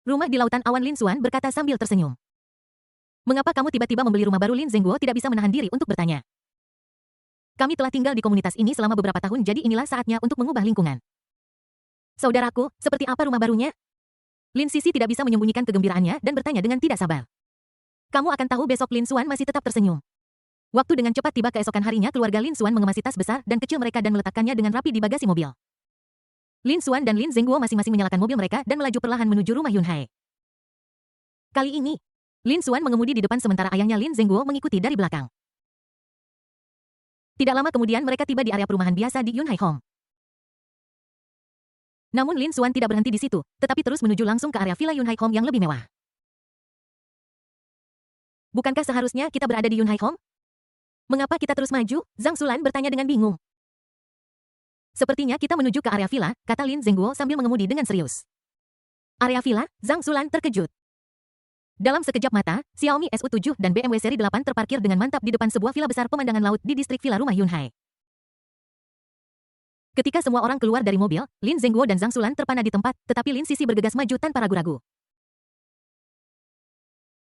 Rumah di lautan awan. Lin Xuan berkata sambil tersenyum. Mengapa kamu tiba-tiba membeli rumah baru? Lin Zhengguo tidak bisa menahan diri untuk bertanya. Kami telah tinggal di komunitas ini selama beberapa tahun, jadi inilah saatnya untuk mengubah lingkungan. Saudaraku, seperti apa rumah barunya? Lin Sisi tidak bisa menyembunyikan kegembiraannya dan bertanya dengan tidak sabar. Kamu akan tahu besok. Lin Xuan masih tetap tersenyum. Waktu dengan cepat tiba. Keesokan harinya keluarga Lin Xuan mengemasi tas besar dan kecil mereka dan meletakkannya dengan rapi di bagasi mobil. Lin Xuan dan Lin Zhengguo masing-masing menyalakan mobil mereka dan melaju perlahan menuju rumah Yunhai. Kali ini, Lin Xuan mengemudi di depan sementara ayahnya Lin Zhengguo mengikuti dari belakang. Tidak lama kemudian mereka tiba di area perumahan biasa di Yunhai Home. Namun Lin Xuan tidak berhenti di situ, tetapi terus menuju langsung ke area villa Yunhai Home yang lebih mewah. Bukankah seharusnya kita berada di Yunhai Home? Mengapa kita terus maju? Zhang Xulan bertanya dengan bingung. Sepertinya kita menuju ke area villa, kata Lin Zhengguo sambil mengemudi dengan serius. Area villa? Zhang Xulan terkejut. Dalam sekejap mata, Xiaomi SU7 dan BMW seri 8 terparkir dengan mantap di depan sebuah villa besar pemandangan laut di distrik villa rumah Yunhai. Ketika semua orang keluar dari mobil, Lin Zhengguo dan Zhang Xulan terpana di tempat, tetapi Lin Sisi bergegas maju tanpa ragu-ragu.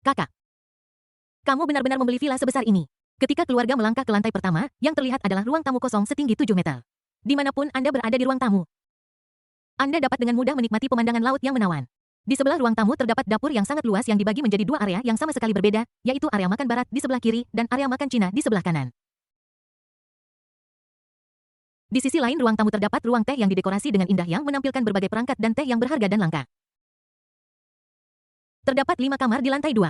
Kakak, kamu benar-benar membeli villa sebesar ini. Ketika keluarga melangkah ke lantai pertama, yang terlihat adalah ruang tamu kosong setinggi 7 meter. Dimanapun Anda berada di ruang tamu, Anda dapat dengan mudah menikmati pemandangan laut yang menawan. Di sebelah ruang tamu terdapat dapur yang sangat luas yang dibagi menjadi dua area yang sama sekali berbeda, yaitu area makan barat di sebelah kiri dan area makan Cina di sebelah kanan. Di sisi lain ruang tamu terdapat ruang teh yang didekorasi dengan indah yang menampilkan berbagai perangkat dan teh yang berharga dan langka. Terdapat 5 kamar di lantai 2.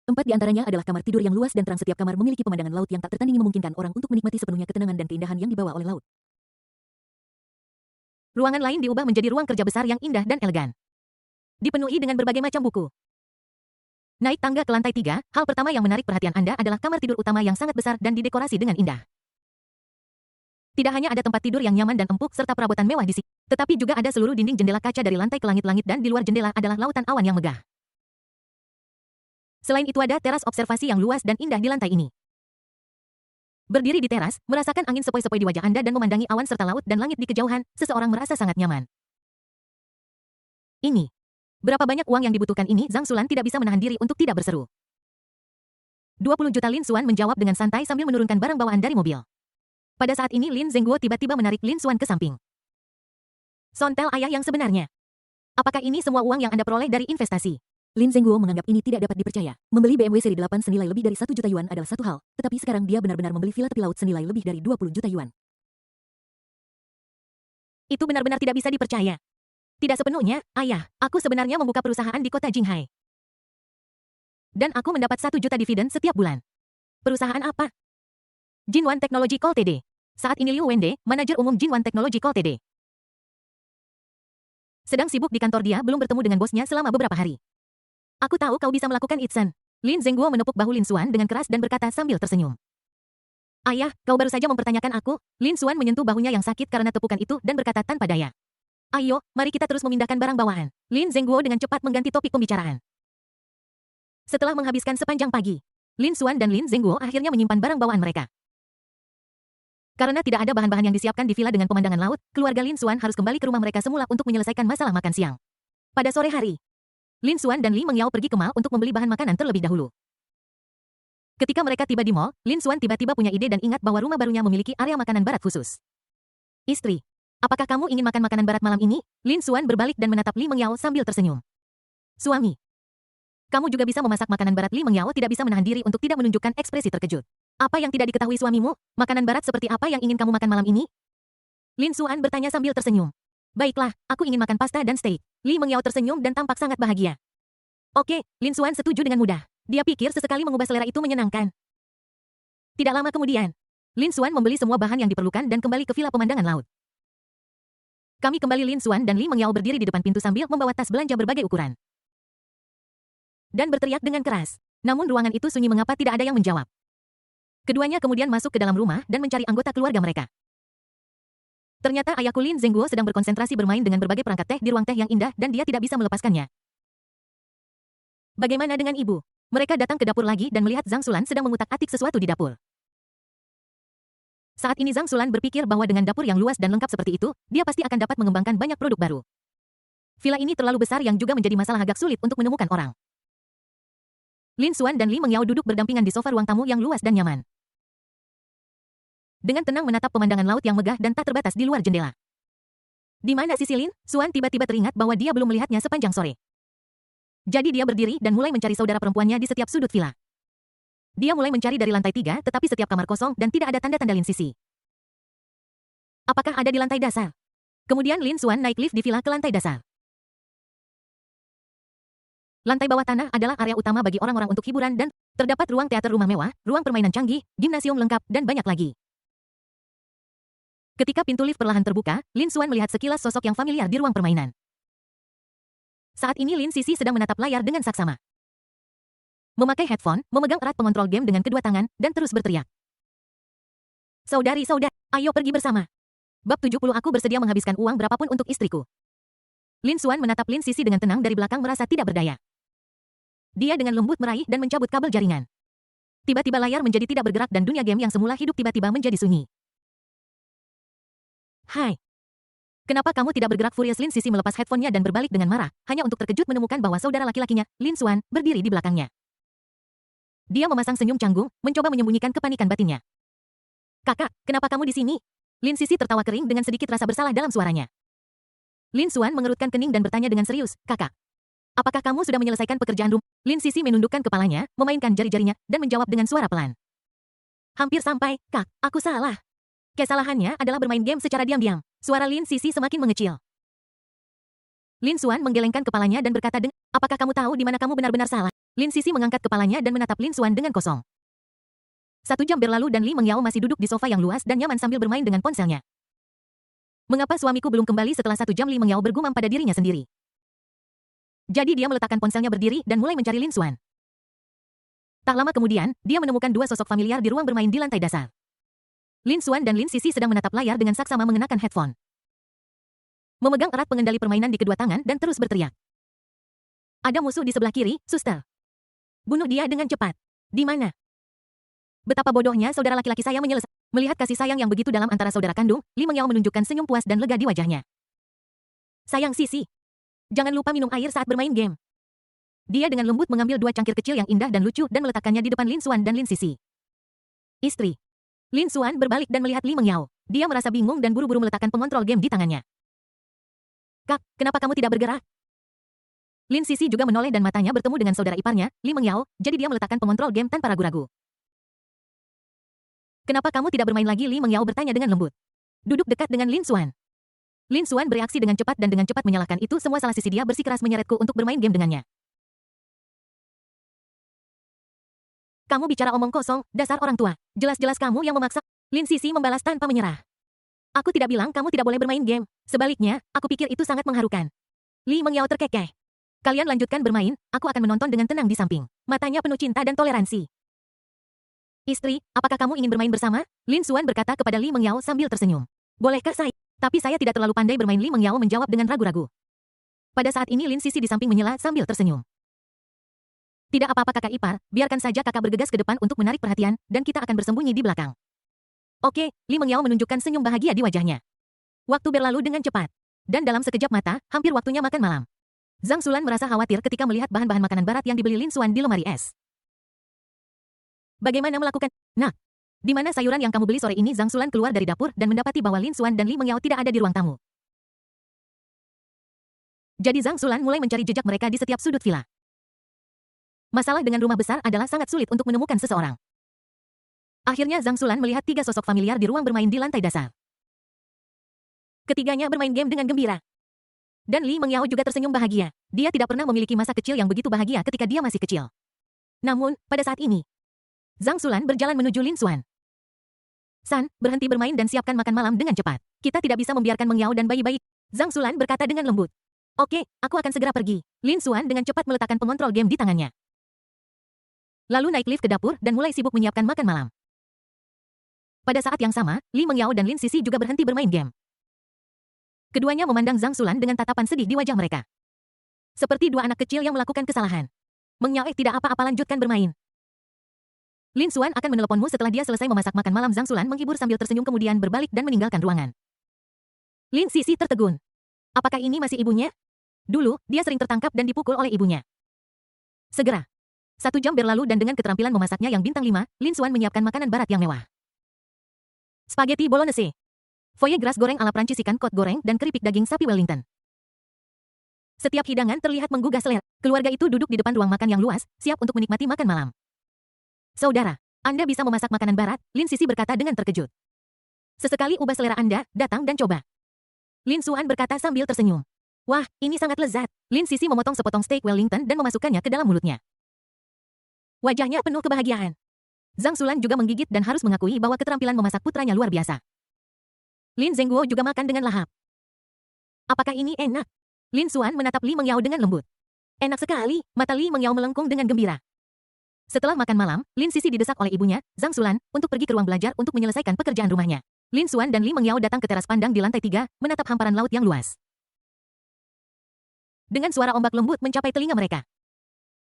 4 di antaranya adalah kamar tidur yang luas dan terang. Setiap kamar memiliki pemandangan laut yang tak tertandingi, memungkinkan orang untuk menikmati sepenuhnya ketenangan dan keindahan yang dibawa oleh laut. Ruangan lain diubah menjadi ruang kerja besar yang indah dan elegan. Dipenuhi dengan berbagai macam buku. Naik tangga ke lantai 3, hal pertama yang menarik perhatian Anda adalah kamar tidur utama yang sangat besar dan didekorasi dengan indah. Tidak hanya ada tempat tidur yang nyaman dan empuk serta perabotan mewah di sini, tetapi juga ada seluruh dinding jendela kaca dari lantai ke langit-langit dan di luar jendela adalah lautan awan yang megah. Selain itu ada teras observasi yang luas dan indah di lantai ini. Berdiri di teras, merasakan angin sepoi-sepoi di wajah Anda dan memandangi awan serta laut dan langit di kejauhan, seseorang merasa sangat nyaman. Ini. Berapa banyak uang yang dibutuhkan ini? Zhang Xulan tidak bisa menahan diri untuk tidak berseru. 20 juta, Lin Xuan menjawab dengan santai sambil menurunkan barang bawaan dari mobil. Pada saat ini Lin Zhengguo tiba-tiba menarik Lin Xuan ke samping. Sontel ayah yang sebenarnya. Apakah ini semua uang yang Anda peroleh dari investasi? Lin Zhengguo menganggap ini tidak dapat dipercaya. Membeli BMW seri 8 senilai lebih dari 1 juta yuan adalah satu hal, tetapi sekarang dia benar-benar membeli villa tepi laut senilai lebih dari 20 juta yuan. Itu benar-benar tidak bisa dipercaya. Tidak sepenuhnya, ayah. Aku sebenarnya membuka perusahaan di kota Jinghai. Dan aku mendapat 1 juta dividen setiap bulan. Perusahaan apa? Jinwan Technological TD. Saat ini Liu Wende, manajer umum Jinwan Technological TD, sedang sibuk di kantor. Dia belum bertemu dengan bosnya selama beberapa hari. Aku tahu kau bisa melakukan Itsen. Lin Zhengguo menepuk bahu Lin Xuan dengan keras dan berkata sambil tersenyum. Ayah, kau baru saja mempertanyakan aku. Lin Xuan menyentuh bahunya yang sakit karena tepukan itu dan berkata tanpa daya. Ayo, mari kita terus memindahkan barang bawaan. Lin Zhengguo dengan cepat mengganti topik pembicaraan. Setelah menghabiskan sepanjang pagi, Lin Xuan dan Lin Zhengguo akhirnya menyimpan barang bawaan mereka. Karena tidak ada bahan-bahan yang disiapkan di villa dengan pemandangan laut, keluarga Lin Xuan harus kembali ke rumah mereka semula untuk menyelesaikan masalah makan siang. Pada sore hari, Lin Xuan dan Li Mengyao pergi ke mall untuk membeli bahan makanan terlebih dahulu. Ketika mereka tiba di mall, Lin Xuan tiba-tiba punya ide dan ingat bahwa rumah barunya memiliki area makanan barat khusus. Istri, apakah kamu ingin makan makanan barat malam ini? Lin Xuan berbalik dan menatap Li Mengyao sambil tersenyum. Suami, kamu juga bisa memasak makanan barat. Li Mengyao tidak bisa menahan diri untuk tidak menunjukkan ekspresi terkejut. Apa yang tidak diketahui suamimu? Makanan barat seperti apa yang ingin kamu makan malam ini? Lin Xuan bertanya sambil tersenyum. Baiklah, aku ingin makan pasta dan steak. Li Mengyao tersenyum dan tampak sangat bahagia. Oke, Lin Xuan setuju dengan mudah. Dia pikir sesekali mengubah selera itu menyenangkan. Tidak lama kemudian, Lin Xuan membeli semua bahan yang diperlukan dan kembali ke villa pemandangan laut. Kami kembali. Lin Xuan dan Li Mengyao berdiri di depan pintu sambil membawa tas belanja berbagai ukuran. Dan berteriak dengan keras. Namun ruangan itu sunyi. Mengapa tidak ada yang menjawab? Keduanya kemudian masuk ke dalam rumah dan mencari anggota keluarga mereka. Ternyata ayahku Lin Zhengguo sedang berkonsentrasi bermain dengan berbagai perangkat teh di ruang teh yang indah dan dia tidak bisa melepaskannya. Bagaimana dengan ibu? Mereka datang ke dapur lagi dan melihat Zhang Xulan sedang mengutak-atik sesuatu di dapur. Saat ini Zhang Xulan berpikir bahwa dengan dapur yang luas dan lengkap seperti itu, dia pasti akan dapat mengembangkan banyak produk baru. Villa ini terlalu besar yang juga menjadi masalah agak sulit untuk menemukan orang. Lin Xuan dan Li Mengyao duduk berdampingan di sofa ruang tamu yang luas dan nyaman. Dengan tenang menatap pemandangan laut yang megah dan tak terbatas di luar jendela. Di mana sisi Lin Xuan tiba-tiba teringat bahwa dia belum melihatnya sepanjang sore. Jadi dia berdiri dan mulai mencari saudara perempuannya di setiap sudut villa. Dia mulai mencari dari lantai 3, tetapi setiap kamar kosong dan tidak ada tanda-tanda Lin Sisi. Apakah ada di lantai dasar? Kemudian Lin Xuan naik lift di villa ke lantai dasar. Lantai bawah tanah adalah area utama bagi orang-orang untuk hiburan dan terdapat ruang teater, rumah mewah, ruang permainan canggih, gimnasium lengkap, dan banyak lagi. Ketika pintu lift perlahan terbuka, Lin Xuan melihat sekilas sosok yang familiar di ruang permainan. Saat ini Lin Sisi sedang menatap layar dengan saksama. Memakai headphone, memegang erat pengontrol game dengan kedua tangan, dan terus berteriak. Saudari-saudara, ayo pergi bersama. Bab 70. Aku bersedia menghabiskan uang berapapun untuk istriku. Lin Xuan menatap Lin Sisi dengan tenang dari belakang merasa tidak berdaya. Dia dengan lembut meraih dan mencabut kabel jaringan. Tiba-tiba layar menjadi tidak bergerak dan dunia game yang semula hidup tiba-tiba menjadi sunyi. Hai. Kenapa kamu tidak bergerak? Furious Lin Sisi melepas headphone-nya dan berbalik dengan marah, hanya untuk terkejut menemukan bahwa saudara laki-lakinya, Lin Xuan, berdiri di belakangnya. Dia memasang senyum canggung, mencoba menyembunyikan kepanikan batinnya. Kakak, kenapa kamu di sini? Lin Sisi tertawa kering dengan sedikit rasa bersalah dalam suaranya. Lin Xuan mengerutkan kening dan bertanya dengan serius, kakak. Apakah kamu sudah menyelesaikan pekerjaan rumah? Lin Sisi menundukkan kepalanya, memainkan jari-jarinya, dan menjawab dengan suara pelan. Hampir sampai, Kak, aku salah. Kesalahannya adalah bermain game secara diam-diam. Suara Lin Sisi semakin mengecil. Lin Xuan menggelengkan kepalanya dan berkata dengan, apakah kamu tahu di mana kamu benar-benar salah? Lin Sisi mengangkat kepalanya dan menatap Lin Xuan dengan kosong. 1 jam berlalu dan Li Mengyao masih duduk di sofa yang luas dan nyaman sambil bermain dengan ponselnya. Mengapa suamiku belum kembali setelah 1 jam? Li Mengyao bergumam pada dirinya sendiri. Jadi dia meletakkan ponselnya berdiri dan mulai mencari Lin Xuan. Tak lama kemudian, dia menemukan 2 sosok familiar di ruang bermain di lantai dasar. Lin Xuan dan Lin Sisi sedang menatap layar dengan saksama mengenakan headphone. Memegang erat pengendali permainan di kedua tangan dan terus berteriak. Ada musuh di sebelah kiri, suster. Bunuh dia dengan cepat. Di mana? Betapa bodohnya saudara laki-laki saya menyelesaikan. Melihat kasih sayang yang begitu dalam antara saudara kandung, Li Mengyao menunjukkan senyum puas dan lega di wajahnya. Sayang Sisi. Jangan lupa minum air saat bermain game. Dia dengan lembut mengambil 2 cangkir kecil yang indah dan lucu dan meletakkannya di depan Lin Xuan dan Lin Sisi. Istri. Lin Xuan berbalik dan melihat Li Mengyao. Dia merasa bingung dan buru-buru meletakkan pengontrol game di tangannya. Kak, kenapa kamu tidak bergerak? Lin Sisi juga menoleh dan matanya bertemu dengan saudara iparnya, Li Mengyao, jadi dia meletakkan pengontrol game tanpa ragu-ragu. Kenapa kamu tidak bermain lagi? Li Mengyao bertanya dengan lembut. Duduk dekat dengan Lin Xuan. Lin Xuan bereaksi dengan cepat dan dengan cepat menyalahkan itu semua salah sisi dia bersikeras menyeretku untuk bermain game dengannya. Kamu bicara omong kosong, dasar orang tua. Jelas-jelas kamu yang memaksa. Lin Sisi membalas tanpa menyerah. Aku tidak bilang kamu tidak boleh bermain game. Sebaliknya, aku pikir itu sangat mengharukan. Li Mengyao terkekeh. Kalian lanjutkan bermain, aku akan menonton dengan tenang di samping. Matanya penuh cinta dan toleransi. Istri, apakah kamu ingin bermain bersama? Lin Xuan berkata kepada Li Mengyao sambil tersenyum. Bolehkah saya? Tapi saya tidak terlalu pandai bermain. Li Mengyao menjawab dengan ragu-ragu. Pada saat ini Lin Sisi di samping menyela sambil tersenyum. Tidak apa-apa kakak ipar, biarkan saja kakak bergegas ke depan untuk menarik perhatian, dan kita akan bersembunyi di belakang. Oke, Li Mengyao menunjukkan senyum bahagia di wajahnya. Waktu berlalu dengan cepat. Dan dalam sekejap mata, hampir waktunya makan malam. Zhang Xulan merasa khawatir ketika melihat bahan-bahan makanan barat yang dibeli Lin Xuan di lemari es. Bagaimana melakukan? Nah, di mana sayuran yang kamu beli sore ini? Zhang Xulan keluar dari dapur dan mendapati bahwa Lin Xuan dan Li Mengyao tidak ada di ruang tamu. Jadi Zhang Xulan mulai mencari jejak mereka di setiap sudut villa. Masalah dengan rumah besar adalah sangat sulit untuk menemukan seseorang. Akhirnya Zhang Xulan melihat 3 sosok familiar di ruang bermain di lantai dasar. Ketiganya bermain game dengan gembira. Dan Li Mengyao juga tersenyum bahagia. Dia tidak pernah memiliki masa kecil yang begitu bahagia ketika dia masih kecil. Namun, pada saat ini, Zhang Xulan berjalan menuju Lin Xuan. San, berhenti bermain dan siapkan makan malam dengan cepat. Kita tidak bisa membiarkan Mengyao dan bayi-bayi. Zhang Xulan berkata dengan lembut. Oke, aku akan segera pergi. Lin Xuan dengan cepat meletakkan pengontrol game di tangannya. Lalu naik lift ke dapur dan mulai sibuk menyiapkan makan malam. Pada saat yang sama, Li Mengyao dan Lin Sisi juga berhenti bermain game. Keduanya memandang Zhang Xulan dengan tatapan sedih di wajah mereka. Seperti 2 anak kecil yang melakukan kesalahan. Mengyao tidak apa-apa, lanjutkan bermain. Lin Xuan akan meneleponmu setelah dia selesai memasak makan malam. Zhang Xulan menghibur sambil tersenyum kemudian berbalik dan meninggalkan ruangan. Lin Sisi tertegun. Apakah ini masih ibunya? Dulu, dia sering tertangkap dan dipukul oleh ibunya. Segera. 1 jam berlalu dan dengan keterampilan memasaknya yang bintang 5, Lin Xuan menyiapkan makanan barat yang mewah. Spaghetti bolognese, foie gras goreng ala Prancis, ikan kod goreng, dan keripik daging sapi Wellington. Setiap hidangan terlihat menggugah selera. Keluarga itu duduk di depan ruang makan yang luas, siap untuk menikmati makan malam. Saudara, Anda bisa memasak makanan barat, Lin Sisi berkata dengan terkejut. Sesekali ubah selera Anda, datang dan coba. Lin Xuan berkata sambil tersenyum. Wah, ini sangat lezat. Lin Sisi memotong sepotong steak Wellington dan memasukkannya ke dalam mulutnya. Wajahnya penuh kebahagiaan. Zhang Xulan juga menggigit dan harus mengakui bahwa keterampilan memasak putranya luar biasa. Lin Zhengguo juga makan dengan lahap. Apakah ini enak? Lin Xuan menatap Li Mengyao dengan lembut. Enak sekali, mata Li Mengyao melengkung dengan gembira. Setelah makan malam, Lin Sisi didesak oleh ibunya, Zhang Xulan, untuk pergi ke ruang belajar untuk menyelesaikan pekerjaan rumahnya. Lin Xuan dan Li Mengyao datang ke teras pandang di lantai 3, menatap hamparan laut yang luas. Dengan suara ombak lembut mencapai telinga mereka.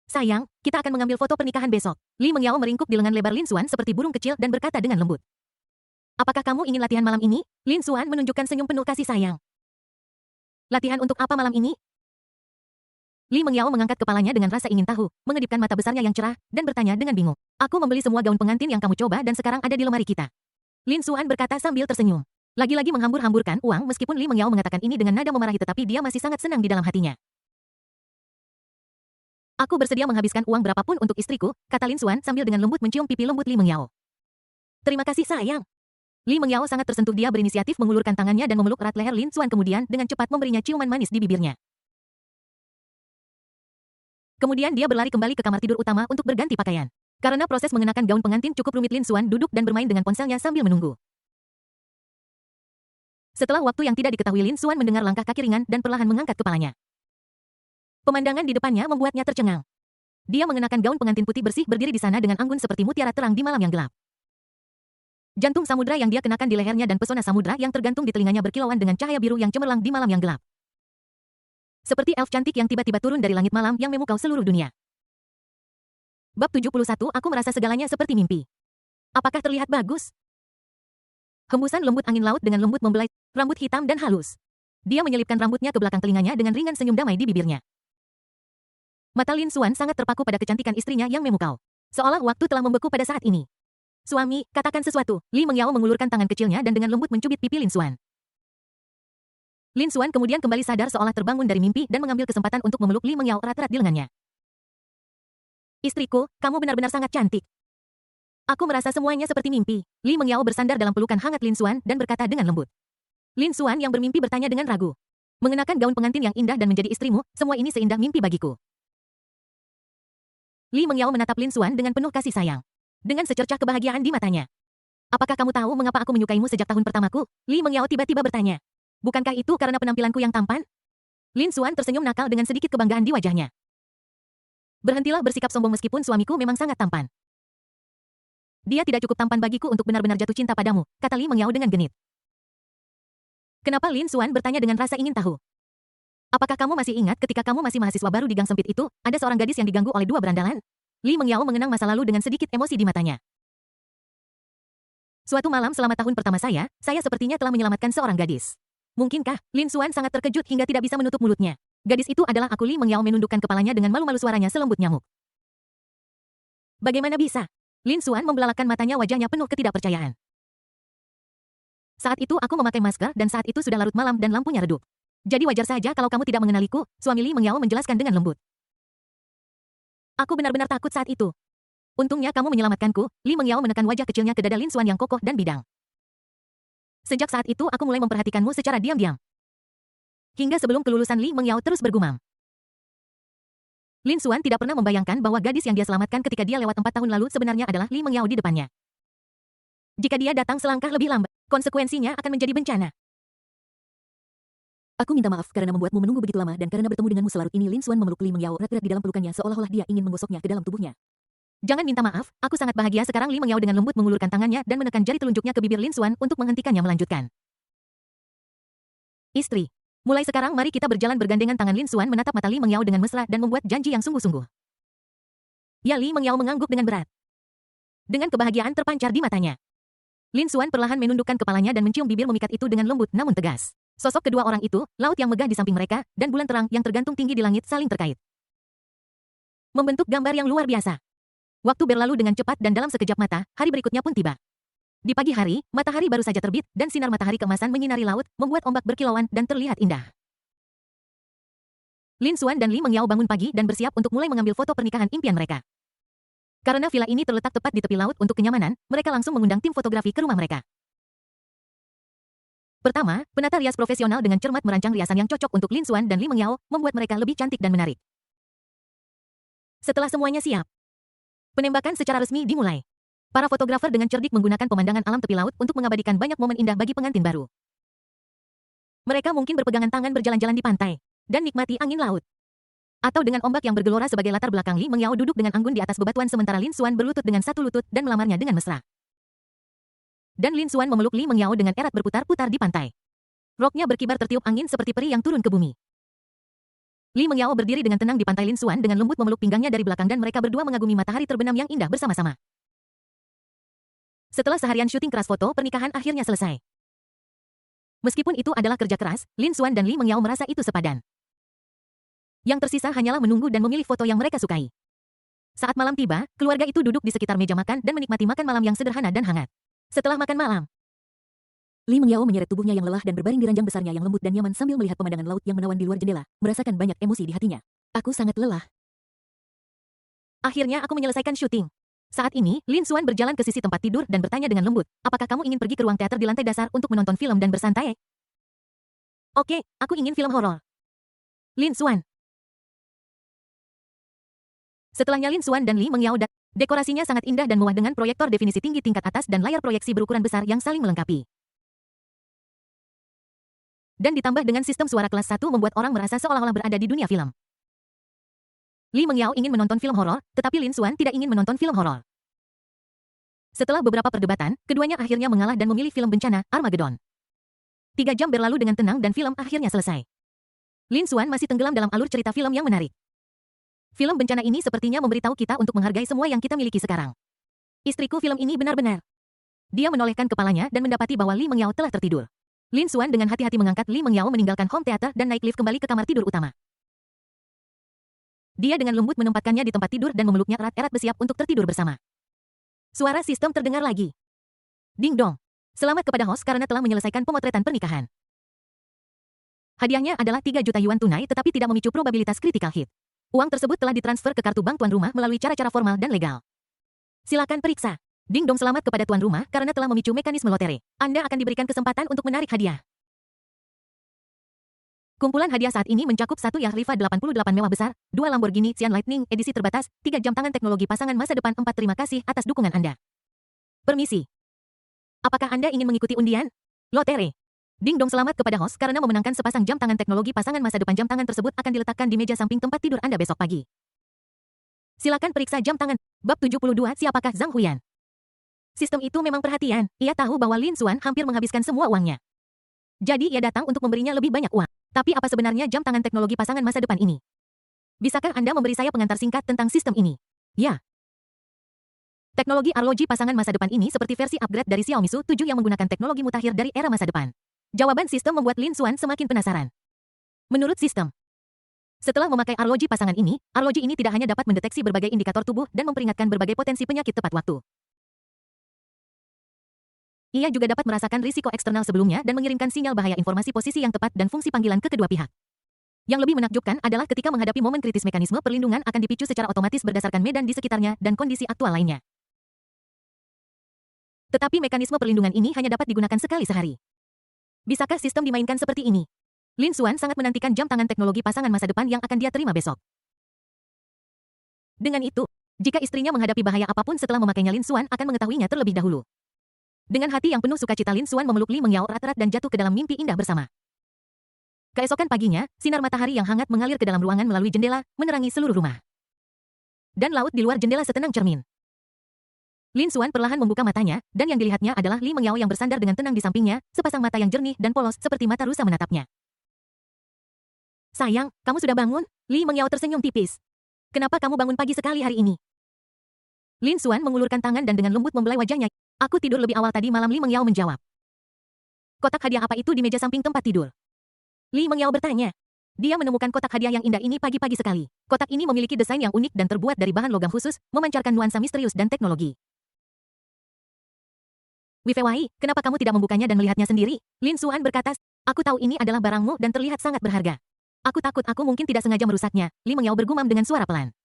Sayang, kita akan mengambil foto pernikahan besok. Li Mengyao meringkuk di lengan lebar Lin Xuan seperti burung kecil dan berkata dengan lembut. Apakah kamu ingin latihan malam ini? Lin Xuan menunjukkan senyum penuh kasih sayang. Latihan untuk apa malam ini? Li Mengyao mengangkat kepalanya dengan rasa ingin tahu, mengedipkan mata besarnya yang cerah, dan bertanya dengan bingung. Aku membeli semua gaun pengantin yang kamu coba dan sekarang ada di lemari kita. Lin Xuan berkata sambil tersenyum. Lagi-lagi menghambur-hamburkan uang meskipun Li Mengyao mengatakan ini dengan nada memarahi tetapi dia masih sangat senang di dalam hatinya. Aku bersedia menghabiskan uang berapapun untuk istriku, kata Lin Xuan sambil dengan lembut mencium pipi lembut Li Mengyao. Terima kasih sayang. Li Mengyao sangat tersentuh, dia berinisiatif mengulurkan tangannya dan memeluk erat leher Lin Xuan kemudian dengan cepat memberinya ciuman manis di bibirnya. Kemudian dia berlari kembali ke kamar tidur utama untuk berganti pakaian. Karena proses mengenakan gaun pengantin cukup rumit, Lin Xuan duduk dan bermain dengan ponselnya sambil menunggu. Setelah waktu yang tidak diketahui, Lin Xuan mendengar langkah kaki ringan dan perlahan mengangkat kepalanya. Pemandangan di depannya membuatnya tercengang. Dia mengenakan gaun pengantin putih bersih berdiri di sana dengan anggun seperti mutiara terang di malam yang gelap. Jantung samudra yang dia kenakan di lehernya dan pesona samudra yang tergantung di telinganya berkilauan dengan cahaya biru yang cemerlang di malam yang gelap. Seperti elf cantik yang tiba-tiba turun dari langit malam yang memukau seluruh dunia. Bab 71, aku merasa segalanya seperti mimpi. Apakah terlihat bagus? Hembusan lembut angin laut dengan lembut membelai rambut hitam dan halus. Dia menyelipkan rambutnya ke belakang telinganya dengan ringan senyum damai di bibirnya. Mata Lin Xuan sangat terpaku pada kecantikan istrinya yang memukau. Seolah waktu telah membeku pada saat ini. Suami, katakan sesuatu. Li Mengyao mengulurkan tangan kecilnya dan dengan lembut mencubit pipi Lin Xuan. Lin Xuan kemudian kembali sadar seolah terbangun dari mimpi dan mengambil kesempatan untuk memeluk Li Mengyao erat-erat di lengannya. Istriku, kamu benar-benar sangat cantik. Aku merasa semuanya seperti mimpi. Li Mengyao bersandar dalam pelukan hangat Lin Xuan dan berkata dengan lembut. Lin Xuan yang bermimpi bertanya dengan ragu. Mengenakan gaun pengantin yang indah dan menjadi istrimu, semua ini seindah mimpi bagiku. Li Mengyao menatap Lin Xuan dengan penuh kasih sayang. Dengan secercah kebahagiaan di matanya. Apakah kamu tahu mengapa aku menyukaimu sejak tahun pertamaku? Li Mengyao tiba-tiba bertanya. Bukankah itu karena penampilanku yang tampan? Lin Xuan tersenyum nakal dengan sedikit kebanggaan di wajahnya. Berhentilah bersikap sombong, meskipun suamiku memang sangat tampan. Dia tidak cukup tampan bagiku untuk benar-benar jatuh cinta padamu, kata Li Mengyao dengan genit. Kenapa? Lin Xuan bertanya dengan rasa ingin tahu. Apakah kamu masih ingat ketika kamu masih mahasiswa baru di gang sempit itu, ada seorang gadis yang diganggu oleh dua berandalan? Li Mengyao mengenang masa lalu dengan sedikit emosi di matanya. Suatu malam selama tahun pertama saya sepertinya telah menyelamatkan seorang gadis. Mungkinkah? Lin Xuan sangat terkejut hingga tidak bisa menutup mulutnya. Gadis itu adalah aku. Li Mengyao menundukkan kepalanya dengan malu-malu, suaranya selembut nyamuk. Bagaimana bisa? Lin Xuan membelalakan matanya, wajahnya penuh ketidakpercayaan. Saat itu aku memakai masker dan saat itu sudah larut malam dan lampunya redup. Jadi wajar saja kalau kamu tidak mengenaliku, suami Li Mengyao menjelaskan dengan lembut. Aku benar-benar takut saat itu. Untungnya kamu menyelamatkanku. Li Mengyao menekan wajah kecilnya ke dada Lin Xuan yang kokoh dan bidang. Sejak saat itu aku mulai memperhatikanmu secara diam-diam. Hingga sebelum kelulusan, Li Mengyao terus bergumam. Lin Xuan tidak pernah membayangkan bahwa gadis yang dia selamatkan ketika dia lewat 4 tahun lalu sebenarnya adalah Li Mengyao di depannya. Jika dia datang selangkah lebih lambat, konsekuensinya akan menjadi bencana. Aku minta maaf karena membuatmu menunggu begitu lama dan karena bertemu denganmu selarut ini. Lin Xuan memeluk Li Mengyao erat-erat di dalam pelukannya seolah-olah dia ingin menggosoknya ke dalam tubuhnya. Jangan minta maaf, aku sangat bahagia sekarang. Li Mengyao dengan lembut mengulurkan tangannya dan menekan jari telunjuknya ke bibir Lin Xuan untuk menghentikannya melanjutkan. Istri, mulai sekarang mari kita berjalan bergandengan tangan. Lin Xuan menatap mata Li Mengyao dengan mesra dan membuat janji yang sungguh-sungguh. Ya, Li Mengyao mengangguk dengan berat. Dengan kebahagiaan terpancar di matanya. Lin Xuan perlahan menundukkan kepalanya dan mencium bibir memikat itu dengan lembut namun tegas. Sosok kedua orang itu, laut yang megah di samping mereka, dan bulan terang yang tergantung tinggi di langit saling terkait. Membentuk gambar yang luar biasa. Waktu berlalu dengan cepat dan dalam sekejap mata, hari berikutnya pun tiba. Di pagi hari, matahari baru saja terbit, dan sinar matahari keemasan menyinari laut, membuat ombak berkilauan dan terlihat indah. Lin Xuan dan Li Mengyao bangun pagi dan bersiap untuk mulai mengambil foto pernikahan impian mereka. Karena villa ini terletak tepat di tepi laut untuk kenyamanan, mereka langsung mengundang tim fotografi ke rumah mereka. Pertama, penata rias profesional dengan cermat merancang riasan yang cocok untuk Lin Xuan dan Li Mengyao, membuat mereka lebih cantik dan menarik. Setelah semuanya siap, penembakan secara resmi dimulai. Para fotografer dengan cerdik menggunakan pemandangan alam tepi laut untuk mengabadikan banyak momen indah bagi pengantin baru. Mereka mungkin berpegangan tangan berjalan-jalan di pantai, dan nikmati angin laut. Atau dengan ombak yang bergelora sebagai latar belakang. Li Mengyao duduk dengan anggun di atas bebatuan sementara Lin Xuan berlutut dengan satu lutut dan melamarnya dengan mesra. Dan Lin Xuan memeluk Li Mengyao dengan erat berputar-putar di pantai. Roknya berkibar tertiup angin seperti peri yang turun ke bumi. Li Mengyao berdiri dengan tenang di pantai. Lin Xuan dengan lembut memeluk pinggangnya dari belakang dan mereka berdua mengagumi matahari terbenam yang indah bersama-sama. Setelah seharian syuting keras, foto pernikahan akhirnya selesai. Meskipun itu adalah kerja keras, Lin Xuan dan Li Mengyao merasa itu sepadan. Yang tersisa hanyalah menunggu dan memilih foto yang mereka sukai. Saat malam tiba, keluarga itu duduk di sekitar meja makan dan menikmati makan malam yang sederhana dan hangat. Setelah makan malam, Li Mengyao menyeret tubuhnya yang lelah dan berbaring di ranjang besarnya yang lembut dan nyaman sambil melihat pemandangan laut yang menawan di luar jendela, merasakan banyak emosi di hatinya. Aku sangat lelah. Akhirnya aku menyelesaikan syuting. Saat ini, Lin Xuan berjalan ke sisi tempat tidur dan bertanya dengan lembut, apakah kamu ingin pergi ke ruang teater di lantai dasar untuk menonton film dan bersantai? Oke, aku ingin film horor. Lin Xuan. Setelahnya Lin Xuan dan Li Mengyao dekorasinya sangat indah dan mewah dengan proyektor definisi tinggi tingkat atas dan layar proyeksi berukuran besar yang saling melengkapi. Dan ditambah dengan sistem suara kelas 1 membuat orang merasa seolah-olah berada di dunia film. Li Mengyao ingin menonton film horor, tetapi Lin Xuan tidak ingin menonton film horor. Setelah beberapa perdebatan, keduanya akhirnya mengalah dan memilih film bencana, Armageddon. 3 jam berlalu dengan tenang dan film akhirnya selesai. Lin Xuan masih tenggelam dalam alur cerita film yang menarik. Film bencana ini sepertinya memberitahu kita untuk menghargai semua yang kita miliki sekarang. Istriku, film ini benar-benar. Dia menolehkan kepalanya dan mendapati bahwa Li Mengyao telah tertidur. Lin Xuan dengan hati-hati mengangkat Li Mengyao meninggalkan home theater dan naik lift kembali ke kamar tidur utama. Dia dengan lembut menempatkannya di tempat tidur dan memeluknya erat-erat bersiap untuk tertidur bersama. Suara sistem terdengar lagi. Ding dong. Selamat kepada host karena telah menyelesaikan pemotretan pernikahan. Hadiahnya adalah 3 juta yuan tunai tetapi tidak memicu probabilitas critical hit. Uang tersebut telah ditransfer ke kartu bank tuan rumah melalui cara-cara formal dan legal. Silakan periksa. Ding dong, selamat kepada tuan rumah karena telah memicu mekanisme lotre. Anda akan diberikan kesempatan untuk menarik hadiah. Kumpulan hadiah saat ini mencakup 1 Yacht Riva 88 mewah besar, 2 Lamborghini Xian Lightning edisi terbatas, 3 jam tangan teknologi pasangan masa depan. 4 Terima kasih atas dukungan Anda. Permisi. Apakah Anda ingin mengikuti undian? Lotre. Ding dong, selamat kepada host karena memenangkan sepasang jam tangan teknologi pasangan masa depan. Jam tangan tersebut akan diletakkan di meja samping tempat tidur Anda besok pagi. Silakan periksa jam tangan. Bab 72, siapakah Zhang Huyan? Sistem itu memang perhatian. Ia tahu bahwa Lin Xuan hampir menghabiskan semua uangnya. Jadi ia datang untuk memberinya lebih banyak uang. Tapi apa sebenarnya jam tangan teknologi pasangan masa depan ini? Bisakah Anda memberi saya pengantar singkat tentang sistem ini? Ya. Teknologi arloji pasangan masa depan ini seperti versi upgrade dari Xiaomi Su 7 yang menggunakan teknologi mutakhir dari era masa depan. Jawaban sistem membuat Lin Xuan semakin penasaran. Menurut sistem, setelah memakai arloji pasangan ini tidak hanya dapat mendeteksi berbagai indikator tubuh dan memperingatkan berbagai potensi penyakit tepat waktu. Ia juga dapat merasakan risiko eksternal sebelumnya dan mengirimkan sinyal bahaya informasi posisi yang tepat dan fungsi panggilan ke kedua pihak. Yang lebih menakjubkan adalah ketika menghadapi momen kritis mekanisme perlindungan akan dipicu secara otomatis berdasarkan medan di sekitarnya dan kondisi aktual lainnya. Tetapi mekanisme perlindungan ini hanya dapat digunakan sekali sehari. Bisakah sistem dimainkan seperti ini? Lin Xuan sangat menantikan jam tangan teknologi pasangan masa depan yang akan dia terima besok. Dengan itu, jika istrinya menghadapi bahaya apapun setelah memakainya, Lin Xuan akan mengetahuinya terlebih dahulu. Dengan hati yang penuh sukacita, Lin Xuan memeluk Li Mengyao erat-erat dan jatuh ke dalam mimpi indah bersama. Keesokan paginya, sinar matahari yang hangat mengalir ke dalam ruangan melalui jendela, menerangi seluruh rumah. Dan laut di luar jendela setenang cermin. Lin Xuan perlahan membuka matanya, dan yang dilihatnya adalah Li Mengyao yang bersandar dengan tenang di sampingnya, sepasang mata yang jernih dan polos seperti mata rusa menatapnya. Sayang, kamu sudah bangun? Li Mengyao tersenyum tipis. Kenapa kamu bangun pagi sekali hari ini? Lin Xuan mengulurkan tangan dan dengan lembut membelai wajahnya. Aku tidur lebih awal tadi malam, Li Mengyao menjawab. Kotak hadiah apa itu di meja samping tempat tidur? Li Mengyao bertanya. Dia menemukan kotak hadiah yang indah ini pagi-pagi sekali. Kotak ini memiliki desain yang unik dan terbuat dari bahan logam khusus, memancarkan nuansa misterius dan teknologi. Wifewai, kenapa kamu tidak membukanya dan melihatnya sendiri? Lin Xuan berkata, aku tahu ini adalah barangmu dan terlihat sangat berharga. Aku takut aku mungkin tidak sengaja merusaknya, Li Mengyao bergumam dengan suara pelan.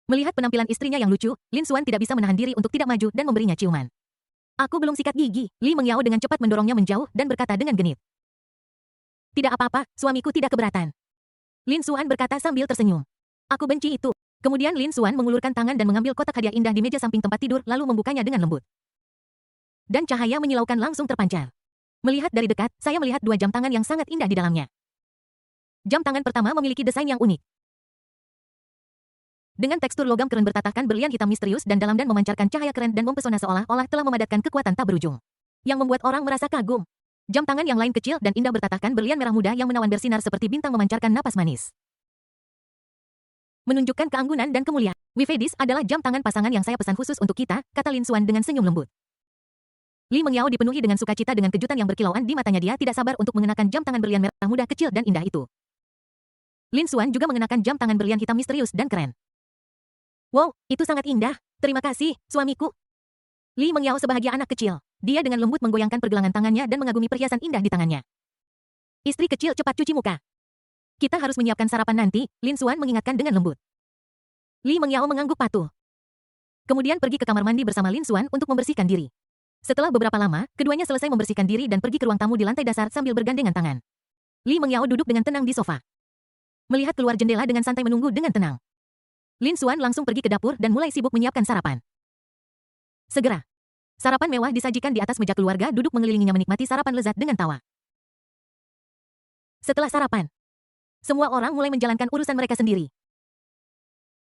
Melihat penampilan istrinya yang lucu, Lin Xuan tidak bisa menahan diri untuk tidak maju dan memberinya ciuman. Aku belum sikat gigi, Li Mengyao dengan cepat mendorongnya menjauh dan berkata dengan genit. Tidak apa-apa, suamiku tidak keberatan. Lin Xuan berkata sambil tersenyum. Aku benci itu. Kemudian Lin Xuan mengulurkan tangan dan mengambil kotak hadiah indah di meja samping tempat tidur lalu membukanya dengan lembut. Dan cahaya menyilaukan langsung terpancar. Melihat dari dekat, saya melihat 2 jam tangan yang sangat indah di dalamnya. Jam tangan pertama memiliki desain yang unik. Dengan tekstur logam keren bertatahkan berlian hitam misterius dan dalam dan memancarkan cahaya keren dan mempesona seolah-olah telah memadatkan kekuatan tak berujung. Yang membuat orang merasa kagum. Jam tangan yang lain kecil dan indah bertatahkan berlian merah muda yang menawan bersinar seperti bintang memancarkan napas manis. Menunjukkan keanggunan dan kemuliaan. Wifedis adalah jam tangan pasangan yang saya pesan khusus untuk kita, kata Lin Xuan dengan senyum lembut. Li Mengyao dipenuhi dengan sukacita dengan kejutan yang berkilauan di matanya. Dia tidak sabar untuk mengenakan jam tangan berlian merah muda kecil dan indah itu. Lin Xuan juga mengenakan jam tangan berlian hitam misterius dan keren. Wow, itu sangat indah. Terima kasih, suamiku. Li Mengyao sebahagia anak kecil. Dia dengan lembut menggoyangkan pergelangan tangannya dan mengagumi perhiasan indah di tangannya. Istri kecil, cepat cuci muka. Kita harus menyiapkan sarapan nanti, Lin Xuan mengingatkan dengan lembut. Li Mengyao mengangguk patuh. Kemudian pergi ke kamar mandi bersama Lin Xuan untuk membersihkan diri. Setelah beberapa lama, keduanya selesai membersihkan diri dan pergi ke ruang tamu di lantai dasar sambil bergandengan tangan. Li Mengyao duduk dengan tenang di sofa. Melihat keluar jendela dengan santai menunggu dengan tenang. Lin Xuan langsung pergi ke dapur dan mulai sibuk menyiapkan sarapan. Segera. Sarapan mewah disajikan di atas meja keluarga duduk mengelilinginya menikmati sarapan lezat dengan tawa. Setelah sarapan, semua orang mulai menjalankan urusan mereka sendiri.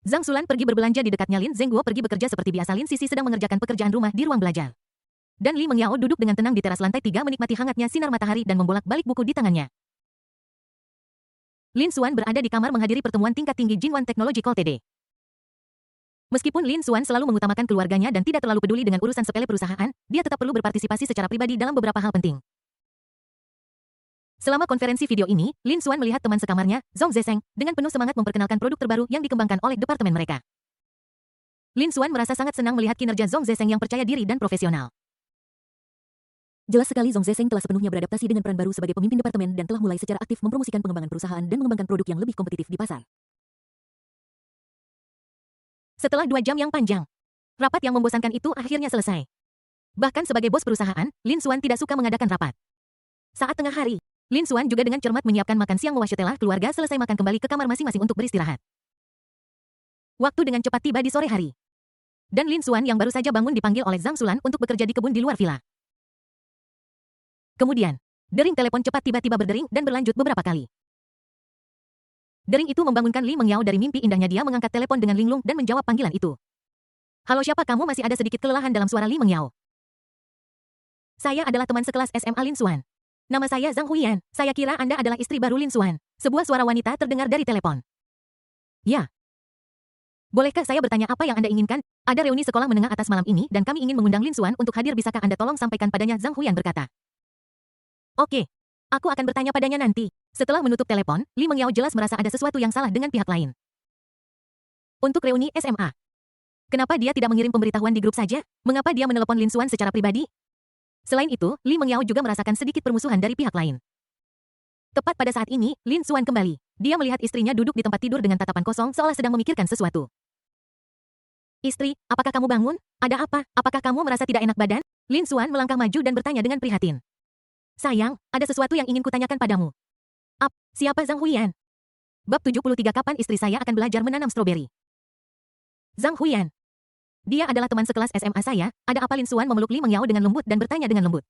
Zhang Xulan pergi berbelanja di dekatnya, Lin Zhengguo pergi bekerja seperti biasa, Lin Sisi sedang mengerjakan pekerjaan rumah di ruang belajar. Dan Li Mengyao duduk dengan tenang di teras lantai 3 menikmati hangatnya sinar matahari dan membolak-balik buku di tangannya. Lin Xuan berada di kamar menghadiri pertemuan tingkat tinggi Jinwan Technological TD. Meskipun Lin Xuan selalu mengutamakan keluarganya dan tidak terlalu peduli dengan urusan sepele perusahaan, dia tetap perlu berpartisipasi secara pribadi dalam beberapa hal penting. Selama konferensi video ini, Lin Xuan melihat teman sekamarnya, Zhong Zesheng, dengan penuh semangat memperkenalkan produk terbaru yang dikembangkan oleh departemen mereka. Lin Xuan merasa sangat senang melihat kinerja Zhong Zesheng yang percaya diri dan profesional. Jelas sekali Zhong Zesheng telah sepenuhnya beradaptasi dengan peran baru sebagai pemimpin departemen dan telah mulai secara aktif mempromosikan pengembangan perusahaan dan mengembangkan produk yang lebih kompetitif di pasar. Setelah 2 jam yang panjang, rapat yang membosankan itu akhirnya selesai. Bahkan sebagai bos perusahaan, Lin Xuan tidak suka mengadakan rapat. Saat tengah hari, Lin Xuan juga dengan cermat menyiapkan makan siang setelah keluarga selesai makan kembali ke kamar masing-masing untuk beristirahat. Waktu dengan cepat tiba di sore hari. Dan Lin Xuan yang baru saja bangun dipanggil oleh Zhang Xulan untuk bekerja di kebun di luar villa. Kemudian, dering telepon cepat tiba-tiba berdering dan berlanjut beberapa kali. Dering itu membangunkan Li Mengyao dari mimpi indahnya. Dia mengangkat telepon dengan linglung dan menjawab panggilan itu. Halo, siapa kamu? Masih ada sedikit kelelahan dalam suara Li Mengyao. Saya adalah teman sekelas SMA Lin Xuan. Nama saya Zhang Huiyan. Saya kira Anda adalah istri baru Lin Xuan. Sebuah suara wanita terdengar dari telepon. Ya. Bolehkah saya bertanya apa yang Anda inginkan? Ada reuni sekolah menengah atas malam ini dan kami ingin mengundang Lin Xuan untuk hadir. Bisakah Anda tolong sampaikan padanya? Zhang Huiyan berkata. Oke. Aku akan bertanya padanya nanti. Setelah menutup telepon, Li Mengyao jelas merasa ada sesuatu yang salah dengan pihak lain. Untuk reuni SMA. Kenapa dia tidak mengirim pemberitahuan di grup saja? Mengapa dia menelepon Lin Xuan secara pribadi? Selain itu, Li Mengyao juga merasakan sedikit permusuhan dari pihak lain. Tepat pada saat ini, Lin Xuan kembali. Dia melihat istrinya duduk di tempat tidur dengan tatapan kosong seolah sedang memikirkan sesuatu. Istri, apakah kamu bangun? Ada apa? Apakah kamu merasa tidak enak badan? Lin Xuan melangkah maju dan bertanya dengan prihatin. Sayang, ada sesuatu yang ingin kutanyakan padamu. Siapa Zhang Huiyan? Bab 73. Kapan istri saya akan belajar menanam stroberi? Zhang Huiyan. Dia adalah teman sekelas SMA saya. Ada apa? Lin Xuan memeluk Li Mengyao dengan lembut dan bertanya dengan lembut.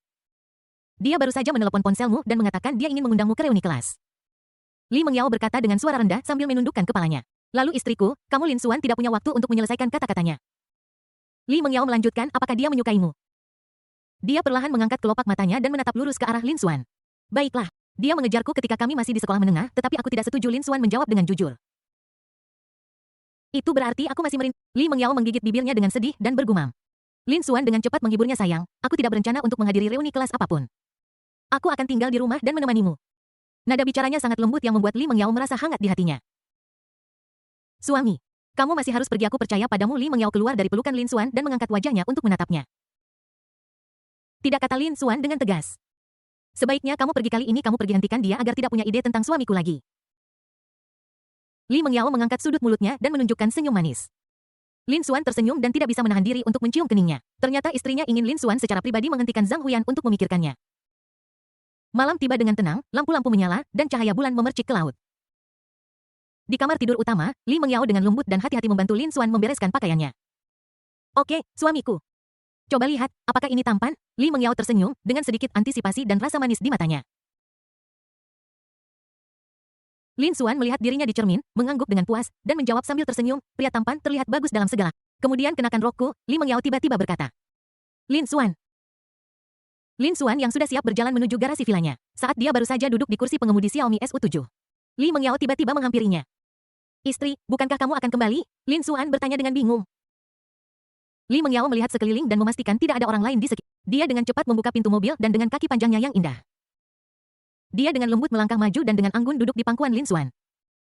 Dia baru saja menelepon ponselmu dan mengatakan dia ingin mengundangmu ke reuni kelas. Li Mengyao berkata dengan suara rendah sambil menundukkan kepalanya. Lalu istriku, kamu Lin Xuan tidak punya waktu untuk menyelesaikan kata-katanya. Li Mengyao melanjutkan, apakah dia menyukaimu? Dia perlahan mengangkat kelopak matanya dan menatap lurus ke arah Lin Xuan. Baiklah, dia mengejarku ketika kami masih di sekolah menengah, tetapi aku tidak setuju. Lin Xuan menjawab dengan jujur. Itu berarti aku masih Li Mengyao menggigit bibirnya dengan sedih dan bergumam. Lin Xuan dengan cepat menghiburnya, sayang, aku tidak berencana untuk menghadiri reuni kelas apapun. Aku akan tinggal di rumah dan menemanimu. Nada bicaranya sangat lembut yang membuat Li Mengyao merasa hangat di hatinya. Suami, kamu masih harus pergi, aku percaya padamu. Li Mengyao keluar dari pelukan Lin Xuan dan mengangkat wajahnya untuk menatapnya. Tidak, kata Lin Xuan dengan tegas. Sebaiknya kamu pergi kali ini, kamu pergi, hentikan dia agar tidak punya ide tentang suamiku lagi. Li Mengyao mengangkat sudut mulutnya dan menunjukkan senyum manis. Lin Xuan tersenyum dan tidak bisa menahan diri untuk mencium keningnya. Ternyata istrinya ingin Lin Xuan secara pribadi menghentikan Zhang Huiyan untuk memikirkannya. Malam tiba dengan tenang, lampu-lampu menyala, dan cahaya bulan memercik ke laut. Di kamar tidur utama, Li Mengyao dengan lembut dan hati-hati membantu Lin Xuan membereskan pakaiannya. Oke, suamiku. Coba lihat, apakah ini tampan? Li Mengyao tersenyum, dengan sedikit antisipasi dan rasa manis di matanya. Lin Xuan melihat dirinya di cermin, mengangguk dengan puas, dan menjawab sambil tersenyum, pria tampan terlihat bagus dalam segala. Kemudian kenakan rokku, Li Mengyao tiba-tiba berkata. Lin Xuan. Lin Xuan yang sudah siap berjalan menuju garasi vilanya. Saat dia baru saja duduk di kursi pengemudi Xiaomi SU7. Li Mengyao tiba-tiba menghampirinya. Istri, bukankah kamu akan kembali? Lin Xuan bertanya dengan bingung. Li Mengyao melihat sekeliling dan memastikan tidak ada orang lain di sekitar. Dia dengan cepat membuka pintu mobil dan dengan kaki panjangnya yang indah. Dia dengan lembut melangkah maju dan dengan anggun duduk di pangkuan Lin Xuan.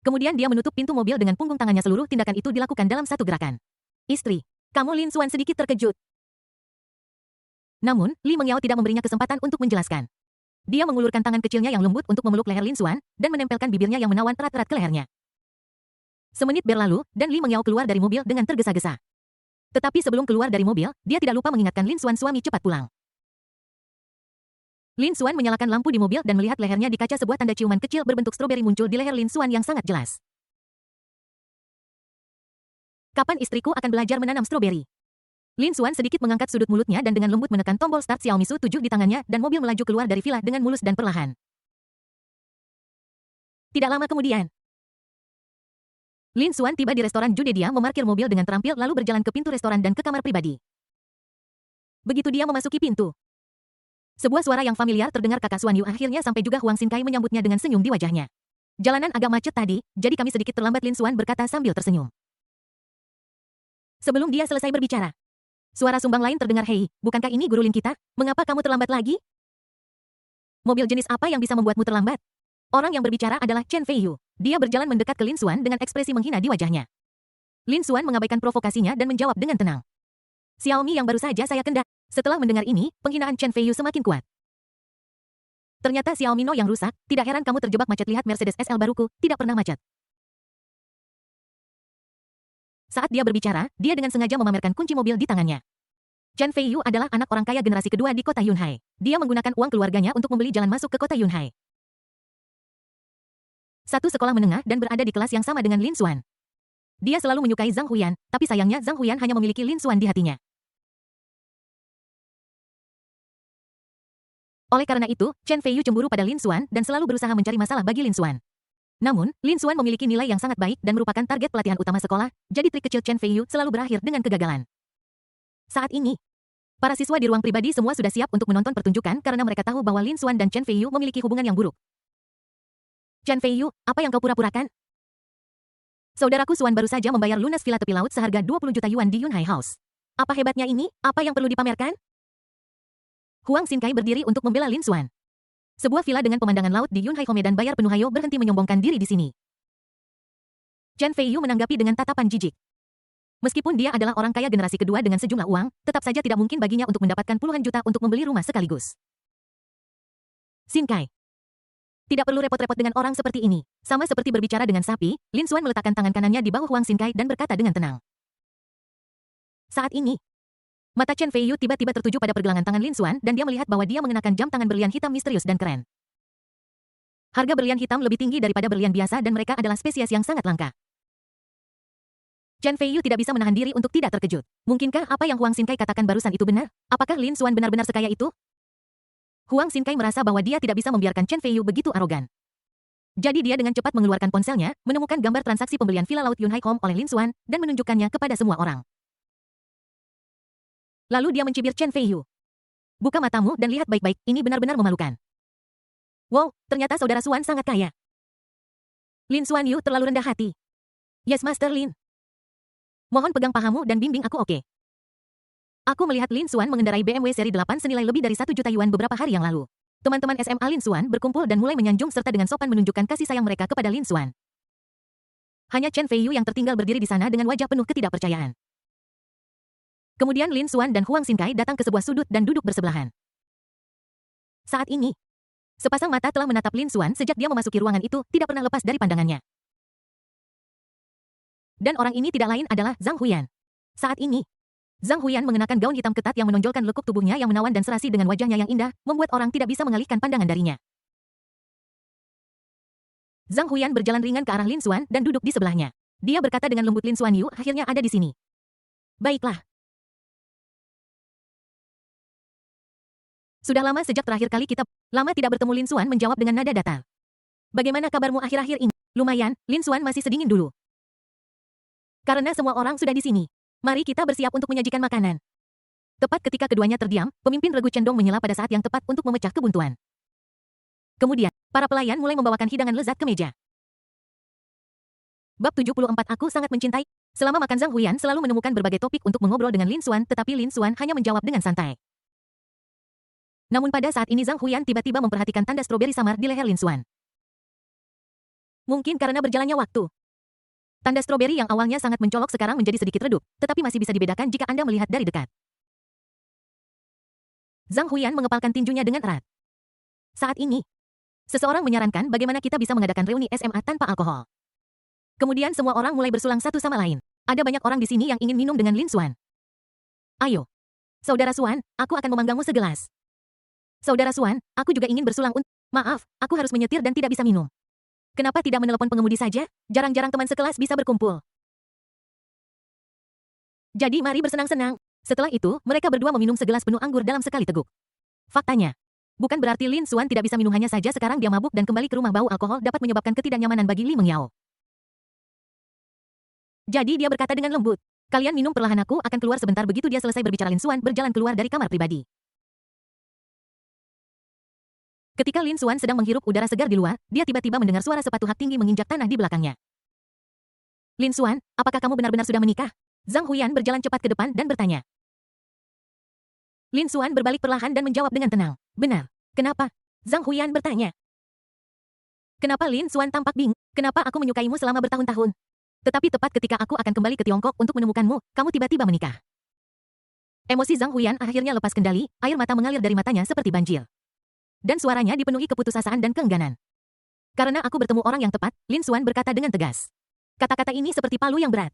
Kemudian dia menutup pintu mobil dengan punggung tangannya. Seluruh tindakan itu dilakukan dalam satu gerakan. Istri, kamu? Lin Xuan sedikit terkejut. Namun, Li Mengyao tidak memberinya kesempatan untuk menjelaskan. Dia mengulurkan tangan kecilnya yang lembut untuk memeluk leher Lin Xuan dan menempelkan bibirnya yang menawan erat-erat ke lehernya. Semenit berlalu, dan Li Mengyao keluar dari mobil dengan tergesa-gesa. Tetapi sebelum keluar dari mobil, dia tidak lupa mengingatkan Lin Xuan suami cepat pulang. Lin Xuan menyalakan lampu di mobil dan melihat lehernya di kaca sebuah tanda ciuman kecil berbentuk stroberi muncul di leher Lin Xuan yang sangat jelas. Kapan istriku akan belajar menanam stroberi? Lin Xuan sedikit mengangkat sudut mulutnya dan dengan lembut menekan tombol start Xiaomi Su 7 di tangannya dan mobil melaju keluar dari villa dengan mulus dan perlahan. Tidak lama kemudian, Lin Xuan tiba di restoran Jude. Dia memarkir mobil dengan terampil lalu berjalan ke pintu restoran dan ke kamar pribadi. Begitu dia memasuki pintu, sebuah suara yang familiar terdengar. Kakak Xuan Yu akhirnya sampai juga. Huang Xinkai menyambutnya dengan senyum di wajahnya. Jalanan agak macet tadi, jadi kami sedikit terlambat, Lin Xuan berkata sambil tersenyum. Sebelum dia selesai berbicara, suara sumbang lain terdengar. Hei, bukankah ini guru Lin kita? Mengapa kamu terlambat lagi? Mobil jenis apa yang bisa membuatmu terlambat? Orang yang berbicara adalah Chen Feiyu. Dia berjalan mendekat ke Lin Xuan dengan ekspresi menghina di wajahnya. Lin Xuan mengabaikan provokasinya dan menjawab dengan tenang. Xiaomi yang baru saja saya kendak. Setelah mendengar ini, penghinaan Chen Feiyu semakin kuat. Ternyata Xiaomi No yang rusak, tidak heran kamu terjebak macet. Lihat Mercedes SL baruku, tidak pernah macet. Saat dia berbicara, dia dengan sengaja memamerkan kunci mobil di tangannya. Chen Feiyu adalah anak orang kaya generasi kedua di kota Yunhai. Dia menggunakan uang keluarganya untuk membeli jalan masuk ke kota Yunhai. Satu sekolah menengah dan berada di kelas yang sama dengan Lin Xuan. Dia selalu menyukai Zhang Huyan, tapi sayangnya Zhang Huyan hanya memiliki Lin Xuan di hatinya. Oleh karena itu, Chen Feiyu cemburu pada Lin Xuan dan selalu berusaha mencari masalah bagi Lin Xuan. Namun, Lin Xuan memiliki nilai yang sangat baik dan merupakan target pelatihan utama sekolah, jadi trik kecil Chen Feiyu selalu berakhir dengan kegagalan. Saat ini, para siswa di ruang pribadi semua sudah siap untuk menonton pertunjukan karena mereka tahu bahwa Lin Xuan dan Chen Feiyu memiliki hubungan yang buruk. Chen Feiyu, apa yang kau pura-purakan? Saudaraku Xuan baru saja membayar lunas villa tepi laut seharga 20 juta yuan di Yunhai House. Apa hebatnya ini? Apa yang perlu dipamerkan? Huang Xinkai berdiri untuk membela Lin Xuan. Sebuah villa dengan pemandangan laut di Yunhai Home dan bayar penuh. Hayo berhenti menyombongkan diri di sini. Chen Feiyu menanggapi dengan tatapan jijik. Meskipun dia adalah orang kaya generasi kedua dengan sejumlah uang, tetap saja tidak mungkin baginya untuk mendapatkan puluhan juta untuk membeli rumah sekaligus. Xinkai, tidak perlu repot-repot dengan orang seperti ini. Sama seperti berbicara dengan sapi, Lin Xuan meletakkan tangan kanannya di bahu Huang Xinkai dan berkata dengan tenang. Saat ini, mata Chen Feiyu tiba-tiba tertuju pada pergelangan tangan Lin Xuan dan dia melihat bahwa dia mengenakan jam tangan berlian hitam misterius dan keren. Harga berlian hitam lebih tinggi daripada berlian biasa dan mereka adalah spesies yang sangat langka. Chen Feiyu tidak bisa menahan diri untuk tidak terkejut. Mungkinkah apa yang Huang Xinkai katakan barusan itu benar? Apakah Lin Xuan benar-benar sekaya itu? Huang Xinkai merasa bahwa dia tidak bisa membiarkan Chen Feiyu begitu arogan. Jadi dia dengan cepat mengeluarkan ponselnya, menemukan gambar transaksi pembelian villa laut Yunhai Home oleh Lin Xuan, dan menunjukkannya kepada semua orang. Lalu dia mencibir Chen Feiyu. Buka matamu dan lihat baik-baik, ini benar-benar memalukan. Wow, ternyata saudara Xuan sangat kaya. Lin Xuan Yu terlalu rendah hati. Yes, Master Lin. Mohon pegang pahamu dan bimbing aku, oke? Aku melihat Lin Xuan mengendarai BMW seri 8 senilai lebih dari 1 juta yuan beberapa hari yang lalu. Teman-teman SMA Lin Xuan berkumpul dan mulai menyanjung serta dengan sopan menunjukkan kasih sayang mereka kepada Lin Xuan. Hanya Chen Feiyu yang tertinggal berdiri di sana dengan wajah penuh ketidakpercayaan. Kemudian Lin Xuan dan Huang Xinkai datang ke sebuah sudut dan duduk bersebelahan. Saat ini, sepasang mata telah menatap Lin Xuan sejak dia memasuki ruangan itu, tidak pernah lepas dari pandangannya. Dan orang ini tidak lain adalah Zhang Huyan. Saat ini, Zhang Huyan mengenakan gaun hitam ketat yang menonjolkan lekuk tubuhnya yang menawan dan serasi dengan wajahnya yang indah, membuat orang tidak bisa mengalihkan pandangan darinya. Zhang Huyan berjalan ringan ke arah Lin Xuan dan duduk di sebelahnya. Dia berkata dengan lembut, Lin Xuan Yu akhirnya ada di sini. Baiklah. Sudah lama sejak terakhir kali kita lama tidak bertemu. Lin Xuan menjawab dengan nada datar. Bagaimana kabarmu akhir-akhir ini? Lumayan, Lin Xuan masih sedingin dulu. Karena semua orang sudah di sini, mari kita bersiap untuk menyajikan makanan. Tepat ketika keduanya terdiam, pemimpin regu Cendong menyela pada saat yang tepat untuk memecah kebuntuan. Kemudian, para pelayan mulai membawakan hidangan lezat ke meja. Bab 74. Aku sangat mencintai. Selama makan Zhang Huyan selalu menemukan berbagai topik untuk mengobrol dengan Lin Xuan, tetapi Lin Xuan hanya menjawab dengan santai. Namun pada saat ini Zhang Huyan tiba-tiba memperhatikan tanda stroberi samar di leher Lin Xuan. Mungkin karena berjalannya waktu, tanda stroberi yang awalnya sangat mencolok sekarang menjadi sedikit redup, tetapi masih bisa dibedakan jika Anda melihat dari dekat. Zhang Huyan mengepalkan tinjunya dengan erat. Saat ini, seseorang menyarankan bagaimana kita bisa mengadakan reuni SMA tanpa alkohol. Kemudian semua orang mulai bersulang satu sama lain. Ada banyak orang di sini yang ingin minum dengan Lin Xuan. Ayo. Saudara Xuan, aku akan memanggangmu segelas. Saudara Xuan, aku juga ingin bersulang Maaf, aku harus menyetir dan tidak bisa minum. Kenapa tidak menelepon pengemudi saja? Jarang-jarang teman sekelas bisa berkumpul. Jadi mari bersenang-senang. Setelah itu, mereka berdua meminum segelas penuh anggur dalam sekali teguk. Faktanya, bukan berarti Lin Xuan tidak bisa minum, hanya saja sekarang dia mabuk dan kembali ke rumah bau alkohol dapat menyebabkan ketidaknyamanan bagi Li Mengyao. Jadi dia berkata dengan lembut, kalian minum perlahan, aku akan keluar sebentar. Begitu dia selesai berbicara, Lin Xuan berjalan keluar dari kamar pribadi. Ketika Lin Xuan sedang menghirup udara segar di luar, dia tiba-tiba mendengar suara sepatu hak tinggi menginjak tanah di belakangnya. Lin Xuan, apakah kamu benar-benar sudah menikah? Zhang Huyan berjalan cepat ke depan dan bertanya. Lin Xuan berbalik perlahan dan menjawab dengan tenang. Benar. Kenapa? Zhang Huyan bertanya. Kenapa? Lin Xuan tampak bingung. Kenapa aku menyukaimu selama bertahun-tahun? Tetapi tepat ketika aku akan kembali ke Tiongkok untuk menemukanmu, kamu tiba-tiba menikah. Emosi Zhang Huyan akhirnya lepas kendali, air mata mengalir dari matanya seperti banjir. Dan suaranya dipenuhi keputusasaan dan keengganan. Karena aku bertemu orang yang tepat, Lin Xuan berkata dengan tegas. Kata-kata ini seperti palu yang berat.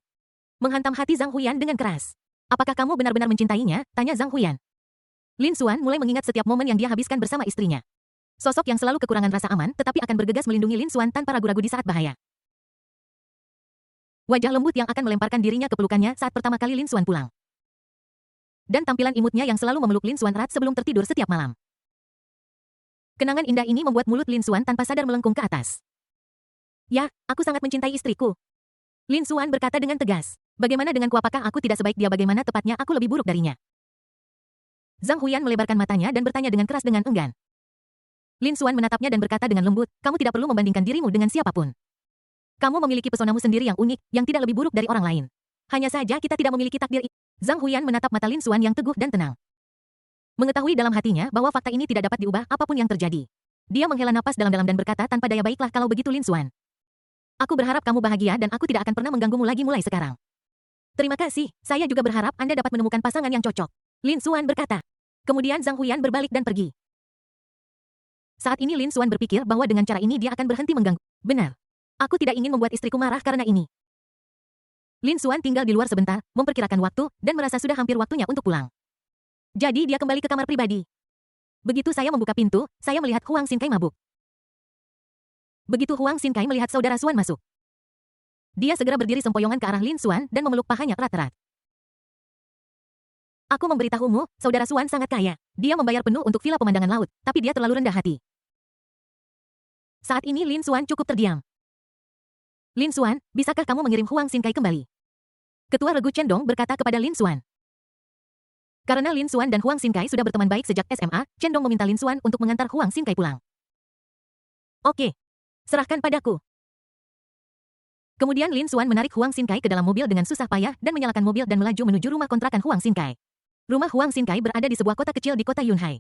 Menghantam hati Zhang Huyan dengan keras. Apakah kamu benar-benar mencintainya? Tanya Zhang Huyan. Lin Xuan mulai mengingat setiap momen yang dia habiskan bersama istrinya. Sosok yang selalu kekurangan rasa aman, tetapi akan bergegas melindungi Lin Xuan tanpa ragu-ragu di saat bahaya. Wajah lembut yang akan melemparkan dirinya ke pelukannya saat pertama kali Lin Xuan pulang. Dan tampilan imutnya yang selalu memeluk Lin Xuan erat sebelum tertidur setiap malam. Kenangan indah ini membuat mulut Lin Xuan tanpa sadar melengkung ke atas. Ya, aku sangat mencintai istriku. Lin Xuan berkata dengan tegas. Bagaimana denganku, apakah aku tidak sebaik dia? Bagaimana tepatnya aku lebih buruk darinya? Zhang Huyan melebarkan matanya dan bertanya dengan keras dengan enggan. Lin Xuan menatapnya dan berkata dengan lembut, kamu tidak perlu membandingkan dirimu dengan siapapun. Kamu memiliki pesonamu sendiri yang unik, yang tidak lebih buruk dari orang lain. Hanya saja kita tidak memiliki takdir. Zhang Huyan menatap mata Lin Xuan yang teguh dan tenang. Mengetahui dalam hatinya bahwa fakta ini tidak dapat diubah apapun yang terjadi. Dia menghela napas dalam-dalam dan berkata tanpa daya, baiklah kalau begitu Lin Xuan. Aku berharap kamu bahagia dan aku tidak akan pernah mengganggumu lagi mulai sekarang. Terima kasih, saya juga berharap Anda dapat menemukan pasangan yang cocok. Lin Xuan berkata. Kemudian Zhang Huyan berbalik dan pergi. Saat ini Lin Xuan berpikir bahwa dengan cara ini dia akan berhenti mengganggu. Benar. Aku tidak ingin membuat istriku marah karena ini. Lin Xuan tinggal di luar sebentar, memperkirakan waktu, dan merasa sudah hampir waktunya untuk pulang. Jadi dia kembali ke kamar pribadi. Begitu saya membuka pintu, saya melihat Huang Xinkai mabuk. Begitu Huang Xinkai melihat saudara Xuan masuk, dia segera berdiri sempoyongan ke arah Lin Xuan dan memeluk pahanya erat-erat. Aku memberitahumu, saudara Xuan sangat kaya. Dia membayar penuh untuk villa pemandangan laut, tapi dia terlalu rendah hati. Saat ini Lin Xuan cukup terdiam. Lin Xuan, bisakah kamu mengirim Huang Xinkai kembali? Ketua Regu Chendong berkata kepada Lin Xuan. Karena Lin Xuan dan Huang Xinkai sudah berteman baik sejak SMA, Chendong meminta Lin Xuan untuk mengantar Huang Xinkai pulang. Oke. Serahkan padaku. Kemudian Lin Xuan menarik Huang Xinkai ke dalam mobil dengan susah payah dan menyalakan mobil dan melaju menuju rumah kontrakan Huang Xinkai. Rumah Huang Xinkai berada di sebuah kota kecil di kota Yunhai.